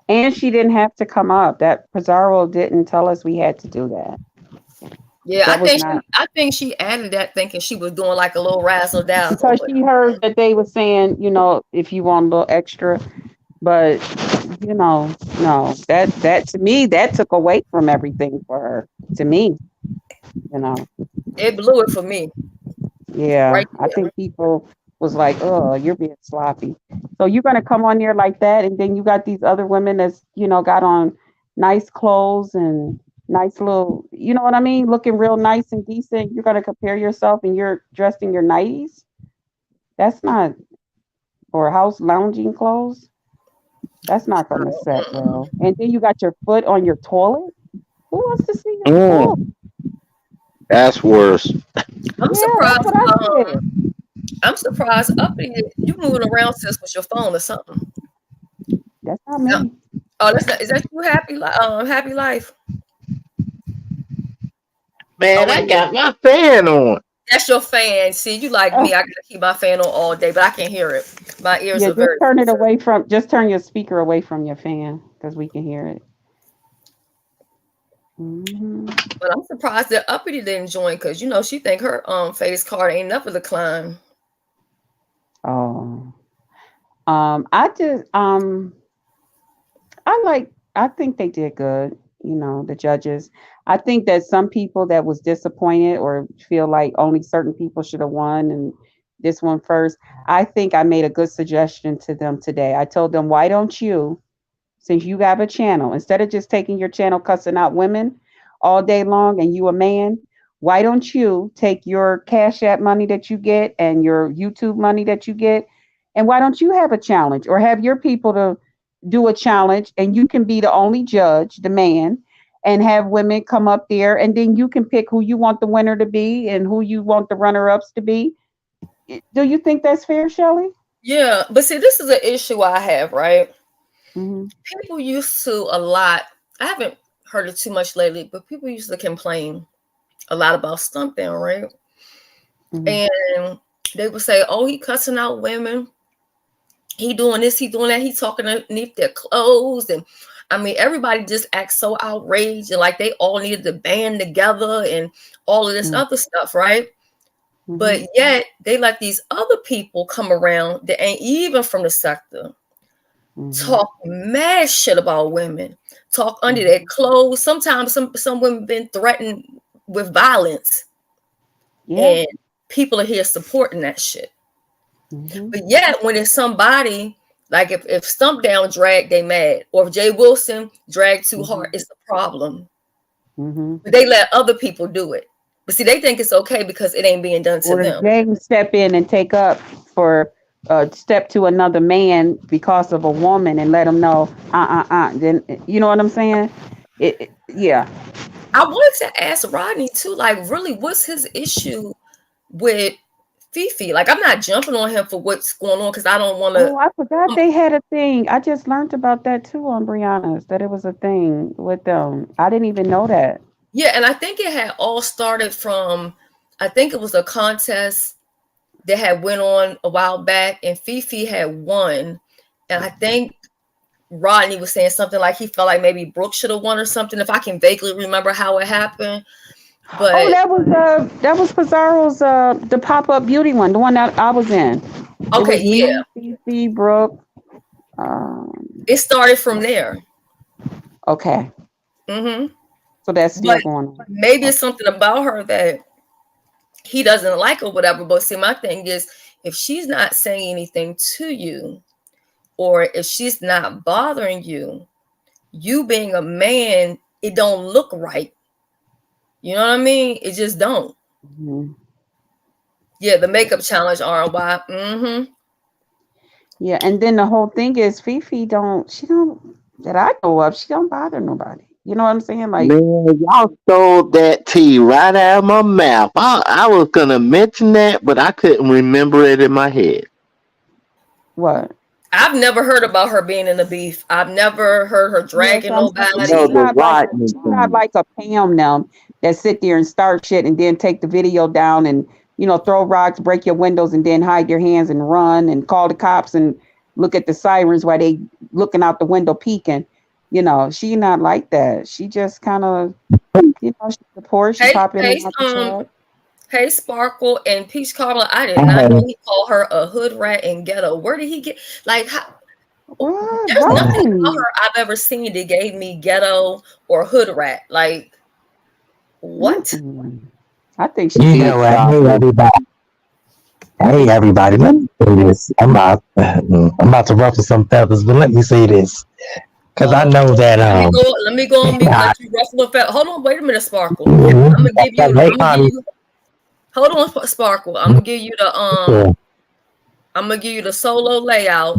Speaker 8: And she didn't have to come up. That Pizarro didn't tell us we had to do that.
Speaker 1: Yeah, I
Speaker 8: That was
Speaker 1: think
Speaker 8: not
Speaker 1: she added that thinking she was doing like a little razzle dazzle,
Speaker 8: because
Speaker 1: but
Speaker 8: she heard that they were saying, if you want a little extra. But no, that to me that took away from everything for her. To me, you know.
Speaker 1: it blew it for me
Speaker 8: Yeah,
Speaker 1: right
Speaker 8: I
Speaker 1: there.
Speaker 8: think people was like, "Oh, you're being sloppy." So you're gonna come on there like that, and then you got these other women that's got on nice clothes and nice little, you know what I mean, looking real nice and decent. You're gonna compare yourself, and you're dressed in your nighties. That's not for house lounging clothes. That's not gonna set
Speaker 1: Mm-mm.
Speaker 8: well. And then you got your foot on your toilet. Who wants to see your foot?
Speaker 9: Mm, that's worse.
Speaker 1: I'm
Speaker 8: Yeah, that's
Speaker 1: surprised.
Speaker 8: what I said.
Speaker 1: I'm surprised. Uppity, you moving around sis with your phone or something.
Speaker 8: That's not
Speaker 1: No.
Speaker 8: me.
Speaker 1: Oh, that's not. Is that you happy? Happy life. Oh
Speaker 9: Man,
Speaker 1: wait
Speaker 9: I
Speaker 1: a minute.
Speaker 9: got my fan on.
Speaker 1: That's your fan. See, you like me. I gotta keep my fan on all day, but I can hear it. My ears
Speaker 8: Yeah,
Speaker 1: are very sensitive.
Speaker 8: just turn your speaker away from your fan because we can hear it. Hmm.
Speaker 1: But I'm surprised that Uppity didn't join because she think her face card ain't enough of the climb.
Speaker 8: Oh, I just I think they did good, the judges. I think that some people that was disappointed or feel like only certain people should have won and this one first, I think I made a good suggestion to them today. I told them, why don't you, since you have a channel, instead of just taking your channel cussing out women all day long and you a man, why don't you take your Cash App money that you get and your YouTube money that you get, and why don't you have a challenge or have your people to do a challenge and you can be the only judge, the man, and have women come up there and then you can pick who you want the winner to be and who you want the runner ups to be. Do you think that's fair, Shelly?
Speaker 1: Yeah, but see, this is an issue I have, right?
Speaker 8: Mm-hmm.
Speaker 1: People used to a lot. I haven't heard it too much lately, but people used to complain a lot about Stump Down, right?
Speaker 8: Mm-hmm.
Speaker 1: And they would say, "Oh, he cussing out women. He doing this. He doing that. He talking underneath their clothes." And I mean, everybody just acts so outraged and like they all needed to band together and all of this other stuff, right?
Speaker 8: Mm-hmm.
Speaker 1: But yet they let these other people come around that ain't even from the sector
Speaker 8: Mm-hmm.
Speaker 1: talk mad shit about women, talk under their
Speaker 8: Mm-hmm.
Speaker 1: clothes. Sometimes some women been threatened with violence,
Speaker 8: Yeah.
Speaker 1: and people are here supporting that shit.
Speaker 8: Mm-hmm.
Speaker 1: But yet, when it's somebody like if Stump Down drag, they mad, or if Jay Wilson dragged too hard,
Speaker 8: Mm-hmm.
Speaker 1: it's a problem.
Speaker 8: Mm-hmm.
Speaker 1: But they let other people do it. But see, they think it's okay because it ain't being done to
Speaker 8: Or
Speaker 1: them.
Speaker 8: James step in and take up for step to another man because of a woman and let him know, then you know what I'm saying? Yeah.
Speaker 1: I wanted to ask Rodney too, like, really, what's his issue with Fifi? Like, I'm not jumping on him for what's going on because I don't want to.
Speaker 8: Oh, I forgot they had a thing. I just learned about that too on Brianna's, that it was a thing with them. I didn't even know that.
Speaker 1: Yeah, and I think it had all started from, I think it was a contest that had went on a while back, and Fifi had won, and I think Rodney was saying something like he felt like maybe Brooke should have won or something, if I can vaguely remember how it happened.
Speaker 8: Oh,
Speaker 1: But
Speaker 8: that was Pizarro's the pop up beauty one, the one that I was in. It
Speaker 1: okay,
Speaker 8: was
Speaker 1: yeah,
Speaker 8: me, Fifi, Brooke. Um,
Speaker 1: it started from there.
Speaker 8: okay,
Speaker 1: Hmm.
Speaker 8: so that's still
Speaker 1: But
Speaker 8: going on.
Speaker 1: maybe it's
Speaker 8: Okay.
Speaker 1: something about her that he doesn't like or whatever. But see, my thing is, if she's not saying anything to you, or if she's not bothering you, you being a man, it don't look right. You know what I mean? It just don't.
Speaker 8: Mhm.
Speaker 1: Yeah, the makeup challenge, RY. Mm-hmm.
Speaker 8: Yeah, and then the whole thing is Fifi don't she don't that I know of, she don't bother nobody. You know what I'm saying? Like
Speaker 9: Man, y'all stole that tea right out of my mouth. I was gonna mention that, but I couldn't remember it in my head.
Speaker 8: what?
Speaker 1: I've never heard about her being in the beef. I've never heard her
Speaker 8: Yes,
Speaker 1: dragging
Speaker 8: I'm saying
Speaker 9: No,
Speaker 1: nobody.
Speaker 9: the Rodney
Speaker 8: she's not
Speaker 9: thing.
Speaker 8: like a Pam now that sit there and start shit and then take the video down and throw rocks, break your windows, and then hide your hands and run and call the cops and look at the sirens while they looking out the window peeking. She not like that. She just kind of she supports. She
Speaker 1: Hey,
Speaker 8: pop in
Speaker 1: hey,
Speaker 8: and out the chat.
Speaker 1: hey, Sparkle and Peach Cobbler. I did not know
Speaker 7: Hey,
Speaker 1: he called her a hood rat and ghetto. Where did he get like?
Speaker 8: What?
Speaker 1: There's nothing about
Speaker 8: Right?
Speaker 1: her I've ever seen that gave me ghetto or hood rat. Like what?
Speaker 8: Mm-mm. I think she
Speaker 7: you
Speaker 8: just
Speaker 7: know
Speaker 9: Big
Speaker 7: what? Hey,
Speaker 9: chocolate.
Speaker 7: everybody. Hey, everybody. Let me say this. I'm about to ruffle some feathers, but let me say this because I
Speaker 1: Oh,
Speaker 7: know that
Speaker 1: let me go. Let me go on mute and
Speaker 7: I,
Speaker 1: let you ruffle a feather. Hold on, wait a minute, Sparkle. I'm gonna give you.
Speaker 7: hey,
Speaker 1: I'm gonna give
Speaker 7: honey,
Speaker 1: you. Hold on, Sparkle. I'm gonna give you the I'm gonna give you the solo layout,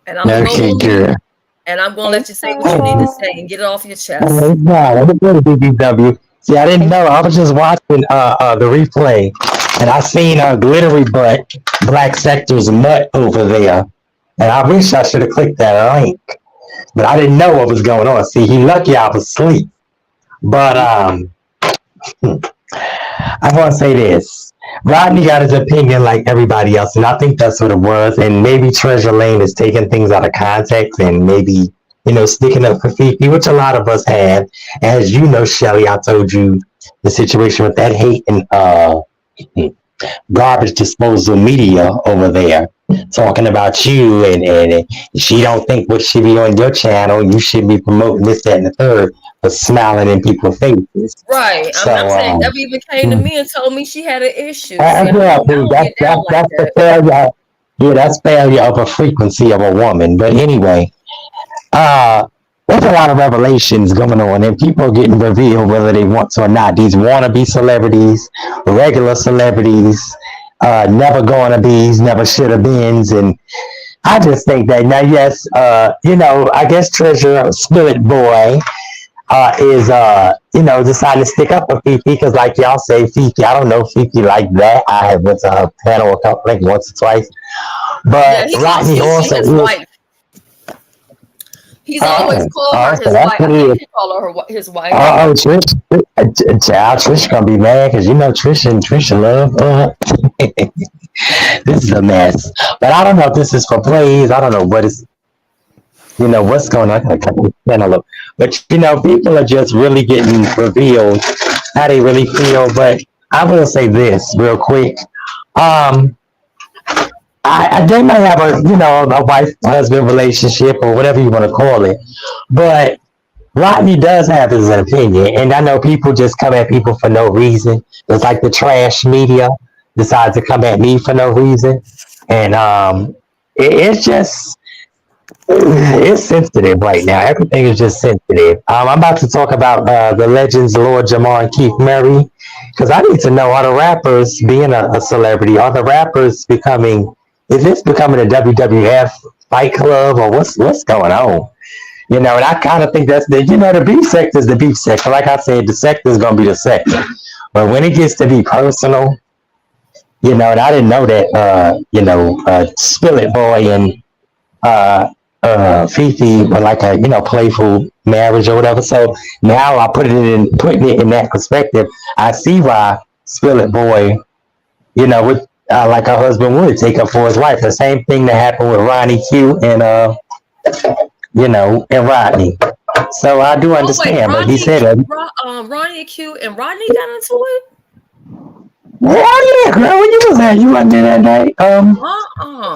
Speaker 1: and I'm gonna go
Speaker 7: okay,
Speaker 1: on mute,
Speaker 7: girl.
Speaker 1: and I'm gonna
Speaker 8: hey
Speaker 1: let you say what you need to say
Speaker 8: Sparkle.
Speaker 1: and get it off your chest.
Speaker 7: Oh, wow. Let me go to BBW. See, I didn't
Speaker 8: Hey
Speaker 7: know. I was just watching the replay, and I seen glittery butt, black sector's mutt over there, and I wish I should have clicked that link, but I didn't know what was going on. See, he lucky I was asleep. But I want to say this. Rodney got his opinion like everybody else, and I think that's what it was. And maybe Treasure Lane is taking things out of context and maybe, sticking up for Fifi, which a lot of us have. As you know, Shelly, I told you the situation with that hate and garbage disposal media over there talking about you and she don't think what should be on your channel, you should be promoting this, that, and the third, but smiling in people's faces.
Speaker 1: Right. I'm
Speaker 7: So,
Speaker 1: saying Debbie even came to me and told me she had an issue. See,
Speaker 7: well,
Speaker 1: I don't get down like
Speaker 7: that's the
Speaker 1: that.
Speaker 7: failure. Yeah, that's failure of a frequency of a woman. But anyway, uh, there's a lot of revelations going on, and people are getting revealed whether they want to or not. These wannabe celebrities, regular celebrities, never gonna be's, never should have beens, and I just think that now, yes, I guess Treasure Spirit Boy is deciding to stick up for Fifi because, like y'all say, Fifi. I don't know Fifi like that. I have went to her panel a couple, like once or twice.
Speaker 1: Yeah,
Speaker 7: But
Speaker 1: he calls
Speaker 7: Rodney
Speaker 1: Fifi
Speaker 7: also
Speaker 1: his
Speaker 7: is.
Speaker 1: wife. He's always called her
Speaker 7: So
Speaker 1: his
Speaker 7: that's
Speaker 1: wife.
Speaker 7: what
Speaker 1: I
Speaker 7: he
Speaker 1: think
Speaker 7: is.
Speaker 1: he called her his wife.
Speaker 7: Oh, child, Trish gonna be mad because Trisha love. This is a mess. But I don't know if this is for plays. I don't know what is. What's going on. I gotta channel up. But people are just really getting revealed how they really feel. But I will say this real quick. Um, they might have a wife husband relationship or whatever you want to call it, but Rodney does have his opinion, and I know people just come at people for no reason. It's like the trash media decides to come at me for no reason, and it's just it's sensitive right now. Everything is just sensitive. I'm about to talk about the legends Lord Jamar and Keith Murray because I need to know, are the rappers being a celebrity? Are the rappers becoming? Is this becoming a WWF fight club or what's going on? And I kind of think that's the beef sector is the beef sector. Like I said, the sector is going to be the sector. But when it gets to be personal, and I didn't know that, Spill It Boy and uh, Fifi were like a, playful marriage or whatever. So now I putting it in that perspective. I see why Spill It Boy, would, like her husband would take up for his wife. The same thing that happened with Ronnie Q and
Speaker 10: and Rodney. So I do
Speaker 1: Oh wait,
Speaker 10: understand, but he
Speaker 1: Ronnie,
Speaker 10: said,
Speaker 1: Ronnie Q and Rodney got into it.
Speaker 10: "Well, yeah, girl, when you was there, you wasn't there that night."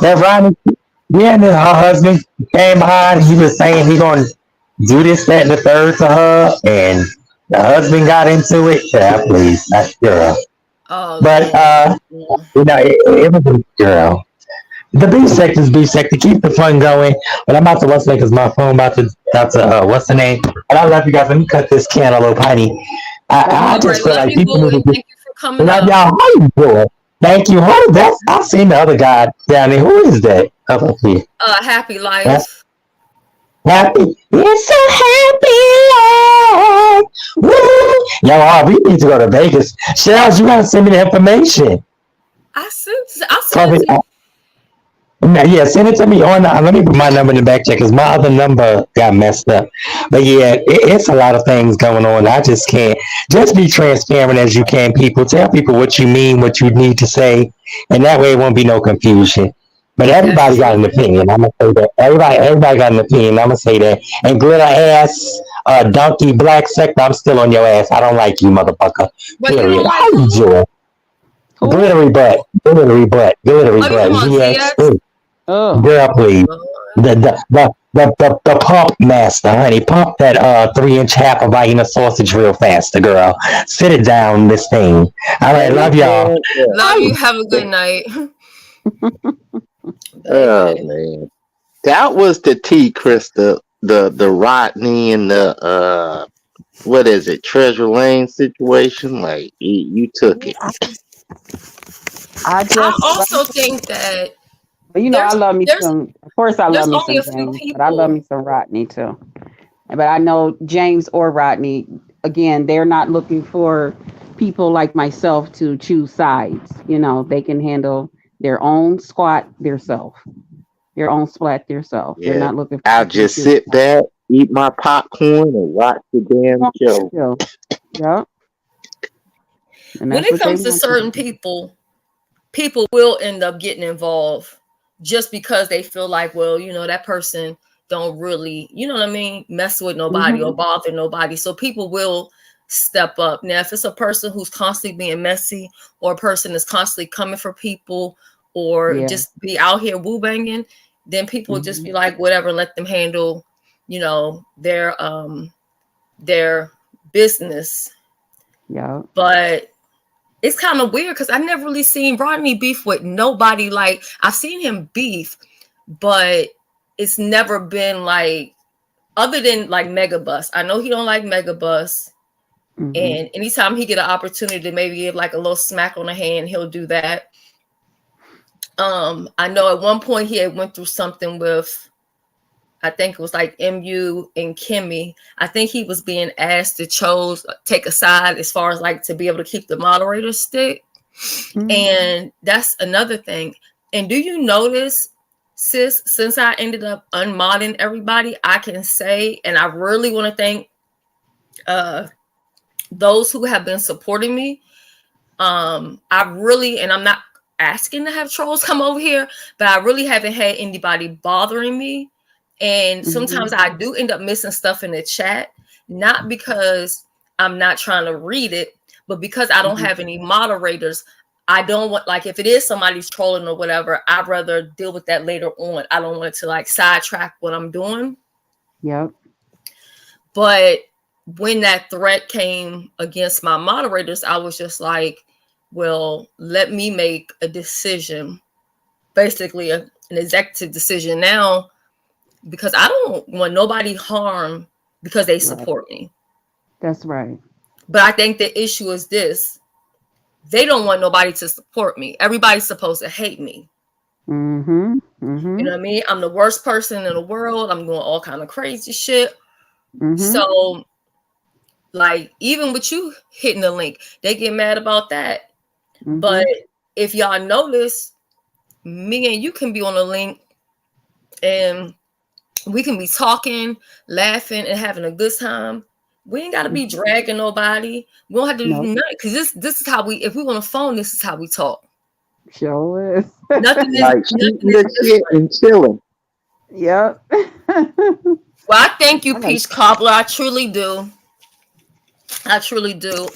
Speaker 10: That Rodney, yeah, and then her husband came behind. He was saying he gonna do this, that, and the third to her, and the husband got into it. Yeah, please, that girl.
Speaker 1: Oh
Speaker 10: But
Speaker 1: Lord.
Speaker 10: it was a girl. The B sector is B sector. Keep the fun going. But I'm about to what's the name? Because my phone about to what's the name? And I love you guys. Let me cut this cantaloupe, honey. I
Speaker 1: All right,
Speaker 10: just feel
Speaker 1: love
Speaker 10: like
Speaker 1: you,
Speaker 10: people
Speaker 1: boo,
Speaker 10: need to
Speaker 1: and
Speaker 10: just
Speaker 1: thank you for coming
Speaker 10: love
Speaker 1: up.
Speaker 10: y'all. How you doing? Thank you. Who is that? I've seen the other guy down there. Who is that? Up here.
Speaker 1: Happy
Speaker 10: Huh?
Speaker 1: life.
Speaker 10: Happy. It's a happy life. Woo. Y'all, we need to go to Vegas. Shells, you gotta send me the information.
Speaker 1: I'll send it to you.
Speaker 10: Yeah, send it to me on. Let me put my number in the back check because my other number got messed up. But yeah, it's a lot of things going on. I just can't. Just be transparent as you can. People tell people what you mean, what you need to say, and that way it won't be no confusion. But
Speaker 1: That's
Speaker 10: everybody got
Speaker 1: true.
Speaker 10: an opinion. I'm gonna say that. Everybody got an opinion. I'm gonna say that. And glitter ass, donkey black sector. I'm still on your ass. I don't like you, motherfucker.
Speaker 1: But you don't
Speaker 10: Period.
Speaker 1: like
Speaker 10: How you
Speaker 1: who?
Speaker 10: doing?
Speaker 8: Who?
Speaker 10: Glittery butt. Glittery butt. Glittery
Speaker 1: Oh, you
Speaker 10: butt.
Speaker 1: talking about ZX?
Speaker 10: ZX.
Speaker 8: Oh,
Speaker 10: Girl, please.
Speaker 1: Lord.
Speaker 10: The pump master, honey. Pump that 3-inch half of Vienna sausage real fast, the girl. Sit it down, this thing. All right, love y'all.
Speaker 1: Love you. Have a good night.
Speaker 9: Oh
Speaker 1: Baby.
Speaker 9: man, that was the T, Krista. The Rodney and the what is it, Treasure Lane situation? Like you took it.
Speaker 8: I
Speaker 1: I
Speaker 8: just,
Speaker 1: also think that
Speaker 8: but I
Speaker 1: there's
Speaker 8: love me
Speaker 1: there's
Speaker 8: some. Of course, I love
Speaker 1: there's
Speaker 8: me
Speaker 1: only
Speaker 8: some
Speaker 1: a few
Speaker 8: James, but I love
Speaker 1: people.
Speaker 8: me some Rodney too. But I know James or Rodney, again, they're not looking for people like myself to choose sides. They can handle their own squat themselves, their own splat themselves. They're
Speaker 9: Yeah,
Speaker 8: not looking for
Speaker 9: I'll
Speaker 8: people to
Speaker 9: just
Speaker 8: choose
Speaker 9: sit back, eat my popcorn, and watch the damn show.
Speaker 8: sides. Yep. And
Speaker 1: When
Speaker 8: that's
Speaker 1: it
Speaker 8: what they
Speaker 1: comes to
Speaker 8: want to
Speaker 1: certain
Speaker 8: do.
Speaker 1: people will end up getting involved just because they feel like, well, that person don't really, you know what I mean, mess with nobody or
Speaker 8: Mm-hmm.
Speaker 1: bother nobody. So people will step up. Now, if it's a person who's constantly being messy or a person that's constantly coming for people or
Speaker 8: Yeah.
Speaker 1: just be out here woo banging, then people just
Speaker 8: Mm-hmm.
Speaker 1: be like, whatever, let them handle, their business.
Speaker 8: Yeah.
Speaker 1: But it's kind of weird because I never really seen Rodney beef with nobody. Like I've seen him beef, but it's never been like other than like Megabus. I know he don't like Megabus,
Speaker 8: Mm-hmm.
Speaker 1: and anytime he get an opportunity to maybe give like a little smack on the hand, he'll do that. I know at one point he had went through something with, I think it was like MU and Kimmy. I think he was being asked to take a side as far as like to be able to keep the moderator stick.
Speaker 8: Mm-hmm.
Speaker 1: And that's another thing. And do you notice, sis, since I ended up unmodding everybody, I can say, and I really want to thank those who have been supporting me. I really, and I'm not asking to have trolls come over here, but I really haven't had anybody bothering me. And sometimes
Speaker 8: Mm-hmm.
Speaker 1: I do end up missing stuff in the chat, not because I'm not trying to read it, but because I don't
Speaker 8: Mm-hmm.
Speaker 1: have any moderators. I don't want, like, if it is somebody's trolling or whatever, I'd rather deal with that later on. I don't want it to like sidetrack what I'm doing.
Speaker 8: Yep.
Speaker 1: But when that threat came against my moderators, I was just like, well, let me make a decision, basically an executive decision now, because I don't want nobody harmed because they
Speaker 8: Right.
Speaker 1: support me.
Speaker 8: That's right.
Speaker 1: But I think the issue is this: they don't want nobody to support me. Everybody's supposed to hate me.
Speaker 8: Mm-hmm.
Speaker 1: You
Speaker 8: Mm-hmm.
Speaker 1: know what I mean? I'm the worst person in the world. I'm doing all kind of crazy shit.
Speaker 8: Mm-hmm.
Speaker 1: So, like, even with you hitting the link, they get mad about that.
Speaker 8: Mm-hmm.
Speaker 1: But if y'all notice, me and you can be on the link and we can be talking, laughing, and having a good time. We ain't gotta be dragging nobody. We don't have to do
Speaker 8: No.
Speaker 1: nothing because this is how we. If we on the phone, this is how we talk.
Speaker 8: Sure is.
Speaker 1: Nothing is
Speaker 9: Like
Speaker 1: nothing
Speaker 9: shooting
Speaker 1: is
Speaker 9: the shit
Speaker 1: different.
Speaker 9: and chilling.
Speaker 8: Yep.
Speaker 1: Well, I thank you,
Speaker 8: I like.
Speaker 1: Peach Cobbler. I truly do. I truly do.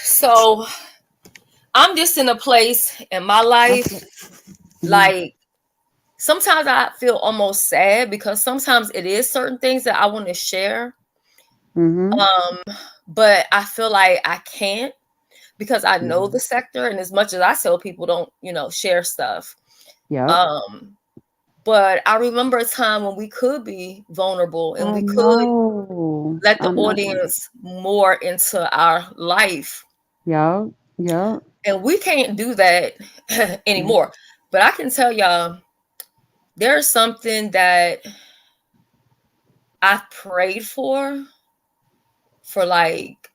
Speaker 1: So I'm just in a place in my life,
Speaker 8: Mm-hmm.
Speaker 1: like sometimes I feel almost sad because sometimes it is certain things that I want to share.
Speaker 8: Mm-hmm.
Speaker 1: Um, but I feel like I can't because I know
Speaker 8: Mm-hmm.
Speaker 1: the sector, and as much as I tell people don't, share stuff.
Speaker 8: Yep.
Speaker 1: Um, but I remember a time when we could be vulnerable and
Speaker 8: I
Speaker 1: we could
Speaker 8: know.
Speaker 1: let the
Speaker 8: I know.
Speaker 1: audience more into our life.
Speaker 8: Yep. Yep.
Speaker 1: And we can't do that
Speaker 8: Yep.
Speaker 1: anymore. But I can tell y'all, there's something that I prayed for like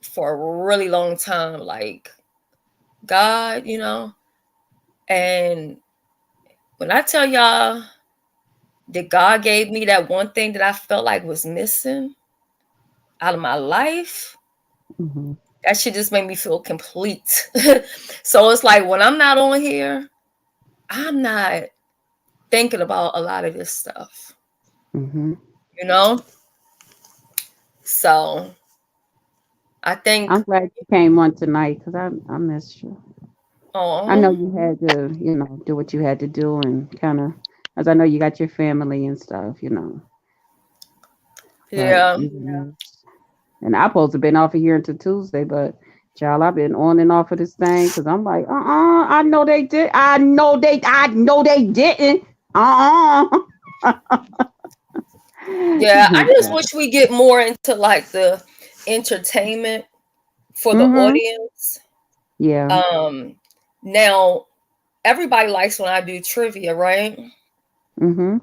Speaker 1: for a really long time, like God, and when I tell y'all that God gave me that one thing that I felt like was missing out of my life,
Speaker 8: Mm-hmm.
Speaker 1: that shit just made me feel complete. So it's like when I'm not on here, I'm not thinking about a lot of this stuff,
Speaker 8: Mm-hmm.
Speaker 1: you know? So I think,
Speaker 8: I'm glad you came on tonight because I missed you. I know
Speaker 1: oh,
Speaker 8: you had to, do what you had to do and kind of, as I know you got your family and stuff, but
Speaker 1: yeah,
Speaker 8: you missed. And I supposed to been off of here until Tuesday, but child, I've been on and off of this thing because I'm like, I know they did. I know they didn't.
Speaker 1: yeah. I just
Speaker 8: Okay.
Speaker 1: wish we get more into like the entertainment for the
Speaker 8: Mm-hmm.
Speaker 1: audience.
Speaker 8: Yeah.
Speaker 1: Now everybody likes when I do trivia, right?
Speaker 8: Mm-hmm.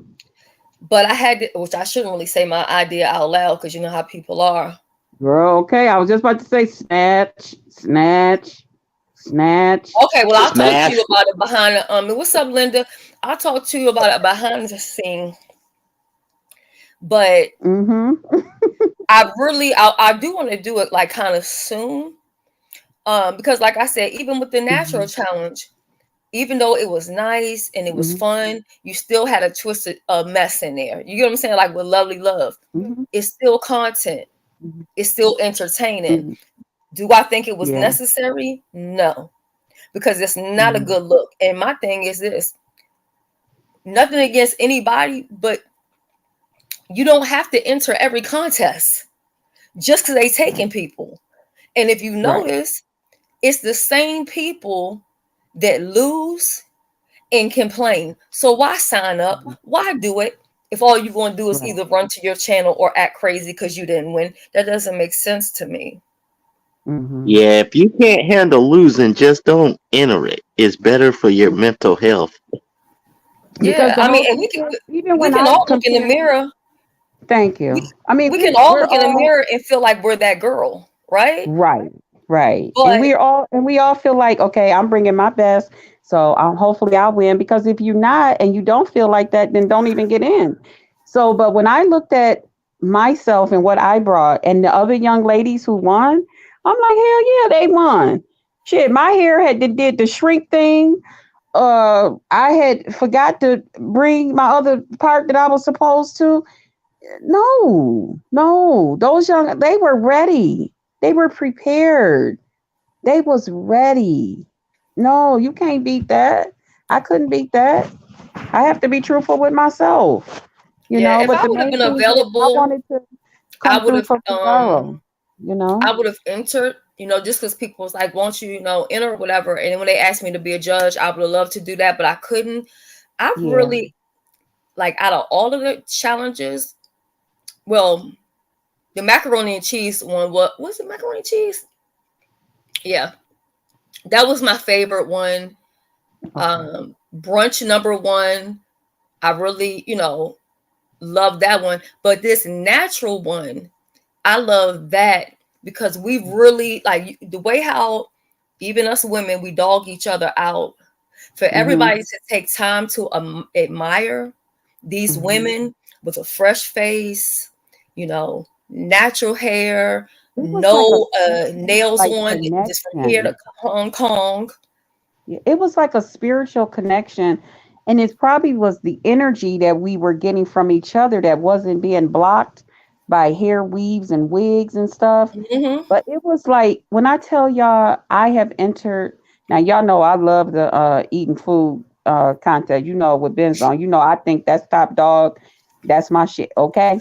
Speaker 1: But I had to, which I shouldn't really say my idea out loud because you know how people are.
Speaker 8: Girl, okay. I was just about to say snatch, snatch, snatch.
Speaker 1: Okay, well, I'll talk to
Speaker 9: Smash.
Speaker 1: you about it behind the what's up, Linda? I'll talk to you about it behind the scene. But
Speaker 8: Mm-hmm.
Speaker 1: I do want to do it like kind of soon. Because like I said, even with the natural
Speaker 8: Mm-hmm.
Speaker 1: challenge, even though it was nice and it was
Speaker 8: Mm-hmm.
Speaker 1: fun, you still had a twisted mess in there. You get what I'm saying? Like with Lovely Love,
Speaker 8: Mm-hmm.
Speaker 1: it's still content.
Speaker 8: Mm-hmm.
Speaker 1: It's still entertaining.
Speaker 8: Mm-hmm.
Speaker 1: Do I think it was
Speaker 8: Yeah.
Speaker 1: necessary? No, because it's not a
Speaker 8: Mm-hmm.
Speaker 1: good look. And my thing is this: nothing against anybody, but you don't have to enter every contest just because they taking
Speaker 8: Right.
Speaker 1: people. And if you
Speaker 8: Right.
Speaker 1: notice, it's the same people that lose and complain. So why sign up?
Speaker 8: Mhm.
Speaker 1: Why do it? If all you're going to do is
Speaker 8: Right.
Speaker 1: either run to your channel or act crazy because you didn't win, that doesn't make sense to me.
Speaker 8: Mm-hmm.
Speaker 9: Yeah, if you can't handle losing, just don't enter it. It's better for your mental health.
Speaker 8: Because
Speaker 1: Yeah,
Speaker 8: the
Speaker 1: I mean,
Speaker 8: whole
Speaker 1: and
Speaker 8: thing is, even
Speaker 1: we
Speaker 8: when
Speaker 1: can
Speaker 8: I
Speaker 1: all look in the
Speaker 8: compare,
Speaker 1: mirror.
Speaker 8: thank
Speaker 1: We
Speaker 8: you. I mean,
Speaker 1: we can all
Speaker 8: we're
Speaker 1: look in the
Speaker 8: all
Speaker 1: mirror and feel like we're that girl, right?
Speaker 8: right, right, and
Speaker 1: But
Speaker 8: we all feel like, okay, I'm bringing my best, so hopefully I'll win. Because if you're not and you don't feel like that, then don't even get in. So, but when I looked at myself and what I brought, and the other young ladies who won, I'm like, hell yeah, they won. Shit, my hair did the shrink thing. I had forgot to bring my other part that I was supposed to. No, no, those young, they were ready. They were prepared. They was ready. No, you can't beat that. I couldn't beat that. I have to be truthful with myself,
Speaker 1: yeah, if
Speaker 8: but
Speaker 1: I
Speaker 8: the
Speaker 1: would have
Speaker 8: main
Speaker 1: been
Speaker 8: thing is I
Speaker 1: available,
Speaker 8: wanted to
Speaker 1: I
Speaker 8: come
Speaker 1: would
Speaker 8: through
Speaker 1: have
Speaker 8: for Cesaro, you know?
Speaker 1: I would have entered, just because people was like, won't you, enter or whatever. And then when they asked me to be a judge, I would have loved to do that, but I couldn't. I
Speaker 8: Yeah.
Speaker 1: really like out of all of the challenges, well, the macaroni and cheese one, what was it, macaroni and cheese? Yeah, that was my favorite one.
Speaker 8: Okay.
Speaker 1: Brunch number one, I really, love that one. But this natural one, I love that because we really like the way how even us women, we dog each other out. For
Speaker 8: Mm-hmm.
Speaker 1: everybody to take time to admire these
Speaker 8: Mm-hmm.
Speaker 1: women with a fresh face, natural hair,
Speaker 8: It was like a
Speaker 1: no
Speaker 8: spiritual
Speaker 1: nails
Speaker 8: like
Speaker 1: on, just from here to
Speaker 8: connection.
Speaker 1: Hong Kong.
Speaker 8: Yeah, it was like a spiritual connection. And it probably was the energy that we were getting from each other that wasn't being blocked by hair weaves and wigs and stuff.
Speaker 1: Mm-hmm.
Speaker 8: But it was like when I tell y'all I have entered, now y'all know I love the eating food contest, with Ben's on. I think that's top dog. That's my shit, okay?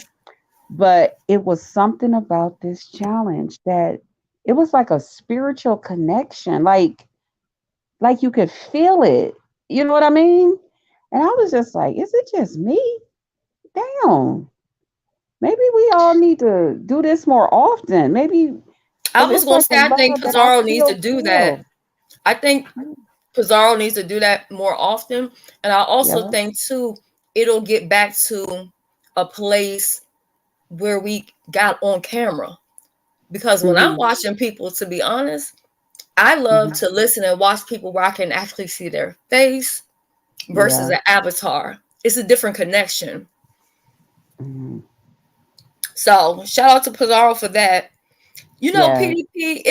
Speaker 8: But it was something about this challenge that it was like a spiritual connection. Like you could feel it. You know what I mean? And I was just like, is it just me? Damn. Maybe we all need to do this more often. Maybe
Speaker 1: I
Speaker 8: because
Speaker 1: was
Speaker 8: it's
Speaker 1: gonna
Speaker 8: like a
Speaker 1: say I think
Speaker 8: love that I
Speaker 1: Pizarro needs to
Speaker 8: still
Speaker 1: do that.
Speaker 8: feel.
Speaker 1: I think Pizarro needs to do that more often. And I also
Speaker 8: Yeah.
Speaker 1: think too, it'll get back to a place where we got on camera. Because when I'm
Speaker 8: Hmm.
Speaker 1: watching people, to be honest, I love
Speaker 8: Hmm.
Speaker 1: to listen and watch people where I can actually see their face versus
Speaker 8: Yeah.
Speaker 1: an avatar. It's a different connection.
Speaker 8: Hmm.
Speaker 1: So shout out to Pizarro for that.
Speaker 8: Yeah.
Speaker 1: PDP,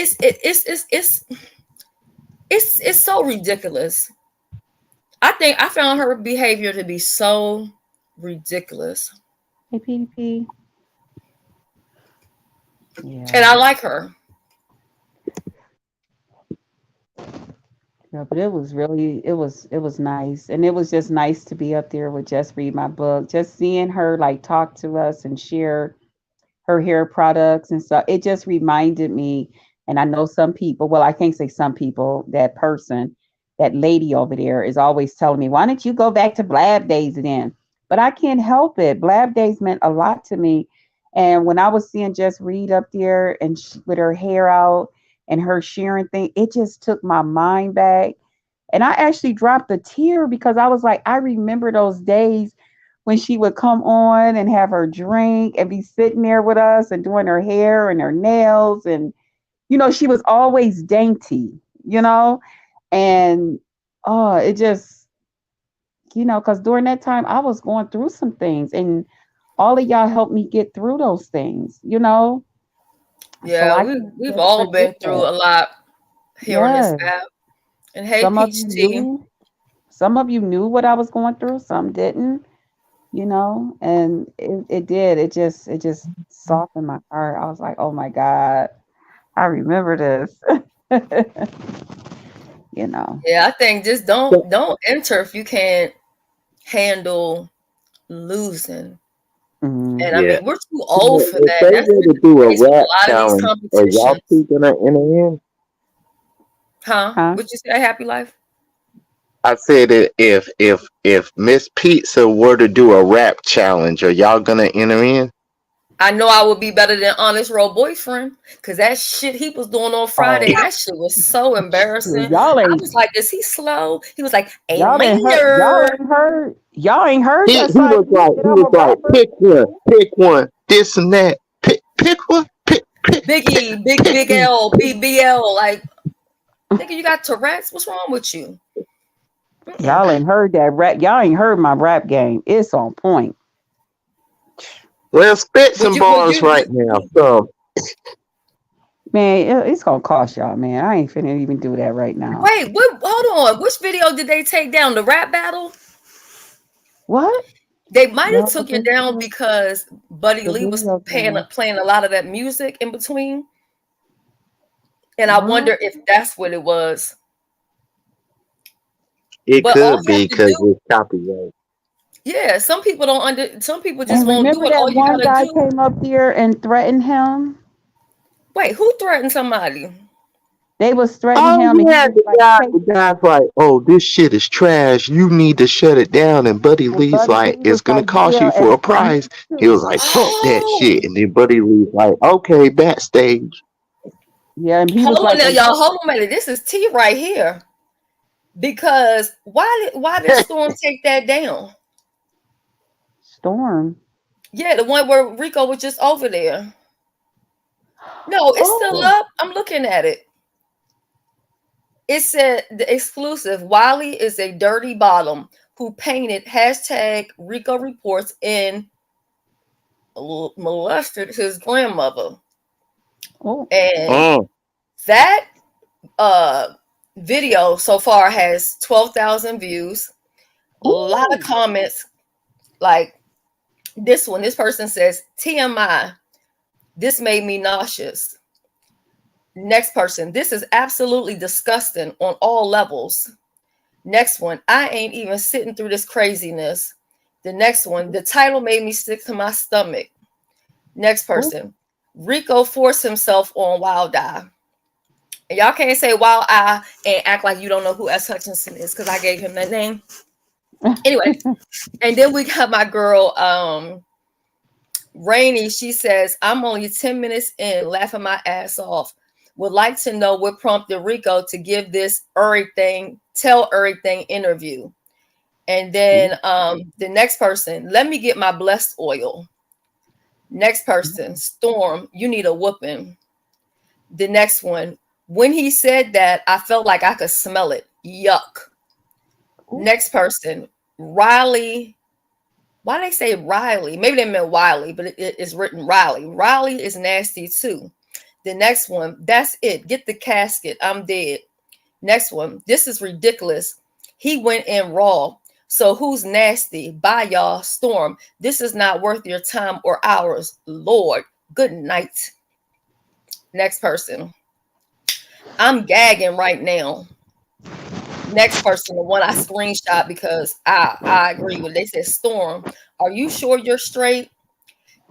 Speaker 1: it's so ridiculous. I think I found her behavior to be so ridiculous.
Speaker 8: Hey, PDP.
Speaker 1: And
Speaker 8: Yeah.
Speaker 1: I like her.
Speaker 8: Yeah, but it was nice. And it was just nice to be up there with Just Read My Book. Just seeing her like talk to us and share her hair products and stuff. It just reminded me, and I know some people, well, I can't say some people, that person, that lady over there is always telling me, why don't you go back to Blab Days again? But I can't help it. Blab Days meant a lot to me. And when I was seeing Just Read up there and with her hair out and her sharing thing, it just took my mind back. And I actually dropped a tear because I was like, I remember those days when she would come on and have her drink and be sitting there with us and doing her hair and her nails. And, she was always dainty, you know? And, oh, it just, because during that time I was going through some things and all of y'all helped me get through those things. So
Speaker 1: Yeah,
Speaker 8: I
Speaker 1: we
Speaker 8: can't
Speaker 1: we've
Speaker 8: just
Speaker 1: all
Speaker 8: forget
Speaker 1: been through
Speaker 8: that.
Speaker 1: a lot here on this
Speaker 8: Yeah.
Speaker 1: app. And hey,
Speaker 8: Some of you
Speaker 1: Peach Tea.
Speaker 8: knew, some of you knew what I was going through, some didn't. And it did. It just softened my heart. I was like, oh my God, I remember this. you know.
Speaker 1: Yeah, I think just
Speaker 9: So,
Speaker 1: don't enter if you can't handle losing.
Speaker 8: Mm.
Speaker 1: And I
Speaker 9: yeah.
Speaker 1: mean, we're too
Speaker 9: So
Speaker 1: old for
Speaker 9: if
Speaker 1: that.
Speaker 9: they
Speaker 1: That's
Speaker 9: were
Speaker 1: been
Speaker 9: to do
Speaker 1: the
Speaker 9: a
Speaker 1: case with
Speaker 9: rap
Speaker 1: a lot of these
Speaker 9: challenge, are y'all
Speaker 1: competitions.
Speaker 9: two gonna enter in?
Speaker 1: Huh?
Speaker 8: Huh?
Speaker 1: Would you say Happy Life?
Speaker 9: I said that if Miss Pizza were to do a rap challenge, are y'all gonna enter in?
Speaker 1: I know I would be better than Honest Road Boyfriend because that shit he was doing on
Speaker 8: Oh,
Speaker 1: Friday, that shit was so embarrassing.
Speaker 8: y'all
Speaker 1: I
Speaker 8: ain't
Speaker 1: was like, is he slow? He was like, a
Speaker 8: y'all ain't heard y'all
Speaker 1: minor.
Speaker 8: ain't heard y'all ain't heard
Speaker 9: He
Speaker 8: that
Speaker 9: he
Speaker 8: side
Speaker 9: was
Speaker 8: of me
Speaker 9: like
Speaker 8: that
Speaker 9: he
Speaker 8: I'm
Speaker 9: was
Speaker 8: a
Speaker 9: like
Speaker 8: rapper.
Speaker 9: pick one, this and that. Pick one,
Speaker 1: Biggie,
Speaker 9: pick
Speaker 1: Big
Speaker 9: me.
Speaker 1: L, BBL. Like, nigga, you got Tourette's? What's wrong with you? Mm-mm.
Speaker 8: Y'all ain't heard that rap. Y'all ain't heard my rap game. It's on point.
Speaker 9: Well, spit
Speaker 1: Would
Speaker 9: some
Speaker 1: you, would
Speaker 9: bars
Speaker 1: you,
Speaker 9: right now. So
Speaker 8: Man, it's gonna cost y'all, man. I ain't finna even do that right now.
Speaker 1: wait, what, hold on. Which video did they take down? The rap battle?
Speaker 8: What?
Speaker 1: They might have
Speaker 8: No,
Speaker 1: took it down because Buddy
Speaker 8: the
Speaker 1: Lee was
Speaker 8: video game.
Speaker 1: playing a lot of that music in between. And I
Speaker 8: What?
Speaker 1: wonder if that's what it was.
Speaker 9: it
Speaker 1: But all
Speaker 9: could
Speaker 1: you have
Speaker 9: be
Speaker 1: to
Speaker 9: because
Speaker 1: do,
Speaker 9: it's copyright.
Speaker 1: yeah, some people don't some people just
Speaker 8: And
Speaker 1: won't do
Speaker 8: remember
Speaker 1: it. All
Speaker 8: that
Speaker 1: you
Speaker 8: one
Speaker 1: gotta
Speaker 8: guy
Speaker 1: do,
Speaker 8: came up here and threatened him?
Speaker 1: wait, who threatened somebody?
Speaker 8: They was threatening
Speaker 9: Oh
Speaker 8: him and he
Speaker 9: yeah,
Speaker 8: was like,
Speaker 9: the guy's like, oh, this shit is trash. You need to shut it down. And Buddy
Speaker 8: and
Speaker 9: Lee's
Speaker 8: Buddy
Speaker 9: like,
Speaker 8: Lee was
Speaker 9: it's gonna
Speaker 8: like,
Speaker 9: cost
Speaker 8: yeah,
Speaker 9: you for
Speaker 8: and
Speaker 9: a
Speaker 8: for me
Speaker 9: prize. He was
Speaker 8: too.
Speaker 9: like, fuck that
Speaker 1: Oh,
Speaker 9: shit. And then Buddy Lee's like, okay, backstage.
Speaker 8: Yeah, and he was
Speaker 1: hold on
Speaker 8: like,
Speaker 1: now,
Speaker 8: and
Speaker 1: y'all. Hold on a minute. This is T right here. Because why did Storm take that down?
Speaker 8: Storm.
Speaker 1: Yeah, the one where Rico was just over there. No, it's still
Speaker 8: Oh,
Speaker 1: up. I'm looking at it. It said the exclusive Wiley is a dirty bottom who painted hashtag Rico reports and molested his grandmother.
Speaker 8: oh,
Speaker 1: And
Speaker 9: Mm.
Speaker 1: that uh video so far has 12,000 views. A lot of
Speaker 8: Ooh.
Speaker 1: comments like this one. This person says, TMI, this made me nauseous. Next person, this is absolutely disgusting on all levels. Next one, I ain't even sitting through this craziness. The next one, the title made me sick to my stomach. Next person, Rico forced himself on Wild Eye. And y'all can't say Wild Eye and act like you don't know who S. Hutchinson is because I gave him that name. Anyway, and then we got my girl, Rainy. She says, I'm only 10 minutes in, laughing my ass off. Would like to know what prompted Rico to give this tell everything interview. And then the next person, let me get my blessed oil. Next person, Storm, you need a whooping. The next one, when he said that, I felt like I could smell it. Yuck. Next person, Riley. Why do they say Riley? Maybe they meant Wiley, but it's written Riley. Riley is nasty too. The next one, that's it. Get the casket. I'm dead. Next one, this is ridiculous. He went in raw. So who's nasty? Bye, y'all. Storm, this is not worth your time or ours. Lord, good night. Next person, I'm gagging right now. Next person, the one I screenshot because I agree with. They said, Storm, are you sure you're straight?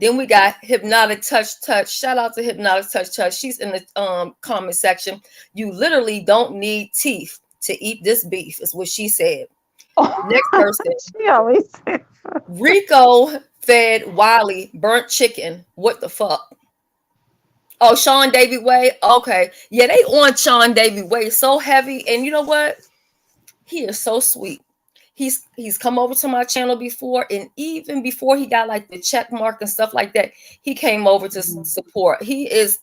Speaker 1: Then we got Hypnotic Touch. Shout out to Hypnotic Touch. She's in the comment section. You literally don't need teeth to eat this beef, is what she said. Next person,
Speaker 8: She always says.
Speaker 1: Rico fed Wiley burnt chicken. What the fuck? Oh, Sean Davy Way. Okay, yeah, they on Sean Davy Way so heavy, and you know what? He is so sweet. He's come over to my channel before, and even before he got like the check mark and stuff like that, he came over to support. He is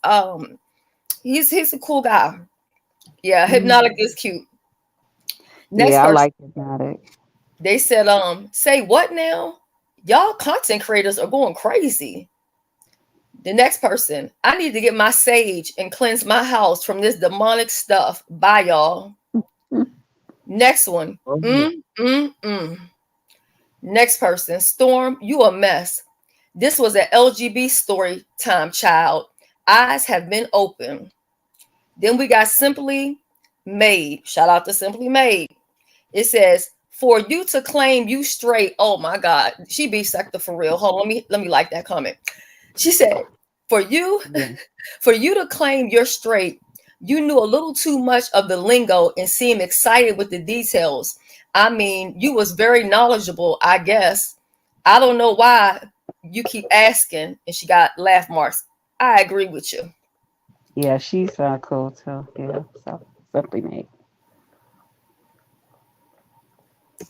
Speaker 1: he's a cool guy. Yeah, Hypnotic is cute. Next
Speaker 8: Yeah, I
Speaker 1: person,
Speaker 8: like Hypnotic.
Speaker 1: they said, say what now? Y'all content creators are going crazy. The next person, I need to get my sage and cleanse my house from this demonic stuff. Bye, y'all. Next one. Next person, Storm, you a mess. This was an LGB story time, child. Eyes have been open. Then we got Simply Made. Shout out to Simply Made. It says, for you to claim you straight. Oh my God. She be sector for real. Hold on, let me like that comment. She said, for you to claim you're straight, you knew a little too much of the lingo and seemed excited with the details. I mean, you was very knowledgeable, I guess. I don't know why you keep asking. And she got laugh marks. I agree with you.
Speaker 8: Yeah, she's cool too. Yeah, so Simply Made.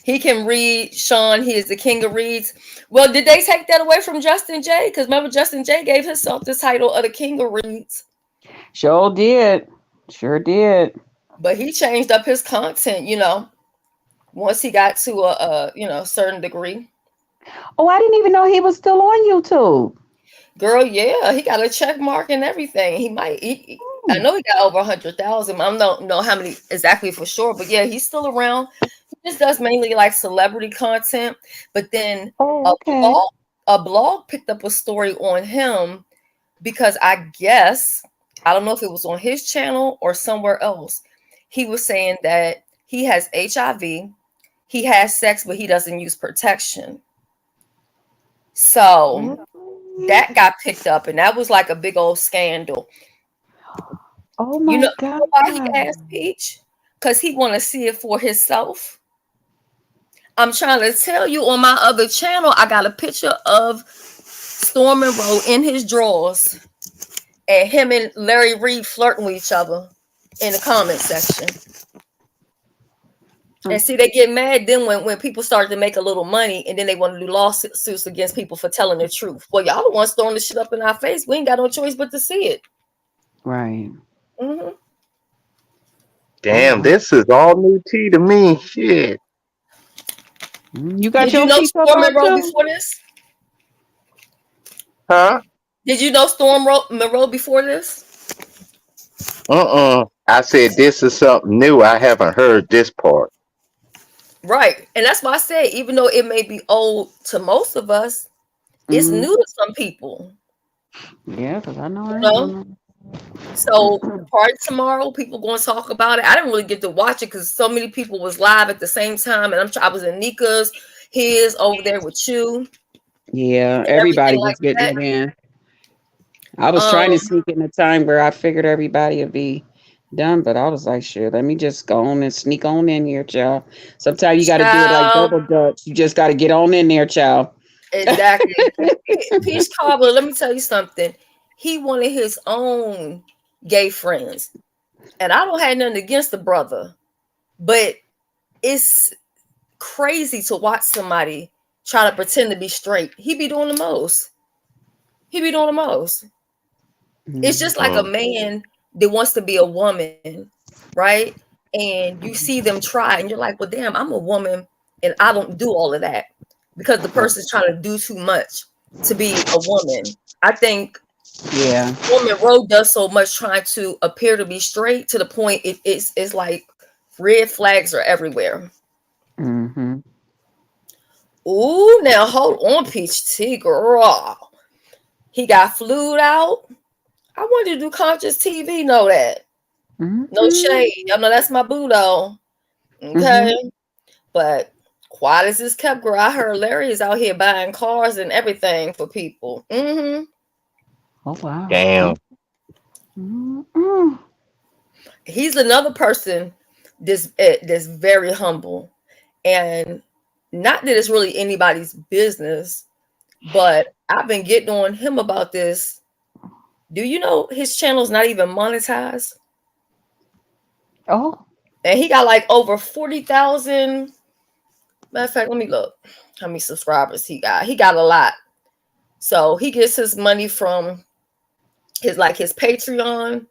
Speaker 1: He can read, Sean. He is the king of reads. Well, did they take that away from Justin J? Because remember, Justin J gave himself the title of the king of reads.
Speaker 8: Sure did.
Speaker 1: But he changed up his content, once he got to a certain degree.
Speaker 8: Oh, I didn't even know he was still on YouTube.
Speaker 1: Girl, yeah, he got a check mark and everything. I know he got over 100,000. I don't know how many exactly for sure, but yeah, he's still around. He just does mainly like celebrity content. But then a blog picked up a story on him because I guess, I don't know if it was on his channel or somewhere else. He was saying that he has HIV, he has sex, but he doesn't use protection. So that got picked up, and that was like a big old scandal.
Speaker 8: Oh my God!
Speaker 1: Why he asked Peach? Because he want to see it for himself. I'm trying to tell you, on my other channel, I got a picture of Storm Monroe in his drawers, and him and Larry Reed flirting with each other in the comment section. And see, they get mad then when people start to make a little money, and then they want to do lawsuits against people for telling the truth. Well, y'all the ones throwing the shit up in our face. We ain't got no choice but to see it.
Speaker 8: Right.
Speaker 1: Mm-hmm.
Speaker 9: Damn, this is all new tea to me. Shit.
Speaker 8: You got
Speaker 1: Did you know Storm Monroe before this?
Speaker 9: Huh?
Speaker 1: Did you know Storm Monroe before this?
Speaker 9: I said this is something new. I haven't heard this part.
Speaker 1: Right. And that's why I said, even though it may be old to most of us, it's
Speaker 8: Mm,
Speaker 1: new to some people,
Speaker 8: yeah, because I know
Speaker 1: you
Speaker 8: I ain't
Speaker 1: know?
Speaker 8: doing
Speaker 1: So the
Speaker 8: that.
Speaker 1: party tomorrow, people going to talk about it. I didn't really get to watch it because so many people was live at the same time, and I was in Nika's, his over there with you
Speaker 8: Yeah,
Speaker 1: and everything
Speaker 8: everybody
Speaker 1: like
Speaker 8: was getting
Speaker 1: that.
Speaker 8: it in. I was trying to
Speaker 1: Um,
Speaker 8: sneak in a time where I figured everybody would be done, but I was like, shit, let me just go on and sneak on in here, child. Sometimes you got to do it like
Speaker 1: child,
Speaker 8: double dutch. You just got to get on in there, child.
Speaker 1: exactly. Peach Cobbler, let me tell you something. He wanted his own gay friends, and I don't have nothing against the brother, but it's crazy to watch somebody try to pretend to be straight. He be doing the most. He be doing the most. It's
Speaker 8: Mhm.
Speaker 1: just like a man that wants to be a woman, right? And you see them try, and you're like, well, damn, I'm a woman and I don't do all of that because the person's trying to do too much to be a woman. I think
Speaker 8: Yeah.
Speaker 1: Monroe does so much trying to appear to be straight to the point it's like red flags are everywhere.
Speaker 8: Hmm.
Speaker 1: Ooh, now hold on, Peach Tea, girl. He got flued out. I wanted to do conscious TV, know that. No
Speaker 8: Hmm.
Speaker 1: shade. Y'all know that's my boo though.
Speaker 8: Hmm.
Speaker 1: Okay. But quiet as this kept, girl, I heard Larry is out here buying cars and everything for people.
Speaker 8: Oh wow.
Speaker 9: Damn.
Speaker 8: Mm-mm.
Speaker 1: He's another person that's very humble. And not that it's really anybody's business, but I've been getting on him about this. Do you know his channel's not even monetized?
Speaker 8: Oh.
Speaker 1: And he got like over 40,000. Matter of fact, let me look how many subscribers he got. He got a lot. So he gets his money from his Patreon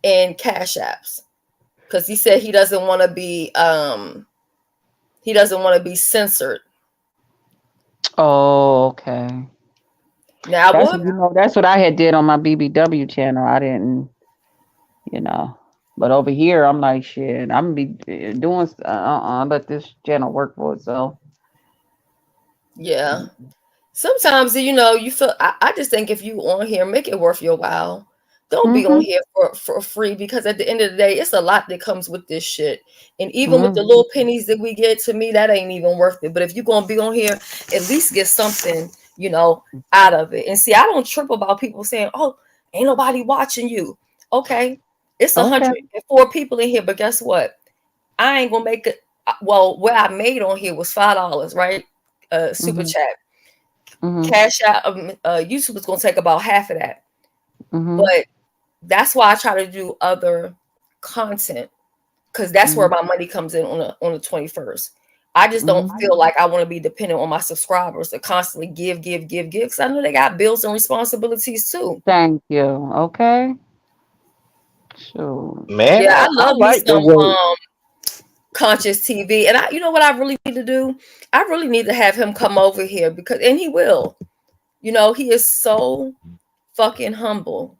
Speaker 1: and Cash Apps. Because he said he doesn't want to be censored.
Speaker 8: Oh, okay.
Speaker 1: Now I
Speaker 8: That's
Speaker 1: would
Speaker 8: that's what I had did on my BBW channel. I didn't, you know. But over here, I'm like, shit, I'm gonna be doing, let this channel work for itself.
Speaker 1: yeah. Sometimes you feel I just think if you on here, make it worth your while. Don't be on
Speaker 8: Mm-hmm.
Speaker 1: here for free because at the end of the day, it's a lot that comes with this shit. And even with the
Speaker 8: Mm-hmm.
Speaker 1: little pennies that we get, to me, that ain't even worth it. But if you're gonna be on here, at least get something, out of it. And see, I don't trip about people saying, "Oh, ain't nobody watching you." Okay, it's
Speaker 8: Okay.
Speaker 1: 104 people in here, but guess what? I ain't gonna make it. Well, what I made on here was $5, right? Super
Speaker 8: Mm-hmm.
Speaker 1: chat.
Speaker 8: Mm-hmm.
Speaker 1: Cash out. YouTube was gonna take about half of that,
Speaker 8: Mm-hmm.
Speaker 1: but that's why I try to do other content because that's where
Speaker 8: Mm-hmm.
Speaker 1: my money comes in on the 21st. I just don't
Speaker 8: Mm-hmm.
Speaker 1: feel like I want to be dependent on my subscribers to constantly give, give, give, give. Because I know they got bills and responsibilities too.
Speaker 8: Thank you. Okay. Sure.
Speaker 9: Man,
Speaker 1: Yeah, I
Speaker 9: I
Speaker 1: love me
Speaker 9: like the
Speaker 1: some
Speaker 9: way.
Speaker 1: conscious TV, and you know what I really need to do? I really need to have him come over here and he will. He is so fucking humble.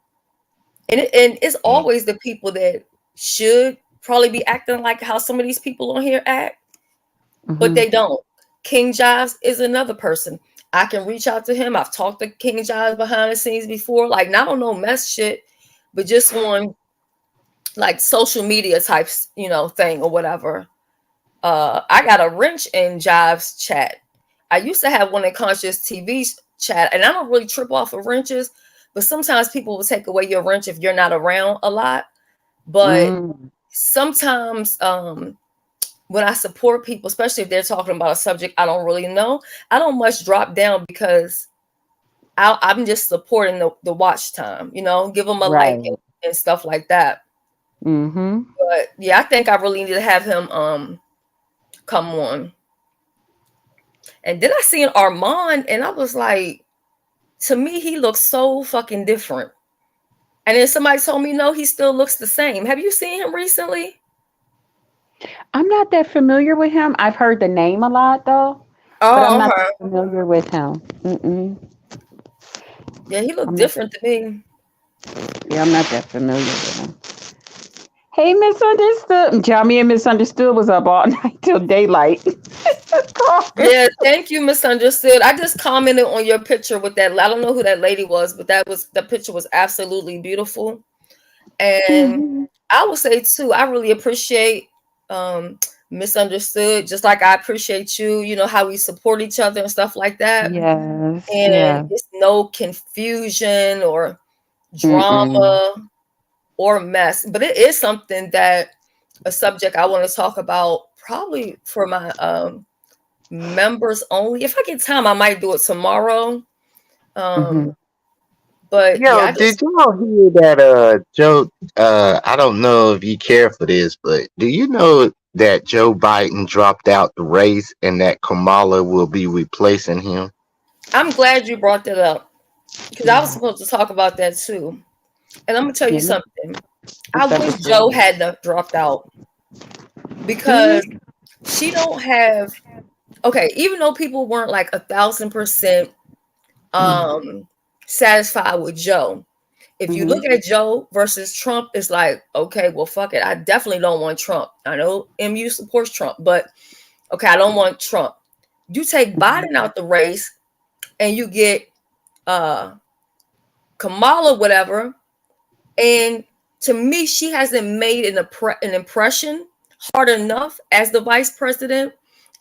Speaker 1: And it's
Speaker 9: Mm,
Speaker 1: always the people that should probably be acting like how some of these people on here act, but
Speaker 8: Mm-hmm.
Speaker 1: they don't. King Jives is another person. I can reach out to him. I've talked to King Jives behind the scenes before, like not on no mess shit, but just on like social media types, thing or whatever. I got a wrench in Jives chat. I used to have one in Conscious TV chat, and I don't really trip off of wrenches, but sometimes people will take away your wrench if you're not around a lot. But
Speaker 8: Mm.
Speaker 1: sometimes when I support people, especially if they're talking about a subject I don't really know, I don't much drop down because I'm just supporting the watch time, give them a like
Speaker 8: Right.
Speaker 1: and stuff like that.
Speaker 8: Mm-hmm.
Speaker 1: But yeah, I think I really need to have him come on. And then I seen Armand, and I was like, to me, he looks so fucking different. And then somebody told me, no, he still looks the same. Have you seen him recently?
Speaker 8: I'm not that familiar with him. I've heard the name a lot though, but I'm
Speaker 1: Oh,
Speaker 8: not
Speaker 1: okay.
Speaker 8: that familiar with him. Mm-mm.
Speaker 1: Yeah, he looked
Speaker 8: I'm not.
Speaker 1: different to me.
Speaker 8: Yeah, I'm not that familiar with him. Hey, misunderstood. Jamie and misunderstood was up all night till daylight.
Speaker 1: Yeah, thank you, misunderstood. I just commented on your picture with that. I don't know who that lady was, but the picture was absolutely beautiful. And I would say too, I really appreciate um misunderstood, just like I appreciate you, you know, how we support each other and stuff like that.
Speaker 8: Yes,
Speaker 1: And
Speaker 8: yeah.
Speaker 1: it's no confusion or
Speaker 8: Mm-mm.
Speaker 1: drama or mess. But it is something that a subject I want to talk about probably for my members only. If I get time, I might do it tomorrow.
Speaker 8: Mm-hmm.
Speaker 1: Um, but yeah,
Speaker 9: Yo,
Speaker 1: I
Speaker 9: did
Speaker 1: just
Speaker 9: y'all hear that Joe I don't know if you care for this, but do you know that Joe Biden dropped out the race and that Kamala will be replacing him?
Speaker 1: I'm glad you brought that up because I was
Speaker 8: Yeah.
Speaker 1: supposed to talk about that too. And I'm gonna tell you
Speaker 8: Yeah.
Speaker 1: something. I wish Joe
Speaker 8: Misunderstood.
Speaker 1: hadn't have dropped out
Speaker 8: Do you?
Speaker 1: because she don't have okay, even though people weren't like 1,000% um satisfied with Joe. If you
Speaker 8: Mm-hmm.
Speaker 1: look at Joe versus Trump, it's like, okay, well, fuck it. I definitely don't want Trump. I know MU supports Trump, but okay, I don't want Trump. You take Biden out the race and you get uh Kamala, whatever, and to me, she hasn't made an impression hard enough as the vice president.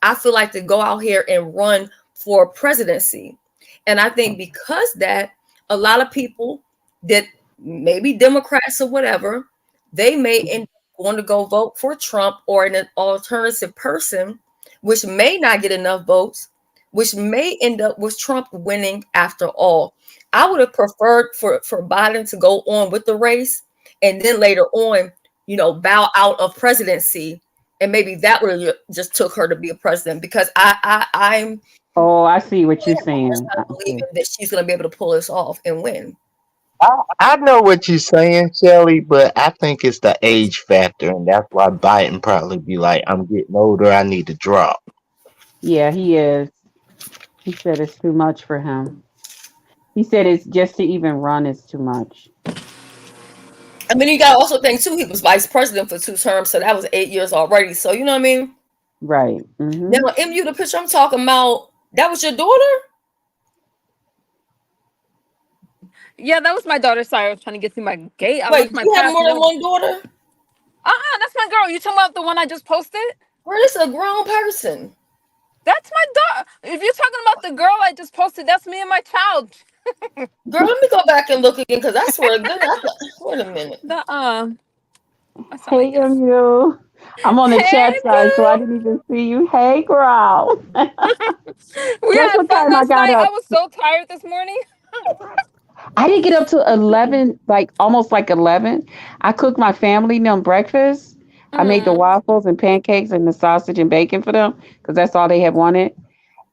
Speaker 1: I feel like to go out here and run for presidency. And I think because that, a lot of people that maybe Democrats or whatever, they may end up going to go vote for Trump or an alternative person, which may not get enough votes, which may end up with Trump winning after all. I would have preferred for Biden to go on with the race and then later on, you know, bow out of presidency, and maybe that would have just took her to be a president because I'm
Speaker 8: Oh, I see what you're saying. I see.
Speaker 1: believing that she's going to be able to pull this off and win.
Speaker 9: I know what you're saying, Shelly, but I think it's the age factor, and that's why Biden probably be like, "I'm getting older. I need to drop."
Speaker 8: Yeah, he is. He said it's too much for him. He said it's just to even run is too much.
Speaker 1: I mean, you got to also think too. He was vice president for 2 terms, so that was 8 years already. So you know what I mean.
Speaker 8: Right. Mm-hmm.
Speaker 1: Now, MU, the picture I'm talking about, that was your daughter.
Speaker 5: Yeah, that was my daughter. Sorry, I was trying to get through my gate. I
Speaker 1: Wait,
Speaker 5: lost
Speaker 1: do
Speaker 5: my
Speaker 1: you have
Speaker 5: pass.
Speaker 1: more than one daughter?
Speaker 5: That's my girl. You talking about the one I just posted?
Speaker 1: Where is a grown person?
Speaker 5: That's my daughter. If you're talking about the girl I just posted, that's me and my child.
Speaker 1: Girl, let me go back and look again because I swear to goodness, wait a minute.
Speaker 5: The I sound like
Speaker 8: Hey,
Speaker 5: this.
Speaker 8: you. I'm on the
Speaker 5: Hey,
Speaker 8: chat side, so I
Speaker 5: boo.
Speaker 8: didn't even see you. Hey, girl.
Speaker 5: We
Speaker 8: Guess
Speaker 5: had
Speaker 8: what
Speaker 5: fun
Speaker 8: time I
Speaker 5: last
Speaker 8: got
Speaker 5: night. I
Speaker 8: up?
Speaker 5: was so tired this morning.
Speaker 8: I didn't get up to 11, like almost like 11. I cooked my family them breakfast. I made the
Speaker 5: Mm.
Speaker 8: waffles and pancakes and the sausage and bacon for them because that's all they had wanted.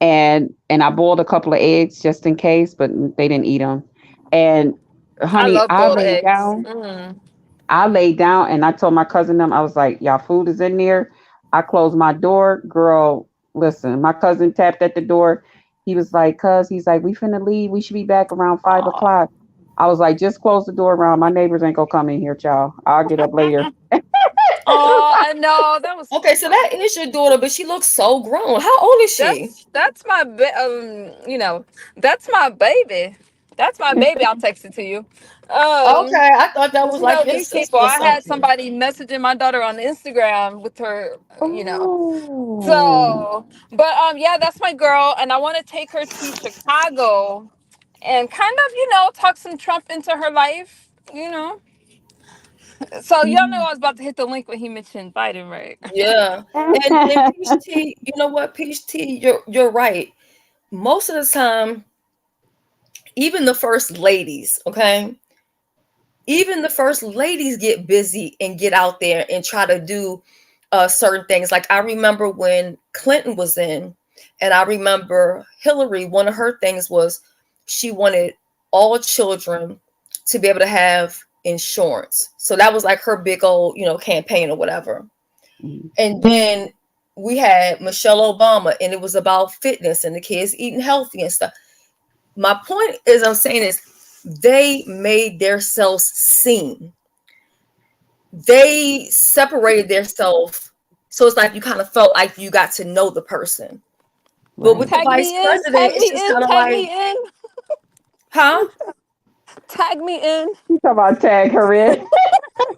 Speaker 8: And I boiled a couple of eggs just in case, but they didn't eat them. And
Speaker 5: I
Speaker 8: honey,
Speaker 5: love boiled eggs. Mm.
Speaker 8: I laid down and I told my cousin them, I was like, y'all food is in there. I closed my door. Girl, listen, my cousin tapped at the door. He was like, he's like, we finna leave. We should be back around 5 o'clock. I was like, just close the door around. My neighbors ain't gonna come in here, child. I'll get up later.
Speaker 5: Oh, I know that was.
Speaker 1: Okay, so that is your daughter, but she looks so grown. How old is she?
Speaker 5: That's my that's my baby. That's my baby. I'll text it to you. Um,
Speaker 1: Okay, I thought that was
Speaker 5: you
Speaker 1: like
Speaker 5: know
Speaker 1: your
Speaker 5: these people.
Speaker 1: sister or
Speaker 5: I had
Speaker 1: something.
Speaker 5: somebody messaging my daughter on Instagram with her.
Speaker 8: Oh.
Speaker 5: So, but yeah, that's my girl, and I want to take her to Chicago and kind of talk some Trump into her life. So y'all know I was about to hit the link when he mentioned Biden, right?
Speaker 1: Yeah, and Peach Tea, you know what, Peach Tea, you're right. Most of the time, even the first ladies, okay, even the first ladies get busy and get out there and try to do certain things. Like I remember when Clinton was in, and I remember Hillary, one of her things was she wanted all children to be able to have insurance. So that was like her big old, campaign or whatever. And then we had Michelle Obama, and it was about fitness and the kids eating healthy and stuff. My point is, I'm saying is they made themselves seen. they separated themselves. So it's like you kind of felt like you got to know the person. But with
Speaker 8: Right.
Speaker 1: the
Speaker 5: Tag
Speaker 1: vice
Speaker 5: me in,
Speaker 1: president,
Speaker 5: tag
Speaker 1: it's
Speaker 5: me
Speaker 1: just
Speaker 5: in,
Speaker 1: kind of
Speaker 5: tag
Speaker 1: like,
Speaker 5: me in,
Speaker 1: huh?
Speaker 5: tag me in.
Speaker 8: You talk about tag her in.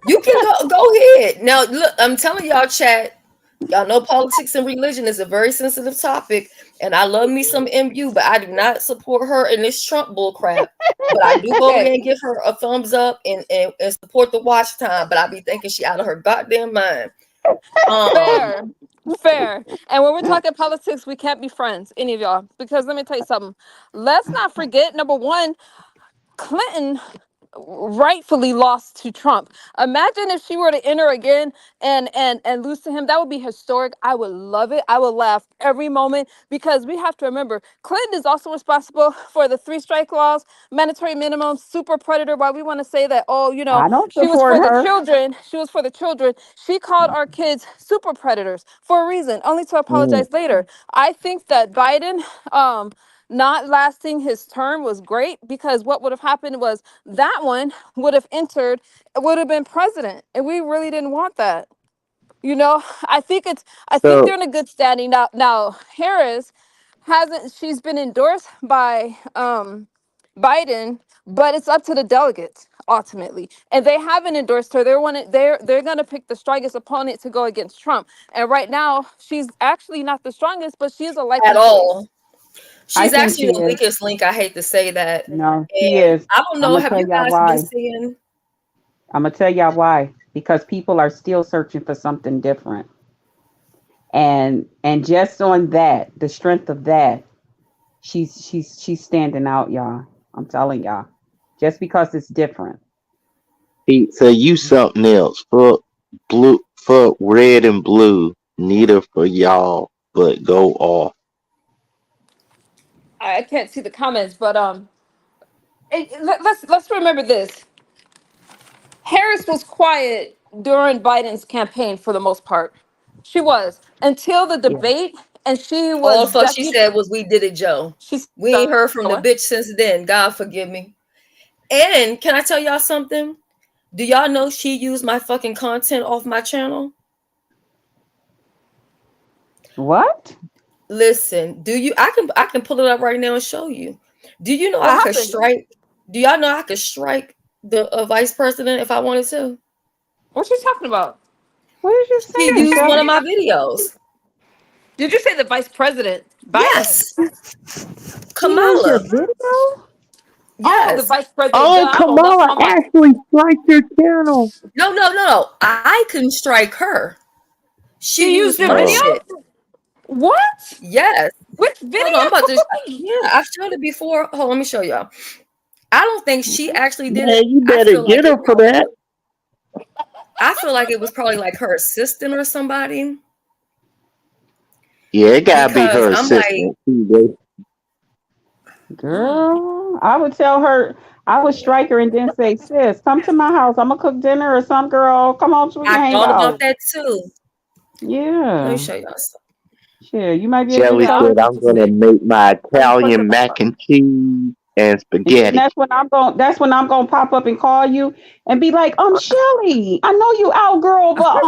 Speaker 1: You can go ahead. Now look, I'm telling y'all, chat. Y'all know politics and religion is a very sensitive topic, and I love me some MU, but I do not support her in this Trump bull crap. But I do go over
Speaker 5: Okay,
Speaker 1: there and give her a thumbs up and support the watch time. But I be thinking she out of her goddamn mind. Um,
Speaker 5: fair, fair. And when we're talking politics, we can't be friends, any of y'all, because let me tell you something. Let's not forget, number one, Clinton rightfully lost to Trump. Imagine if she were to enter again and lose to him. That would be historic. I would love it. I would laugh every moment because we have to remember Clinton is also responsible for the three strike laws, mandatory minimum, super predator. Why we want to say that, oh,
Speaker 8: I don't
Speaker 5: she was
Speaker 8: support
Speaker 5: for the
Speaker 8: her.
Speaker 5: children. She was for the children. She called our kids super predators for a reason, only to
Speaker 7: Mm.
Speaker 5: apologize later. I think that Biden, not lasting his term was great because what would have happened was that one would have entered, would have been president, and we really didn't want that. I think
Speaker 7: So
Speaker 5: they're in a good standing now. Now Harris hasn't, she's been endorsed by Biden, but it's up to the delegates ultimately, and they haven't endorsed her. They're going to pick the strongest opponent to go against Trump, and right now she's actually not the strongest, but she is a
Speaker 1: at
Speaker 5: likely choice.
Speaker 1: all.
Speaker 8: I
Speaker 1: She's
Speaker 8: think
Speaker 1: actually
Speaker 8: she
Speaker 1: the
Speaker 8: is.
Speaker 1: weakest link. I hate to say that.
Speaker 8: No, she
Speaker 1: And
Speaker 8: is.
Speaker 1: I don't
Speaker 8: I'm
Speaker 1: know,
Speaker 8: gonna
Speaker 1: have you
Speaker 8: tell y'all
Speaker 1: guys been
Speaker 8: why.
Speaker 1: seeing?
Speaker 8: I'm gonna tell y'all why. Because people are still searching for something different. And just on that, the strength of that, she's standing out, y'all. I'm telling y'all. Just because it's different.
Speaker 9: So you something else. Fuck red and blue. Neither for y'all, but go off.
Speaker 5: I can't see the comments, but let's remember this. Harris was quiet during Biden's campaign for the most part. She was until the
Speaker 8: Yeah.
Speaker 5: debate, and she
Speaker 1: All the
Speaker 5: was
Speaker 1: fuck she
Speaker 5: deputy.
Speaker 1: said was, "We did it, Joe."
Speaker 5: She said,
Speaker 1: We ain't heard from the
Speaker 5: what?
Speaker 1: bitch since then. God forgive me. And can I tell y'all something? Do y'all know she used my fucking content off my channel?
Speaker 8: What?
Speaker 1: Listen, do you? I can pull it up right now and show you. Do you know
Speaker 5: What
Speaker 1: I could
Speaker 5: happened?
Speaker 1: strike? Do y'all know I could strike the vice president if I wanted to?
Speaker 5: What you talking about?
Speaker 8: What did you
Speaker 1: She
Speaker 8: say,
Speaker 1: used one
Speaker 8: Shelly?
Speaker 1: of my videos.
Speaker 5: Did you say the vice president Biden?
Speaker 1: Yes,
Speaker 8: She used your
Speaker 1: Kamala.
Speaker 8: video?
Speaker 5: Oh, the
Speaker 1: Yes.
Speaker 5: vice president.
Speaker 9: Oh,
Speaker 5: Yeah, I don't. That's
Speaker 9: Kamala
Speaker 5: my mic.
Speaker 9: actually striked your channel.
Speaker 1: No, no, no, no. I couldn't strike her. She
Speaker 5: She used
Speaker 1: used
Speaker 5: your
Speaker 1: my
Speaker 5: video.
Speaker 9: Oh,
Speaker 1: shit.
Speaker 5: What?
Speaker 1: Yes.
Speaker 5: Which
Speaker 1: Hold on, I'm about to.
Speaker 5: video?
Speaker 1: Yeah, I've showed it before. Hold on, let me show y'all. I don't think she actually did it.
Speaker 9: man, you
Speaker 1: I
Speaker 9: better
Speaker 1: feel like
Speaker 9: get
Speaker 1: it
Speaker 9: her for
Speaker 1: probably.
Speaker 9: that.
Speaker 1: I feel like it was probably like her assistant or somebody
Speaker 9: Yeah, it gotta be
Speaker 1: because
Speaker 9: her
Speaker 1: I'm like,
Speaker 9: assistant. Too.
Speaker 5: Hmm.
Speaker 8: Girl, I would tell her, I would strike her and then say, sis, come to my house. I'm gonna cook dinner or some girl. Come on so we can
Speaker 1: I
Speaker 8: hang
Speaker 1: thought about
Speaker 8: out.
Speaker 1: that too. Let me
Speaker 8: Yeah.
Speaker 1: show y'all something.
Speaker 8: Sure. You might be able to
Speaker 9: Shelly
Speaker 8: tell
Speaker 5: Yeah,
Speaker 8: her
Speaker 9: said,
Speaker 8: to
Speaker 9: "I'm gonna make my
Speaker 5: let me put
Speaker 9: Italian
Speaker 5: them
Speaker 9: mac
Speaker 5: up.
Speaker 9: and cheese and
Speaker 8: and then
Speaker 9: spaghetti."
Speaker 8: that's when I'm gonna pop up and call you and be like, Shelly, I know you out, girl, but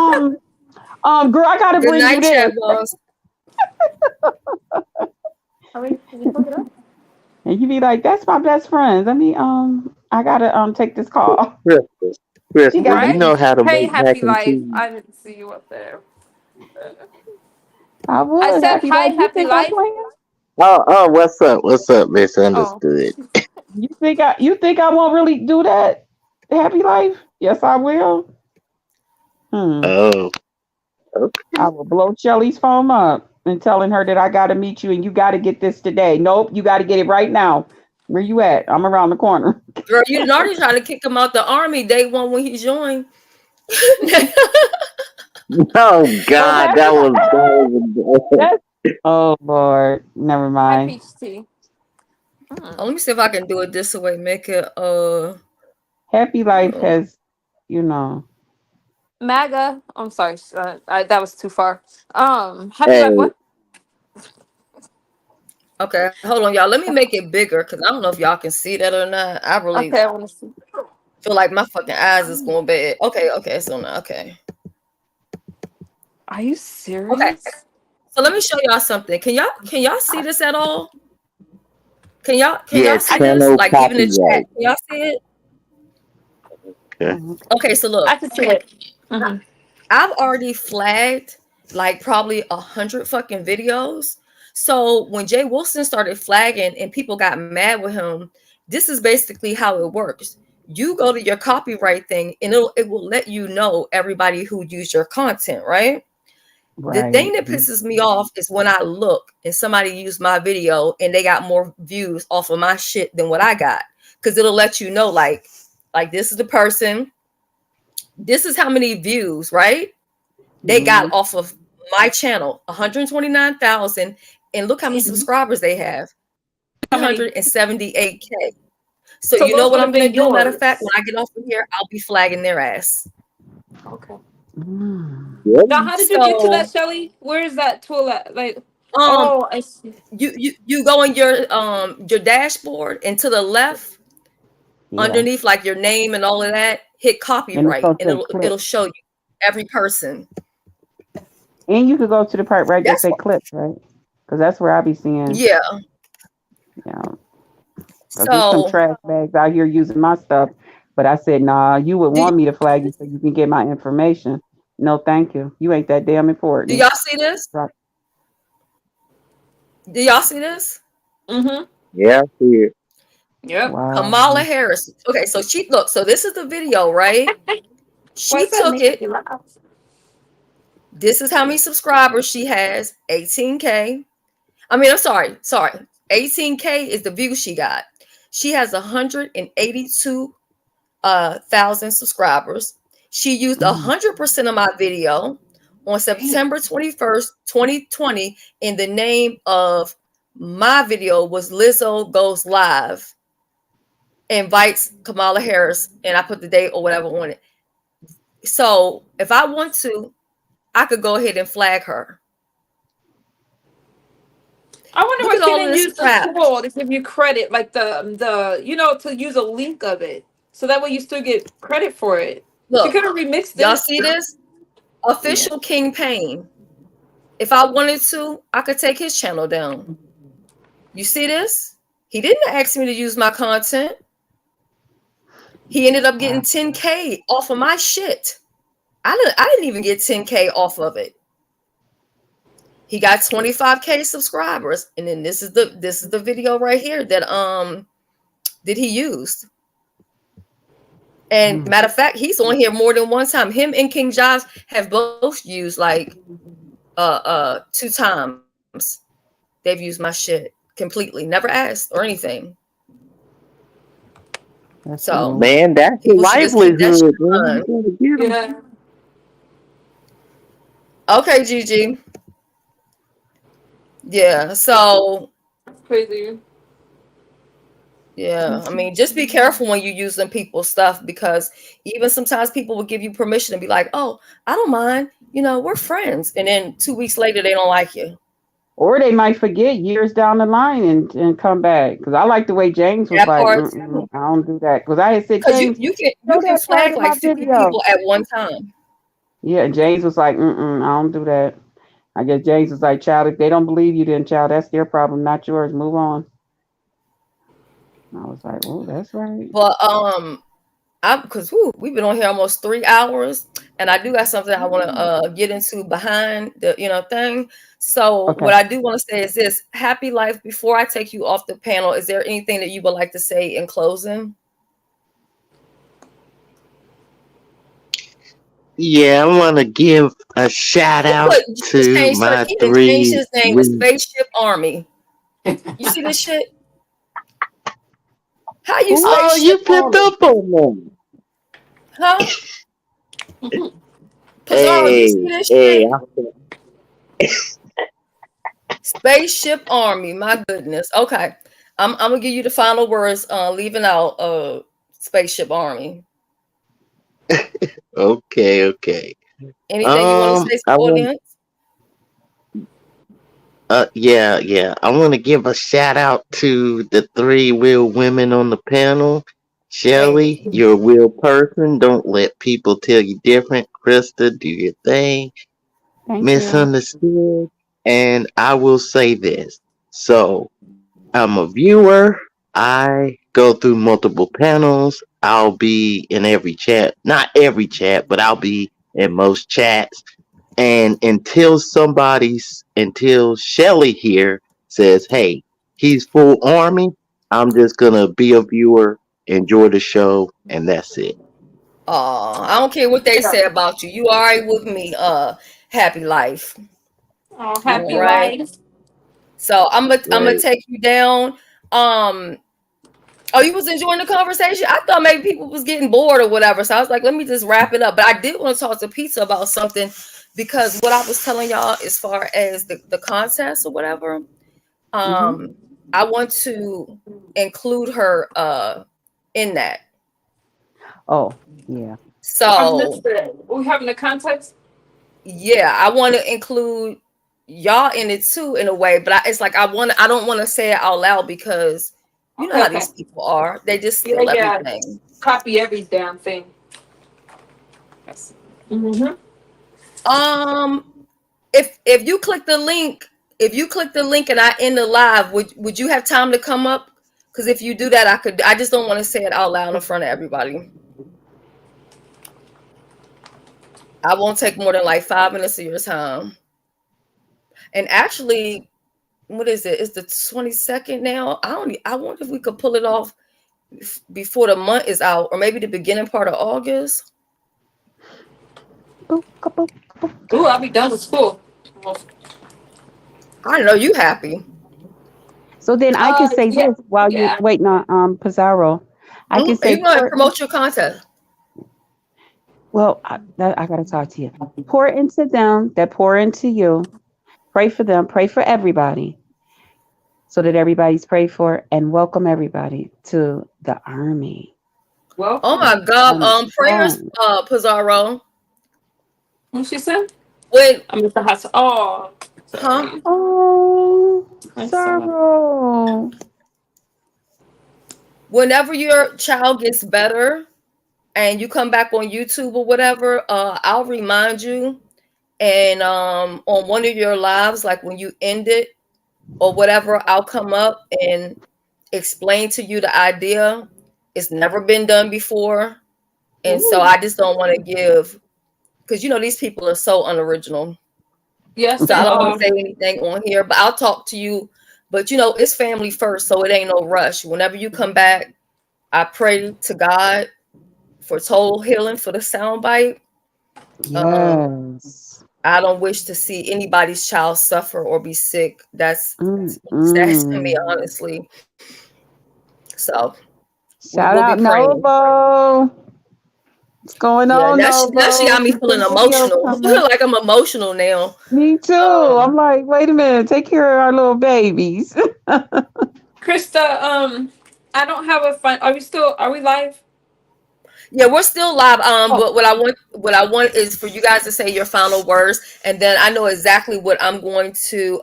Speaker 8: girl, I gotta
Speaker 1: Good
Speaker 8: bring you
Speaker 1: night,
Speaker 8: this.
Speaker 1: chat boss.
Speaker 5: I mean, can you put it up?
Speaker 8: And you be like, that's my best friend. Let me I gotta take this call.
Speaker 9: Crystal,
Speaker 8: She
Speaker 9: Crystal,
Speaker 8: got
Speaker 9: you
Speaker 5: Right?
Speaker 9: know how to
Speaker 5: Hey,
Speaker 9: make mac
Speaker 5: happy
Speaker 9: and
Speaker 5: life.
Speaker 9: cheese.
Speaker 5: I didn't see you up there.
Speaker 8: I
Speaker 5: I
Speaker 8: would
Speaker 5: said
Speaker 8: happy
Speaker 5: hi,
Speaker 8: like you
Speaker 5: happy
Speaker 8: think I'm
Speaker 5: life.
Speaker 8: playing?
Speaker 9: Oh, what's up? What's up,
Speaker 5: Oh,
Speaker 9: misunderstood?
Speaker 8: You think I won't really do that? Happy life? Yes, I will. Hmm.
Speaker 9: Oh, okay.
Speaker 8: I will blow Shelly's phone up and telling her that I gotta meet you and you gotta get this today. Nope, you gotta get it right now. Where you at? I'm around the corner.
Speaker 1: Girl, you did already try to kick him out the army day one when he joined.
Speaker 9: Oh
Speaker 8: Oh,
Speaker 9: God,
Speaker 8: that's
Speaker 9: that was
Speaker 8: that's oh Lord. Never
Speaker 5: hi,
Speaker 8: mind.
Speaker 5: Peach Tea.
Speaker 1: Oh,
Speaker 5: Hmm.
Speaker 1: let me see if I can do it this way. Make it
Speaker 8: Happy life
Speaker 1: uh,
Speaker 8: has, you know.
Speaker 5: MAGA. I'm sorry. That was too far. Happy life.
Speaker 9: hey,
Speaker 5: What?
Speaker 1: okay, hold on, y'all. Let me make it bigger because I don't know if y'all can see that or not. I really
Speaker 5: Okay, I want to see.
Speaker 1: feel like my fucking eyes is going bad. Okay, so now, okay.
Speaker 11: Are you
Speaker 1: Okay.
Speaker 11: serious?
Speaker 1: So let me show y'all something. Can y'all see this at all? Can y'all
Speaker 9: Yeah,
Speaker 1: see this?
Speaker 9: channel
Speaker 1: Like even the chat.
Speaker 9: copyright.
Speaker 1: Can y'all see it?
Speaker 9: Okay.
Speaker 8: Oh, okay.
Speaker 1: Okay, so look.
Speaker 11: I can see it. Mhm.
Speaker 1: I've already flagged like probably 100 fucking videos. So when Jay Wilson started flagging and people got mad with him, this is basically how it works. You go to your copyright thing and it will let you know everybody who used your content, right? The
Speaker 8: Right.
Speaker 1: thing that pisses me off is when I look and somebody used my video and they got more views off of my shit than what I got. Cause it'll let you know like this is the person, this is how many views, right? They got
Speaker 8: Mhm.
Speaker 1: off of my channel, 129,000, and look how many
Speaker 11: Mhm.
Speaker 1: subscribers they have,
Speaker 11: How many?
Speaker 1: 378K. So
Speaker 11: So
Speaker 1: you know
Speaker 11: those
Speaker 1: what
Speaker 11: would
Speaker 1: I'm
Speaker 11: have
Speaker 1: gonna
Speaker 11: been
Speaker 1: do? Matter of fact, when
Speaker 11: yours.
Speaker 1: I get off of here, I'll be flagging their ass.
Speaker 11: Okay.
Speaker 8: Mm.
Speaker 9: Yep.
Speaker 11: Now, how did you get to that,
Speaker 1: So
Speaker 11: Shelly? Where is that tool at? Like,
Speaker 1: um
Speaker 11: oh, I see.
Speaker 1: you go in your dashboard and to the left
Speaker 8: Yeah.
Speaker 1: underneath like your name and all of that, hit
Speaker 8: And it's
Speaker 1: copyright
Speaker 8: gonna
Speaker 1: and
Speaker 8: say
Speaker 1: it'll
Speaker 8: clip.
Speaker 1: show you every person.
Speaker 8: And you could go to the part right that
Speaker 1: That's
Speaker 8: say
Speaker 1: what,
Speaker 8: clips, right? Because that's where I be seeing,
Speaker 1: yeah.
Speaker 8: you know, because there's some
Speaker 1: So
Speaker 8: trash bags out here using my stuff. But I said, nah, you would
Speaker 1: do,
Speaker 8: want me to flag you so you can get my information. No, thank you. You ain't that damn
Speaker 1: do
Speaker 8: important.
Speaker 1: y'all see this?
Speaker 8: Right.
Speaker 1: Do y'all see this?
Speaker 11: Mm-hmm.
Speaker 9: Yeah, I see it.
Speaker 11: Yep.
Speaker 1: Kamala
Speaker 8: Wow.
Speaker 1: Harris. Okay, so she look, so this is the video, right?
Speaker 11: Why
Speaker 1: She
Speaker 11: is that
Speaker 1: took
Speaker 11: making
Speaker 1: it.
Speaker 11: me laugh?
Speaker 1: This is how many subscribers she has. 18K. I mean, I'm sorry. 18K is the views she got. She has 182 thousand subscribers. She used
Speaker 8: Mm.
Speaker 1: 100% of my video on
Speaker 11: Damn.
Speaker 1: September 21st, 2020, and the name of my video was Lizzo Goes Live, invites Kamala Harris, and I put the date or whatever on it. So if I want to, I could go ahead and flag her.
Speaker 11: I wonder
Speaker 1: Look
Speaker 11: why
Speaker 1: at
Speaker 11: she
Speaker 1: all of
Speaker 11: didn't
Speaker 1: this
Speaker 11: use the
Speaker 1: crap.
Speaker 11: tool to give you credit, like to use a link of it, so that way you still get credit for it. She
Speaker 1: Look,
Speaker 11: could have remixed
Speaker 1: y'all
Speaker 11: it.
Speaker 1: see this?
Speaker 11: Yeah.
Speaker 1: Official King Payne. If I wanted to, I could take his channel down. You see this? He didn't ask me to use my content. He ended up getting
Speaker 8: Wow.
Speaker 1: 10K off of my shit. I didn't even get 10K off of it. He got 25K subscribers, and then this is the video right here that he used. And
Speaker 8: Mm.
Speaker 1: matter of fact, he's on here more than one time. Him and King Josh have both used like 2 times. They've used my shit completely, never asked or anything.
Speaker 8: That's
Speaker 1: So
Speaker 8: cool.
Speaker 9: Man, that's a
Speaker 1: people should just keep that shit
Speaker 9: livelihood, man.
Speaker 1: in
Speaker 9: You
Speaker 1: mind.
Speaker 9: gotta get 'em.
Speaker 11: Yeah.
Speaker 1: Okay, Gigi. Yeah. So
Speaker 11: That's crazy.
Speaker 1: yeah, I mean, just be careful when you using people's stuff because even sometimes people will give you permission to be like, "Oh, I don't mind. We're friends," and then 2 weeks later they don't like you.
Speaker 8: Or they might forget years down the line and come back. Because I like the way James was
Speaker 1: That
Speaker 8: like,
Speaker 1: part
Speaker 8: mm-mm,
Speaker 1: too,
Speaker 8: I don't do that. Because I had said,
Speaker 1: because you
Speaker 8: James,
Speaker 1: you can
Speaker 8: show
Speaker 1: you can
Speaker 8: that part
Speaker 1: flag
Speaker 8: of
Speaker 1: like
Speaker 8: my
Speaker 1: 50
Speaker 8: video.
Speaker 1: people at one time.
Speaker 8: Yeah, and James was like, mm-mm, I don't do that. I guess James was like, child, if they don't believe you, then child, that's their problem, not yours. Move on. I was like, oh, that's right.
Speaker 1: But I because we've been on here almost 3 hours, and I do got something I want to get into behind the thing. So
Speaker 8: Okay.
Speaker 1: what I do want to say is this: Happy Life. Before I take you off the panel, is there anything that you would like to say in closing?
Speaker 9: Yeah, I want to give a shout
Speaker 1: He
Speaker 9: out
Speaker 1: put
Speaker 9: to my
Speaker 1: he didn't change
Speaker 9: three.
Speaker 1: his name to Spaceship Army. You see this shit? How you
Speaker 8: Who?
Speaker 9: Oh,
Speaker 1: Spaceship
Speaker 9: you flipped
Speaker 1: Army?
Speaker 9: up on them.
Speaker 1: Huh? Pizarro, you
Speaker 9: Hey,
Speaker 1: see this
Speaker 9: hey,
Speaker 1: shit? Spaceship Army. My goodness. Okay. I'm gonna give you the final words, leaving out Spaceship Army.
Speaker 9: okay, okay.
Speaker 1: Anything you want to say to
Speaker 9: I
Speaker 1: the
Speaker 9: want.
Speaker 1: audience?
Speaker 9: Yeah. I want to give a shout out to the three real women on the panel.
Speaker 1: Thank
Speaker 9: Shelly,
Speaker 1: you.
Speaker 9: you're a real person. Don't let people tell you different. Krista, do your thing.
Speaker 8: Thank you.
Speaker 9: Misunderstood. And I will say this. So, I'm a viewer. I go through multiple panels. I'll be in every chat. Not every chat, but I'll be in most chats. And until Shelly here says, hey, he's full army, I'm just gonna be a viewer, enjoy the show, and that's it.
Speaker 1: I don't care what they say about you. You all right with me? Happy life.
Speaker 11: Oh,
Speaker 1: All
Speaker 11: happy
Speaker 1: right.
Speaker 11: life.
Speaker 1: So I'm gonna
Speaker 9: Right.
Speaker 1: take you down. Um, oh, you was enjoying the conversation? I thought maybe people was getting bored or whatever. So I was like, let me just wrap it up. But I did want to talk to Pizza about something because what I was telling y'all as far as the contest or whatever,
Speaker 8: Hmm.
Speaker 1: um, I want to include her in that.
Speaker 8: Oh, yeah.
Speaker 11: I
Speaker 1: So
Speaker 11: missed it. We having a context?
Speaker 1: yeah, I want to include y'all in it too in a way, but it's like I don't want to say it out loud because you know
Speaker 11: Okay,
Speaker 1: how
Speaker 11: okay.
Speaker 1: these people are. They just
Speaker 11: Yeah,
Speaker 1: steal
Speaker 11: yeah.
Speaker 1: everything.
Speaker 11: Copy every damn thing. Yes. Mm-hmm.
Speaker 1: Um, if you click the link, if you click the link and I end the live, would you have time to come up? Because if you do that, I could. I just don't want to say it out loud in front of everybody. I won't take more than like 5 minutes of your time. And actually, what is it? It's the 22nd now. I don't. I wonder if we could pull it off before the month is out, or maybe the beginning part of August.
Speaker 8: Boop, boop, boop.
Speaker 11: Ooh, I'll be done with school.
Speaker 1: I know you happy.
Speaker 8: So then I can say
Speaker 11: Yeah,
Speaker 8: this while you're
Speaker 11: yeah.
Speaker 8: waiting on Pizarro. I can
Speaker 1: And
Speaker 8: say
Speaker 1: you want to
Speaker 8: pour.
Speaker 1: promote your contest.
Speaker 8: Well, I got to talk to you. Pour into them that pour into you. Pray for them. Pray for everybody, so that everybody's prayed for, and welcome everybody to the army.
Speaker 1: Oh
Speaker 11: Welcome.
Speaker 1: my God.
Speaker 8: Army
Speaker 1: Prayers,
Speaker 8: strong.
Speaker 1: Pizarro.
Speaker 11: What she said?
Speaker 1: When,
Speaker 11: I'm at the hospital. Oh,
Speaker 1: huh?
Speaker 11: sorry.
Speaker 8: Oh,
Speaker 11: I'm sorry.
Speaker 8: sorrow.
Speaker 1: Whenever your child gets better and you come back on YouTube or whatever, I'll remind you. And on one of your lives, like when you end it or whatever, I'll come up and explain to you the idea. It's never been done before. And so
Speaker 11: Ooh.
Speaker 1: I just don't want to give because you know these people are so unoriginal.
Speaker 11: Yes,
Speaker 1: So I
Speaker 11: they
Speaker 1: don't want to
Speaker 11: are.
Speaker 1: say anything on here, but I'll talk to you. But you know, it's family first, so it ain't no rush. Whenever you come back, I pray to God for total healing for the soundbite. Um,
Speaker 8: Yes.
Speaker 1: I don't wish to see anybody's child suffer or be sick. That's
Speaker 8: Mm,
Speaker 1: sad to me,
Speaker 8: mm.
Speaker 1: honestly. So we
Speaker 8: Shout
Speaker 1: will be
Speaker 8: out
Speaker 1: praying.
Speaker 8: Novo. What's going
Speaker 1: Yeah,
Speaker 8: on,
Speaker 1: now she
Speaker 8: Novo?
Speaker 1: got me
Speaker 8: Keep
Speaker 1: feeling
Speaker 8: them videos
Speaker 1: emotional.
Speaker 8: coming.
Speaker 1: Like I'm emotional now.
Speaker 8: Me too. I'm
Speaker 1: Um,
Speaker 8: like, wait a minute, take care of our little babies.
Speaker 11: Krista, I don't have a fun. Are we live?
Speaker 1: yeah, we're still live.
Speaker 11: Oh,
Speaker 1: But what I want is for you guys to say your final words, and then I know exactly what I'm going to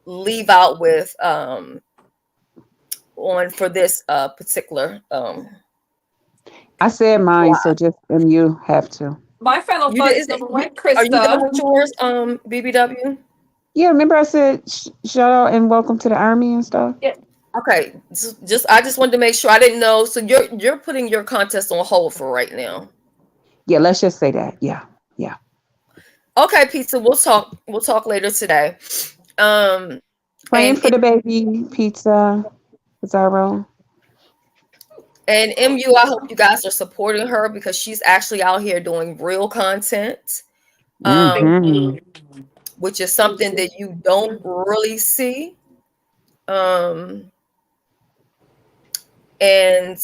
Speaker 1: leave out with on for this particular
Speaker 8: I said mine, so
Speaker 1: live.
Speaker 8: just and you have to.
Speaker 11: my final
Speaker 1: You did
Speaker 11: thought
Speaker 1: is
Speaker 11: is
Speaker 1: it
Speaker 11: number
Speaker 1: you
Speaker 11: one,
Speaker 1: are you done
Speaker 11: Krista.
Speaker 1: with yours, BBW?
Speaker 8: Yeah, remember I said shout out and welcome to the army and stuff.
Speaker 11: Yeah.
Speaker 1: Okay. Just I just wanted to make sure I didn't know. So you're putting your contest on hold for right now.
Speaker 8: Yeah, let's just say that. Yeah, yeah.
Speaker 1: Okay, pizza, we'll talk later today. Um
Speaker 8: Praying
Speaker 1: and
Speaker 8: for the baby pizza, Pizarro.
Speaker 1: And MU, I hope you guys are supporting her because she's actually out here doing real content, um,
Speaker 11: Thank
Speaker 8: Mm-hmm.
Speaker 11: you.
Speaker 1: which is something that you don't really see. Um, and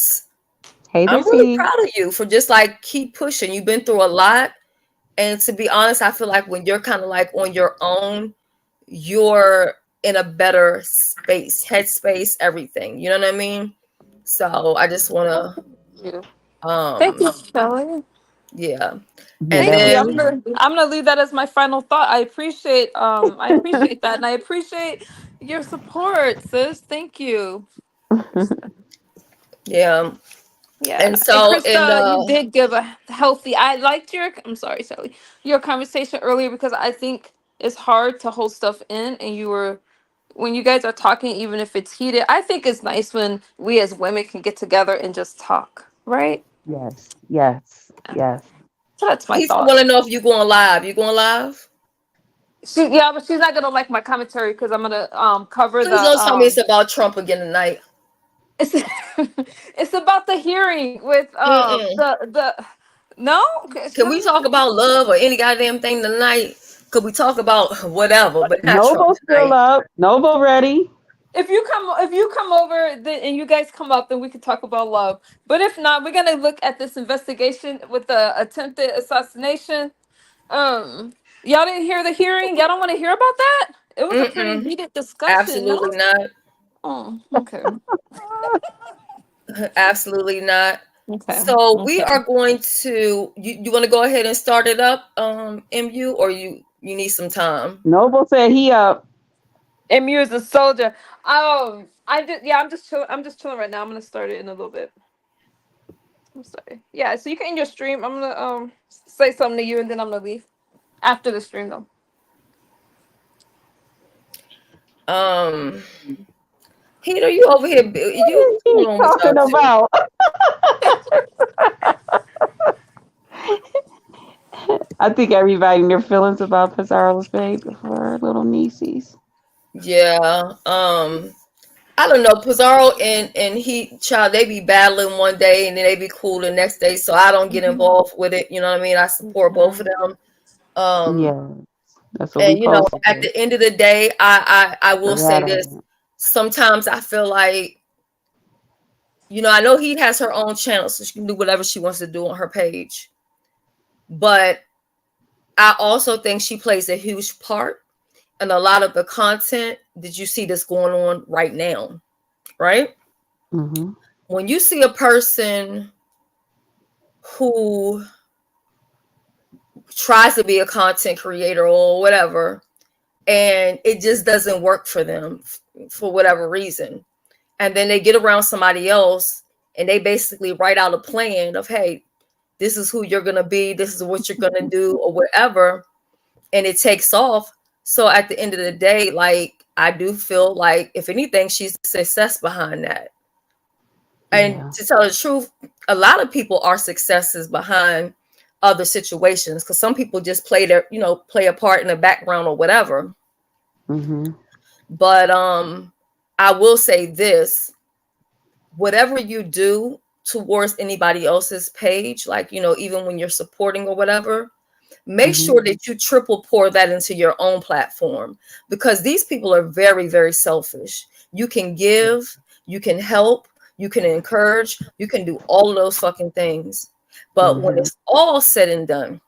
Speaker 8: Hey there,
Speaker 1: I'm really
Speaker 8: T.
Speaker 1: proud of you for just like keep pushing. You've been through a lot. And to be honest, I feel like when you're kind of like on your own, you're in a better space, headspace, everything. You know what I mean? So I just want
Speaker 11: You.
Speaker 1: to,
Speaker 11: Thank you, Shelly.
Speaker 1: yeah.
Speaker 8: Yeah,
Speaker 1: And
Speaker 11: Thank
Speaker 8: that
Speaker 11: you.
Speaker 8: was
Speaker 11: I'm
Speaker 1: then
Speaker 8: good.
Speaker 11: gonna I'm gonna leave that as my final thought. I appreciate that, and I appreciate your support, sis. Thank you.
Speaker 1: Yeah.
Speaker 11: Yeah.
Speaker 1: And
Speaker 11: And
Speaker 1: so in
Speaker 11: Krista, you
Speaker 1: the
Speaker 11: did give a healthy. I liked your. I'm sorry, Shelly. Your conversation earlier because I think it's hard to hold stuff in, and you were when you guys are talking, even if it's heated. I think it's nice when we as women can get together and just talk, right?
Speaker 8: Yes, yes, yes.
Speaker 11: So that's my
Speaker 1: people
Speaker 11: thought.
Speaker 1: want to know if you're going live. You going live?
Speaker 11: Yeah, but she's not gonna like my commentary because I'm gonna cover
Speaker 1: Please
Speaker 11: the
Speaker 1: don't tell me it's about Trump again tonight.
Speaker 11: it's it's about the hearing with
Speaker 1: Mm-mm.
Speaker 11: the no it's
Speaker 1: Can
Speaker 11: not
Speaker 1: we
Speaker 11: about
Speaker 1: talk
Speaker 11: the
Speaker 1: about love or any goddamn thing tonight? Could we talk about whatever, but not Trump
Speaker 8: Noble's still
Speaker 1: tonight?
Speaker 8: up. Noble ready.
Speaker 11: if you come over and you guys come up then we can talk about love, but if not we're gonna look at this investigation with the attempted assassination. um y'all didn't hear the hearing? Y'all don't want to hear about that? It was a pretty
Speaker 1: Mm-mm.
Speaker 11: heated discussion, no?
Speaker 1: Absolutely not.
Speaker 11: Oh, okay.
Speaker 1: Absolutely not.
Speaker 11: Okay.
Speaker 1: So we
Speaker 11: Okay.
Speaker 1: are going to you want to go ahead and start it up, MU, or you need some time?
Speaker 8: Noble said he up.
Speaker 11: MU is a soldier. I'm just chilling right now. I'm gonna start it in a little bit. I'm sorry. Yeah, so you can end your stream. I'm gonna say something to you and then I'm gonna leave after the stream though.
Speaker 1: Um, Peter, you over here? You what's
Speaker 8: He's
Speaker 1: going on with y'all
Speaker 8: talking
Speaker 1: too?
Speaker 8: about. I think everybody in their feelings about Pizarro's baby for her little nieces.
Speaker 1: Yeah. I don't know. Pizarro and he child, they be battling one day and then they be cool the next day. So I don't get involved with it. You know what I mean? I support both of them. Um,
Speaker 8: Yeah, that's what we
Speaker 1: and
Speaker 8: supposed to
Speaker 1: at
Speaker 8: do.
Speaker 1: the end of the day, I will say this.
Speaker 8: Right.
Speaker 1: Sometimes I feel like, I know he has her own channel, so she can do whatever she wants to do on her page. But I also think she plays a huge part in a lot of the content that you see that's going on right now, right?
Speaker 8: Mm-hmm.
Speaker 1: When you see a person who tries to be a content creator or whatever, and it just doesn't work for them for whatever reason, and then they get around somebody else and they basically write out a plan of, hey, this is who you're going to be, this is what you're going to do or whatever, and it takes off. So at the end of the day, like, I do feel like if anything, she's a success behind that. And
Speaker 8: Yeah.
Speaker 1: to tell the truth, a lot of people are successes behind other situations, because some people just play a part in the background or whatever.
Speaker 8: Mm-hmm.
Speaker 1: But I will say this: whatever you do towards anybody else's page, like, even when you're supporting or whatever, make
Speaker 8: Mm-hmm.
Speaker 1: sure that you triple pour that into your own platform, because these people are very, very selfish. You can give, you can help, you can encourage, you can do all of those fucking things. But when
Speaker 8: Mm-hmm.
Speaker 1: it's all said and done,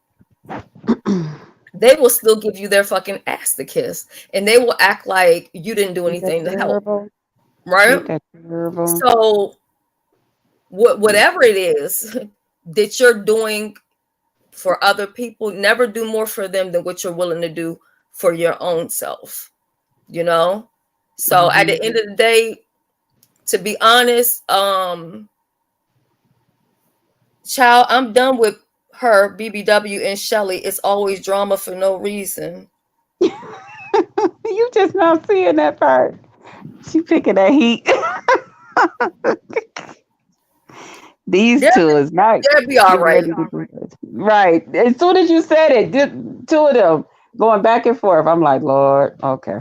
Speaker 1: they will still give you their fucking ass to kiss, and they will act like you didn't do
Speaker 8: Ain't that
Speaker 1: anything to help,
Speaker 8: terrible?
Speaker 1: right?
Speaker 8: Ain't that terrible?
Speaker 1: So whatever it is that you're doing for other people, never do more for them than what you're willing to do for your own self, you know? So at
Speaker 8: Mm-hmm.
Speaker 1: the end of the day, to be honest, child, I'm done with her, BBW and Shelly. It's always drama for no reason.
Speaker 8: You just not seeing that part. She picking that heat. These
Speaker 1: They'll,
Speaker 8: two is not
Speaker 1: they'll be all
Speaker 8: getting
Speaker 1: right.
Speaker 8: ready to do this. Right. As soon as you said it, two of them going back and forth. I'm like, Lord, okay.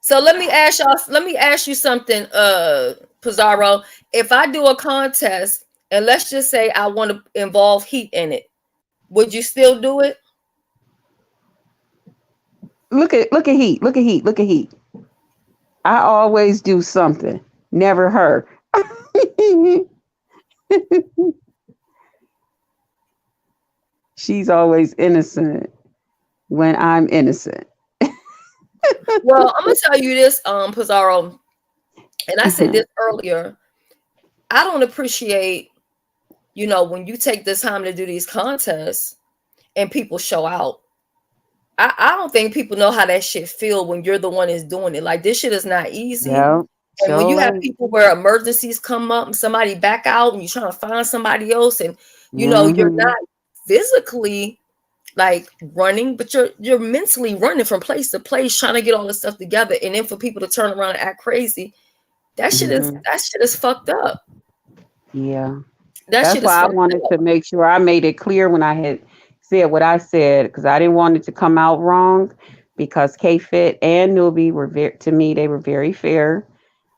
Speaker 1: So let me ask you something, Pizarro. If I do a contest and let's just say I want to involve heat in it, would you still do it?
Speaker 8: Look at heat. Look at heat. Look at heat. I always do something. Never her. She's always innocent when I'm innocent.
Speaker 1: Well, I'm gonna tell you this, Pizarro, and I said
Speaker 8: Mhm.
Speaker 1: this earlier. I don't appreciate, when you take the time to do these contests and people show out. I don't think people know how that shit feel when you're the one that's doing it. Like, this shit is not easy.
Speaker 8: Yeah.
Speaker 1: And when you have
Speaker 8: Surely.
Speaker 1: people where emergencies come up and somebody back out and you're trying to find somebody else, and you're
Speaker 8: Mm-hmm.
Speaker 1: not physically like running, but you're mentally running from place to place trying to get all this stuff together, and then for people to turn around and act crazy,
Speaker 8: Mm-hmm.
Speaker 1: that shit is fucked up.
Speaker 8: Yeah.
Speaker 1: That
Speaker 8: That's
Speaker 1: shit is
Speaker 8: why I
Speaker 1: fucked
Speaker 8: wanted
Speaker 1: up.
Speaker 8: to make sure I made it clear when I had said what I said, because I didn't want it to come out wrong. Because K Fit and Newbie were very, to me, they were very fair.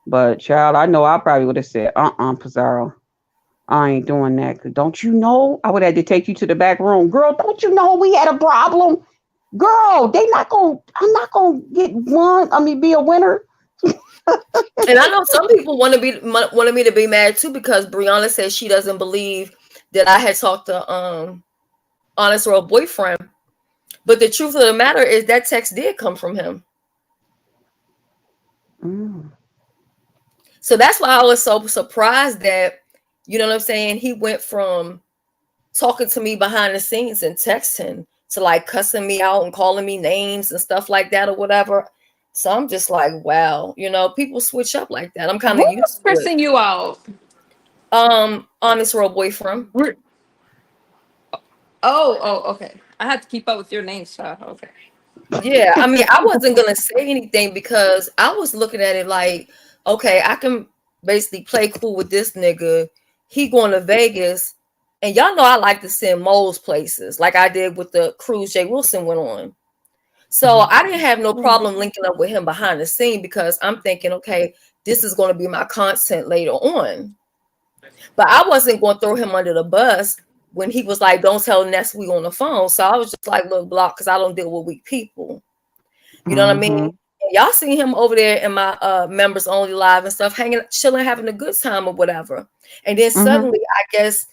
Speaker 8: But child, I know I probably would have said, Pizarro, I ain't doing that. 'Cause don't you know? I would have had to take you to the back room. Girl, don't you know we had a problem? Girl, they not gonna I'm not gonna get one. I mean, be a winner.
Speaker 1: And I know some people wanted me to be mad too because Brianna says she doesn't believe that I had talked to Honest Roll boyfriend. But the truth of the matter is that text did come from him.
Speaker 8: Mm.
Speaker 1: So that's why I was so surprised that, you know what I'm saying, he went from talking to me behind the scenes and texting to like cussing me out and calling me names and stuff like that or whatever. So I'm just like, wow, people switch up like that. I'm kind
Speaker 11: Who
Speaker 1: of
Speaker 11: was
Speaker 1: used to it.
Speaker 11: cursing you out?
Speaker 1: Honest Roll boyfriend.
Speaker 11: We're- oh, okay. I had to keep up with your name, so okay.
Speaker 1: Yeah, I mean, I wasn't gonna say anything because I was looking at it like, okay, I can basically play cool with this nigga. He going to Vegas, and y'all know I like to send moles places, like I did with the cruise Jay Wilson went on. So I didn't have no problem linking up with him behind the scene because I'm thinking, okay, this is going to be my content later on. But I wasn't going to throw him under the bus when he was like, "Don't tell Ness we on the phone." So I was just like, "Look, block," because I don't deal with weak people. You know what I mean?
Speaker 8: Mm-hmm.
Speaker 1: And y'all see him over there in my members only live and stuff, hanging, chilling, having a good time or whatever. And then
Speaker 8: Mm-hmm.
Speaker 1: suddenly, I guess,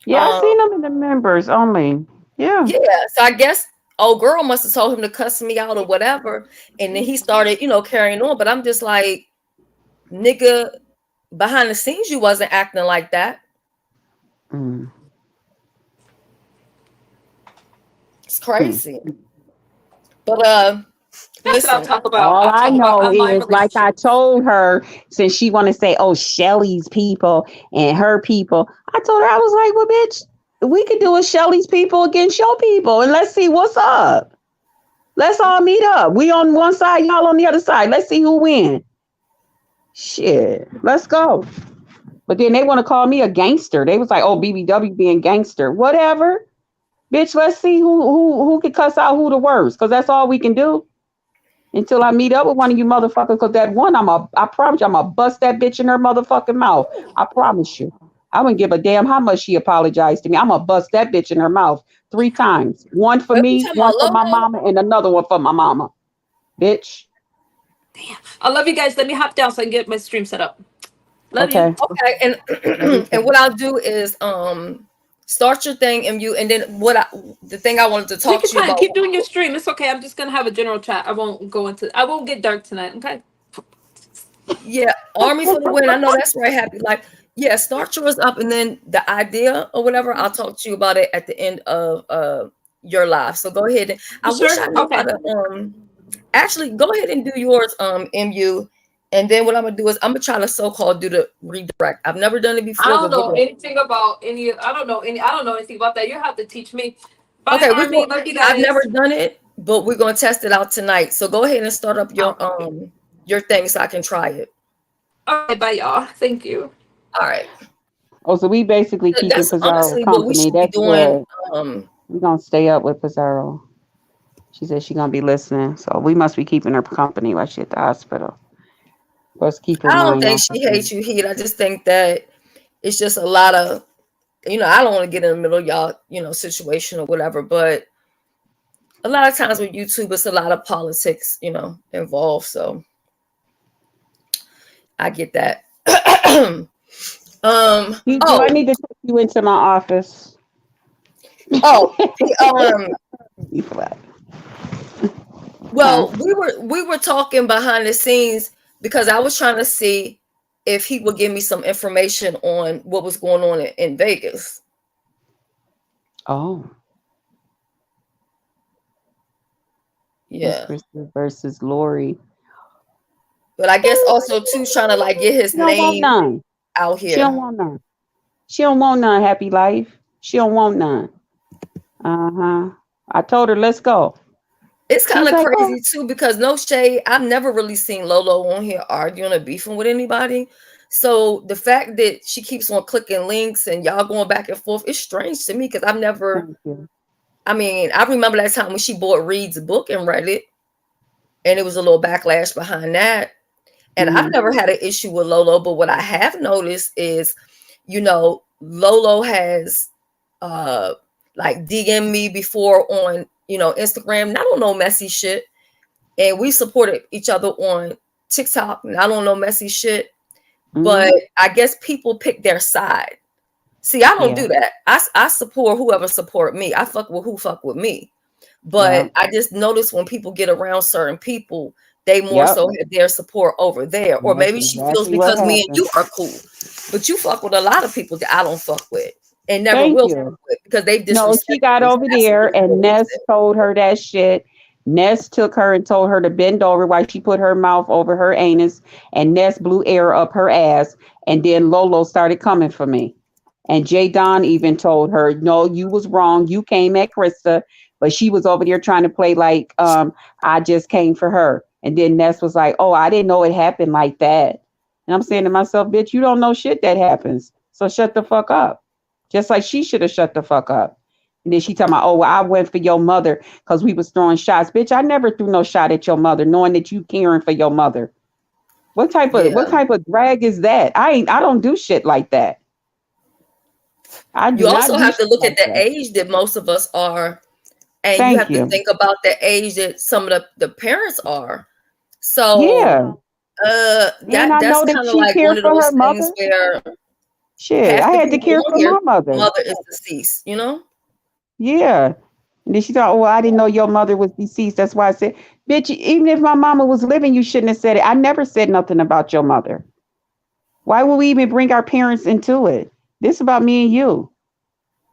Speaker 8: Yeah, I
Speaker 1: um,
Speaker 8: seen them in the members only. Yeah.
Speaker 1: yeah. So I guess old girl must have told him to cuss me out or whatever. And then he started, carrying on. But I'm just like, nigga, behind the scenes, you wasn't acting like that.
Speaker 8: Mm.
Speaker 1: It's
Speaker 8: Hmm.
Speaker 1: crazy. But
Speaker 11: That's what I'll
Speaker 1: listen,
Speaker 11: talk about.
Speaker 8: All
Speaker 11: I'll
Speaker 8: I
Speaker 11: talk about
Speaker 8: know
Speaker 11: online
Speaker 8: is, like I
Speaker 11: relationships.
Speaker 8: told her, since she want to say, "Oh, Shelly's people and her people," I told her I was like, "Well, bitch, we could do a Shelly's people against your people, and let's see what's up. Let's all meet up. We on one side, y'all on the other side. Let's see who win. Shit, let's go." But then they want to call me a gangster. They was like, "Oh, BBW being gangster, whatever." Bitch, let's see who can cuss out who the worst, because that's all we can do until I meet up with one of you motherfuckers. Because that one, I promise you, I'm gonna bust that bitch in her motherfucking mouth. I promise you. I wouldn't give a damn how much she apologized to me. I'm gonna bust that bitch in her mouth 3 times. One for
Speaker 1: what we
Speaker 8: me,
Speaker 1: talking
Speaker 8: one
Speaker 1: about,
Speaker 8: for my
Speaker 1: Logo?
Speaker 8: mama, and another one for my mama. Bitch.
Speaker 11: I love you guys. Let me hop down so I can get my stream set up. Love you.
Speaker 8: Okay.
Speaker 1: Okay,
Speaker 8: Love you
Speaker 1: and and
Speaker 8: too.
Speaker 1: what I'll do is start your thing and then the thing I wanted to
Speaker 11: Take
Speaker 1: talk
Speaker 11: your
Speaker 1: to you
Speaker 11: time.
Speaker 1: about.
Speaker 11: Keep doing your stream. It's okay. I'm just gonna have a general chat. I won't get dark tonight. Okay.
Speaker 1: Yeah, Army for the win. I know that's right. Happy, like, yeah, start yours up, and then the idea or whatever, I'll talk to you about it at the end of your live. So go ahead and I
Speaker 11: You
Speaker 1: wish
Speaker 11: sure?
Speaker 1: I knew how
Speaker 11: Okay.
Speaker 1: to actually go ahead and do yours, MU. And then what I'm gonna do is I'm gonna try to so-called do the redirect. I've never done it
Speaker 11: I
Speaker 1: before,
Speaker 11: don't
Speaker 1: but we're
Speaker 11: know
Speaker 1: gonna
Speaker 11: anything about any. I don't know anything about that. You have to teach me. Bye,
Speaker 1: okay,
Speaker 11: Army. Love you
Speaker 1: I've never
Speaker 11: guys.
Speaker 1: done it, but we're gonna test it out tonight. So go ahead and start up
Speaker 11: Okay.
Speaker 1: your thing so I can try it.
Speaker 11: Okay. Bye, y'all. Thank you.
Speaker 1: All right.
Speaker 8: Oh, so we basically keeping
Speaker 1: That's
Speaker 8: Pizarro
Speaker 1: honestly what we
Speaker 8: company.
Speaker 1: should be
Speaker 8: That's
Speaker 1: doing.
Speaker 8: good. We're gonna stay up with Pizarro. She said she gonna be listening, so we must be keeping her company while she at the hospital. Let's keep her
Speaker 1: I don't
Speaker 8: mind
Speaker 1: think
Speaker 8: off
Speaker 1: she
Speaker 8: of
Speaker 1: hates
Speaker 8: things.
Speaker 1: you, Heat. I just think that it's just a lot of, I don't want to get in the middle of y'all, situation or whatever, but a lot of times with YouTube, it's a lot of politics, involved. So I get that.
Speaker 8: Do I
Speaker 1: Oh,
Speaker 8: need to take you into my office?
Speaker 1: oh, um,
Speaker 8: You flat. Huh?
Speaker 1: well, we were talking behind the scenes because I was trying to see if he would give me some information on what was going on in Vegas.
Speaker 8: Oh, that's
Speaker 1: Yeah.
Speaker 8: Krista versus Lori.
Speaker 1: But I guess also too trying to like get his
Speaker 8: She don't want
Speaker 1: name
Speaker 8: none.
Speaker 1: out
Speaker 8: She don't
Speaker 1: here.
Speaker 8: want none. She don't want none. Happy life. She don't want none. Uh-huh. I told her, let's go.
Speaker 1: It's
Speaker 8: She
Speaker 1: kind
Speaker 8: was
Speaker 1: of
Speaker 8: like, oh,
Speaker 1: crazy too because no shade, I've never really seen Lolo on here arguing or beefing with anybody. So the fact that she keeps on clicking links and y'all going back and forth, it's strange to me because I've never.
Speaker 8: thank you.
Speaker 1: I mean, I remember that time when she bought Reed's book and read it, and it was a little backlash behind that. And I've
Speaker 8: Mm-hmm.
Speaker 1: never had an issue with Lolo, but what I have noticed is, Lolo has like DM me before on, Instagram, not on no messy shit. And we supported each other on TikTok, not on no messy shit. But
Speaker 8: Mm-hmm.
Speaker 1: I guess people pick their side. See, I don't
Speaker 8: Yeah.
Speaker 1: do that. I support whoever support me. I fuck with who fuck with me.
Speaker 8: Yeah.
Speaker 1: But I just notice when people get around certain people, they more
Speaker 8: Yep.
Speaker 1: so have their support over there. Or
Speaker 8: That's
Speaker 1: maybe she feels
Speaker 8: exactly what
Speaker 1: because me and
Speaker 8: happened.
Speaker 1: you are cool. But you fuck with a lot of people that I don't fuck with and never
Speaker 8: Thank
Speaker 1: will fuck
Speaker 8: you.
Speaker 1: with because they've
Speaker 8: No, she
Speaker 1: disrespected
Speaker 8: got
Speaker 1: me for
Speaker 8: over there
Speaker 1: absolutely no
Speaker 8: and Ness
Speaker 1: reason.
Speaker 8: told her that shit. Ness took her and told her to bend over while she put her mouth over her anus, and Ness blew air up her ass. And then Lolo started coming for me. And Jay Don even told her, no, you was wrong. You came at Krista, but she was over there trying to play like I just came for her. And then Ness was like, oh, I didn't know it happened like that. And I'm saying to myself, bitch, you don't know shit that happens. So shut the fuck up. Just like she should have shut the fuck up. And then she talking about, oh, well, I went for your mother because we was throwing shots. Bitch, I never threw no shot at your mother, knowing that you caring for your mother. What
Speaker 1: Yeah.
Speaker 8: type of drag is that? I don't do shit like that. I do
Speaker 1: You
Speaker 8: not
Speaker 1: also
Speaker 8: do
Speaker 1: have to
Speaker 8: shit
Speaker 1: look
Speaker 8: like
Speaker 1: at the
Speaker 8: that.
Speaker 1: age that most of us are, and you
Speaker 8: Thank
Speaker 1: have to
Speaker 8: you.
Speaker 1: think about the age that some of the parents are. So
Speaker 8: Yeah. And
Speaker 1: that
Speaker 8: I
Speaker 1: that's
Speaker 8: know that
Speaker 1: kind of
Speaker 8: she
Speaker 1: like one
Speaker 8: cared
Speaker 1: of
Speaker 8: for
Speaker 1: those
Speaker 8: her
Speaker 1: things
Speaker 8: mother.
Speaker 1: where
Speaker 8: Shit.
Speaker 1: half
Speaker 8: I
Speaker 1: the
Speaker 8: had to
Speaker 1: people
Speaker 8: care
Speaker 1: on
Speaker 8: for
Speaker 1: here
Speaker 8: my mother.
Speaker 1: mother is deceased.
Speaker 8: Yeah. And then she thought, oh, well, I didn't know your mother was deceased. That's why I said, bitch, even if my mama was living, you shouldn't have said it. I never said nothing about your mother. Why would we even bring our parents into it? This about me and you.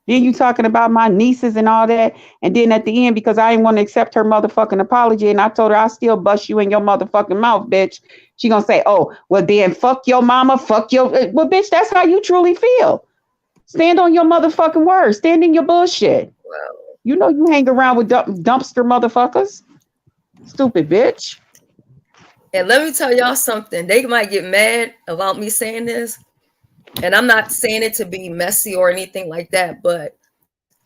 Speaker 8: Then you talking about my nieces and all that. And then at the end, because I didn't want to accept her motherfucking apology, and I told her I still bust you in your motherfucking mouth, bitch. She gonna say, oh, well then fuck your mama, fuck your well, bitch, that's how you truly feel. Stand on your motherfucking word. Stand in your bullshit.
Speaker 1: Wow.
Speaker 8: You know you hang around with dumpster motherfuckers. Stupid bitch.
Speaker 1: And let me tell y'all something. They might get mad about me saying this, and I'm not saying it to be messy or anything like that, but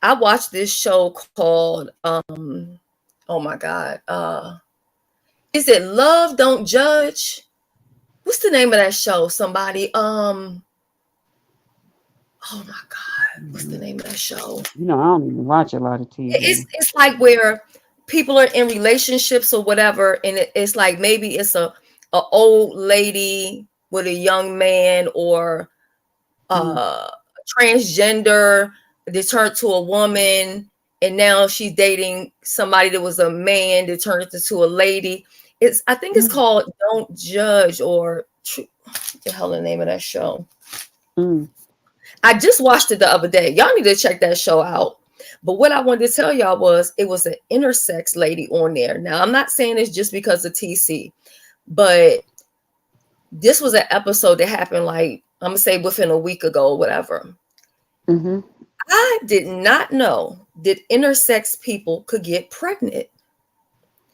Speaker 1: I watched this show called oh my god, is it Love Don't Judge? What's the name of that show? Somebody oh my god, what's the name of that show?
Speaker 8: You know, I don't even watch a lot of
Speaker 1: It's
Speaker 8: TV.
Speaker 1: it's like where people are in relationships or whatever, and it's like maybe it's a old lady with a young man, or
Speaker 8: Mm,
Speaker 1: transgender that turned to a woman, and now she's dating somebody that was a man that turned into a lady. I think it's
Speaker 8: mm,
Speaker 1: called Don't Judge, or what the hell the name of that show.
Speaker 8: mm,
Speaker 1: I just watched it the other day. Y'all need to check that show out. But what I wanted to tell y'all was it was an intersex lady on there. Now I'm not saying this just because of TC, but this was an episode that happened like I'm gonna say within a week ago or whatever.
Speaker 8: mm-hmm.
Speaker 1: I did not know that intersex people could get pregnant.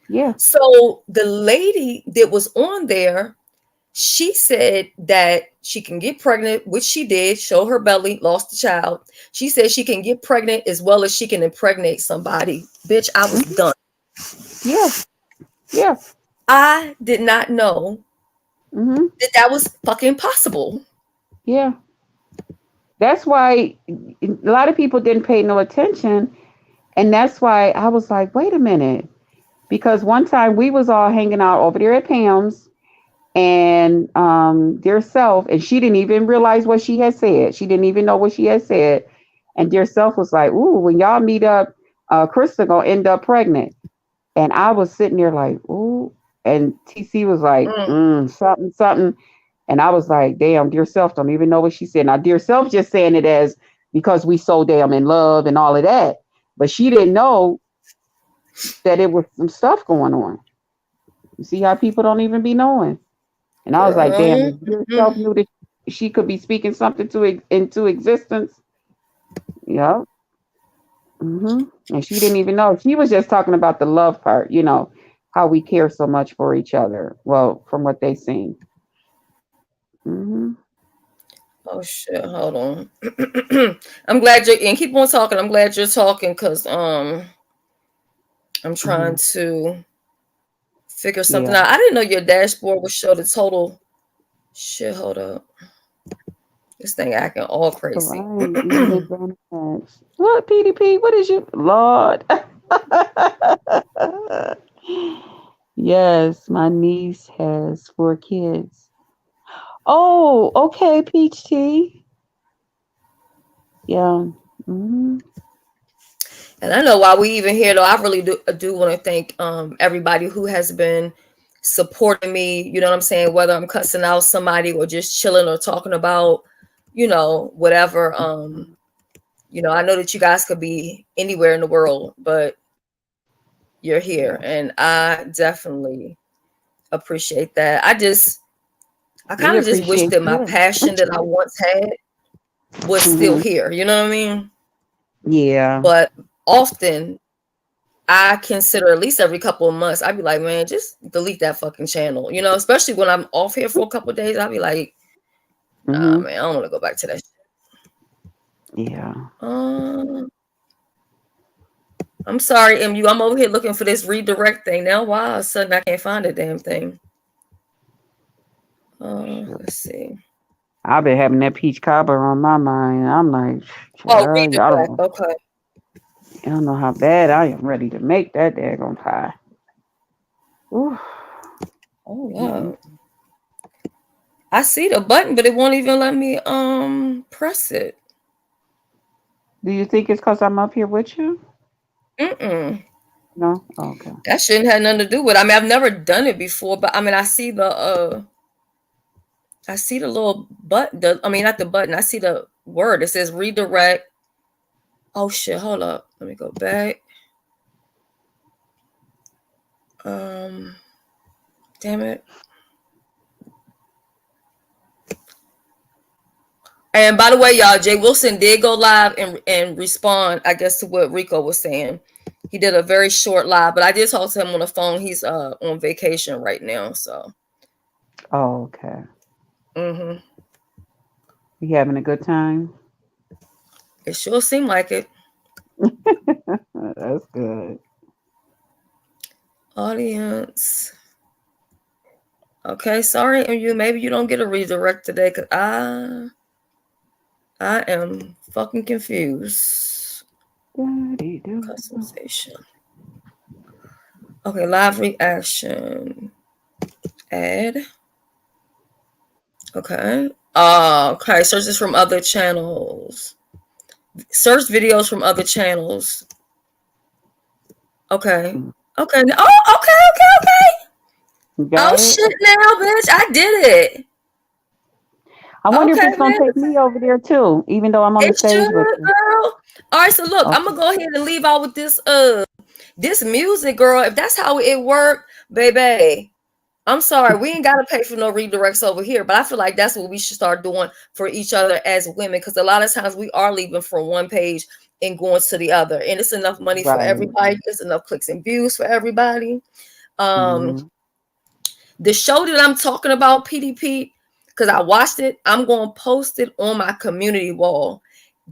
Speaker 8: Yeah.
Speaker 1: So the lady that was on there, she said that she can get pregnant, which she did, show her belly, lost the child. She said she can get pregnant as well as she can impregnate somebody. Bitch, I was
Speaker 8: Mm-hmm.
Speaker 1: done.
Speaker 8: Yeah. Yeah.
Speaker 1: I did not know
Speaker 8: Mm-hmm.
Speaker 1: that that was fucking possible.
Speaker 8: Yeah. That's why a lot of people didn't pay no attention. And that's why I was like, wait a minute. Because one time we was all hanging out over there at Pam's and dear self, and she didn't even realize what she had said. She didn't even know what she had said. And dear self was like, ooh, when y'all meet up, Krista gonna end up pregnant. And I was sitting there like, ooh. And TC was like,
Speaker 1: Mm.
Speaker 8: something, something. And I was like, damn, dear self don't even know what she said. Now, dear self just saying it as because we so damn in love and all of that. But she didn't know that it was some stuff going on. You see how people don't even be knowing. And I was like, damn, if yourself knew that she could be speaking something into existence. Yep. And she didn't even know. She was just talking about the love part, how we care so much for each other. Well, from what they seen.
Speaker 1: Oh shit! Hold on. I'm glad you're and keep on talking. I'm glad you're talking because I'm trying to figure something out. I didn't know your dashboard would show the total. Shit, hold up. This thing acting all crazy.
Speaker 8: What, PDP? What is you? Lord. Yes, my niece has 4 kids. Oh, okay, Peach Tea. Yeah.
Speaker 1: And I know why we even here though. I really do want to thank everybody who has been supporting me. You know what I'm saying? Whether I'm cussing out somebody or just chilling or talking about, whatever. I know that you guys could be anywhere in the world, but you're here, and I definitely appreciate that. I kind of just wish that my passion that I once had was still here. You know what I mean?
Speaker 8: Yeah.
Speaker 1: But often I consider at least every couple of months, I'd be like, man, just delete that fucking channel. Especially when I'm off here for a couple of days, I'd be like, nah, man, I don't want to go back to that shit.
Speaker 8: Yeah.
Speaker 1: I'm sorry, MU. I'm over here looking for this redirect thing. Now, why all of a sudden I can't find the damn thing? Let's see.
Speaker 8: I've been having that peach cobbler on my mind. I'm like,
Speaker 1: redirect. Okay.
Speaker 8: I don't know how bad I am ready to make that daggone pie. Ooh.
Speaker 1: Oh wow. I see the button, but it won't even let me press it.
Speaker 8: Do you think it's because I'm up here with you? No? Oh, okay.
Speaker 1: That shouldn't have nothing to do with it. I mean, I've never done it before, but I mean, I see the little button. Not the button. I see the word. It says redirect. Oh shit! Hold up. Let me go back. Damn it. And by the way, y'all, Jay Wilson did go live and respond, I guess, to what Rico was saying. He did a very short live, but I did talk to him on the phone. He's on vacation right now, so.
Speaker 8: Oh, okay. You having a good time?
Speaker 1: It sure seemed like it.
Speaker 8: That's good.
Speaker 1: Audience. Okay, sorry, and maybe you don't get a redirect today because I am fucking confused. Customization. Okay, live reaction. Add. Okay. Okay, search this from other channels. Search videos from other channels. Okay. Okay. Oh, okay. Oh, shit now, bitch. I did it.
Speaker 8: I wonder if it's going to take me over there, too, even though I'm on the stage with you.
Speaker 1: Girl. All right, so look, I'm going to go ahead and leave out with this this music, girl. If that's how it worked, baby, I'm sorry. We ain't got to pay for no redirects over here, but I feel like that's what we should start doing for each other as women, because a lot of times we are leaving from one page and going to the other, and it's enough money for everybody. It's enough clicks and views for everybody. The show that I'm talking about, PDP, because I watched it, I'm going to post it on my community wall.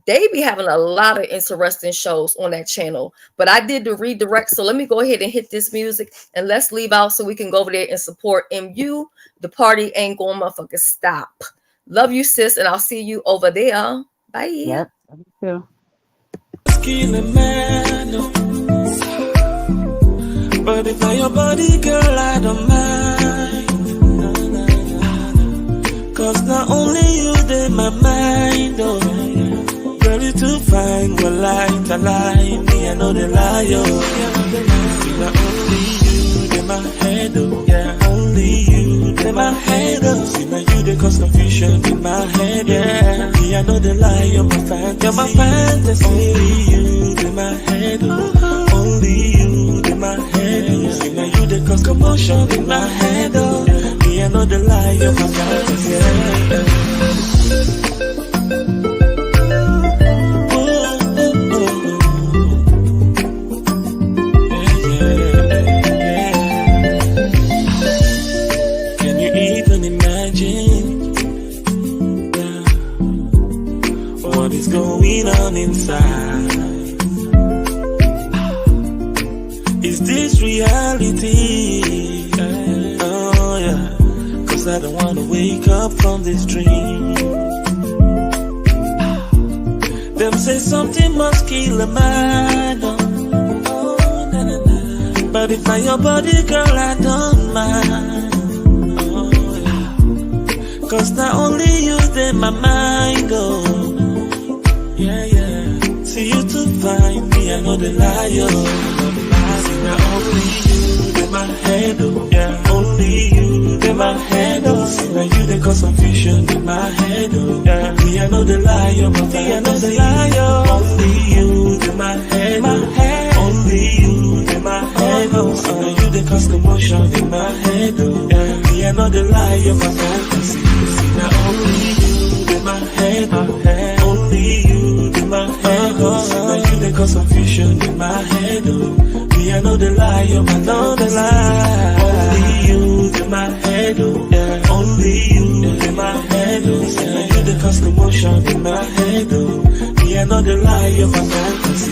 Speaker 1: They be having a lot of interesting shows on that channel, but I did the redirect. So let me go ahead and hit this music and let's leave out so we can go over there and support MU. The party ain't going to motherfucking stop. Love you, sis, and I'll see you over there. Bye.
Speaker 8: Yep. Me too.
Speaker 12: But if I your body, girl, I don't mind. Cause not only you, they my mind, oh. Ready to find your light, a lie. Me, I know the lie, oh. Not only you, they my head, oh. Yeah, only you, they my head, oh. See, now you, they cause confusion in my head, yeah. Me, I know the lie, you're my fantasy. You're my fantasy. Only you, they my head, oh. Only you, they my head, oh. See, now you, they cause commotion in my head, oh. Me, I know the lie, reality. Oh yeah, 'cause I don't wanna wake up from this dream. Them say something must kill a man. Oh, na, na, na. But if I your body, girl, I don't mind. Oh yeah, 'cause not only you in my mind, oh yeah, yeah. See you to find me, I know the liar. See now only you in my head, oh yeah. Only you in my head, oh. See now you they cause confusion in my head, oh yeah. Me I know the liar, but me I know the liar. Only you in my head, only you in my head, oh. See now you they cause commotion in my head, oh yeah. Me I know the liar, my fantasy. See now only you in my head, only you in my head, oh. See now you they cause confusion in my head, oh. Me I know the lie, oh, I know the lie. Only you in my head, oh yeah. Only you in my head, oh. See now you they cause commotion in my head, oh. Me I know the lie, oh, my fantasy.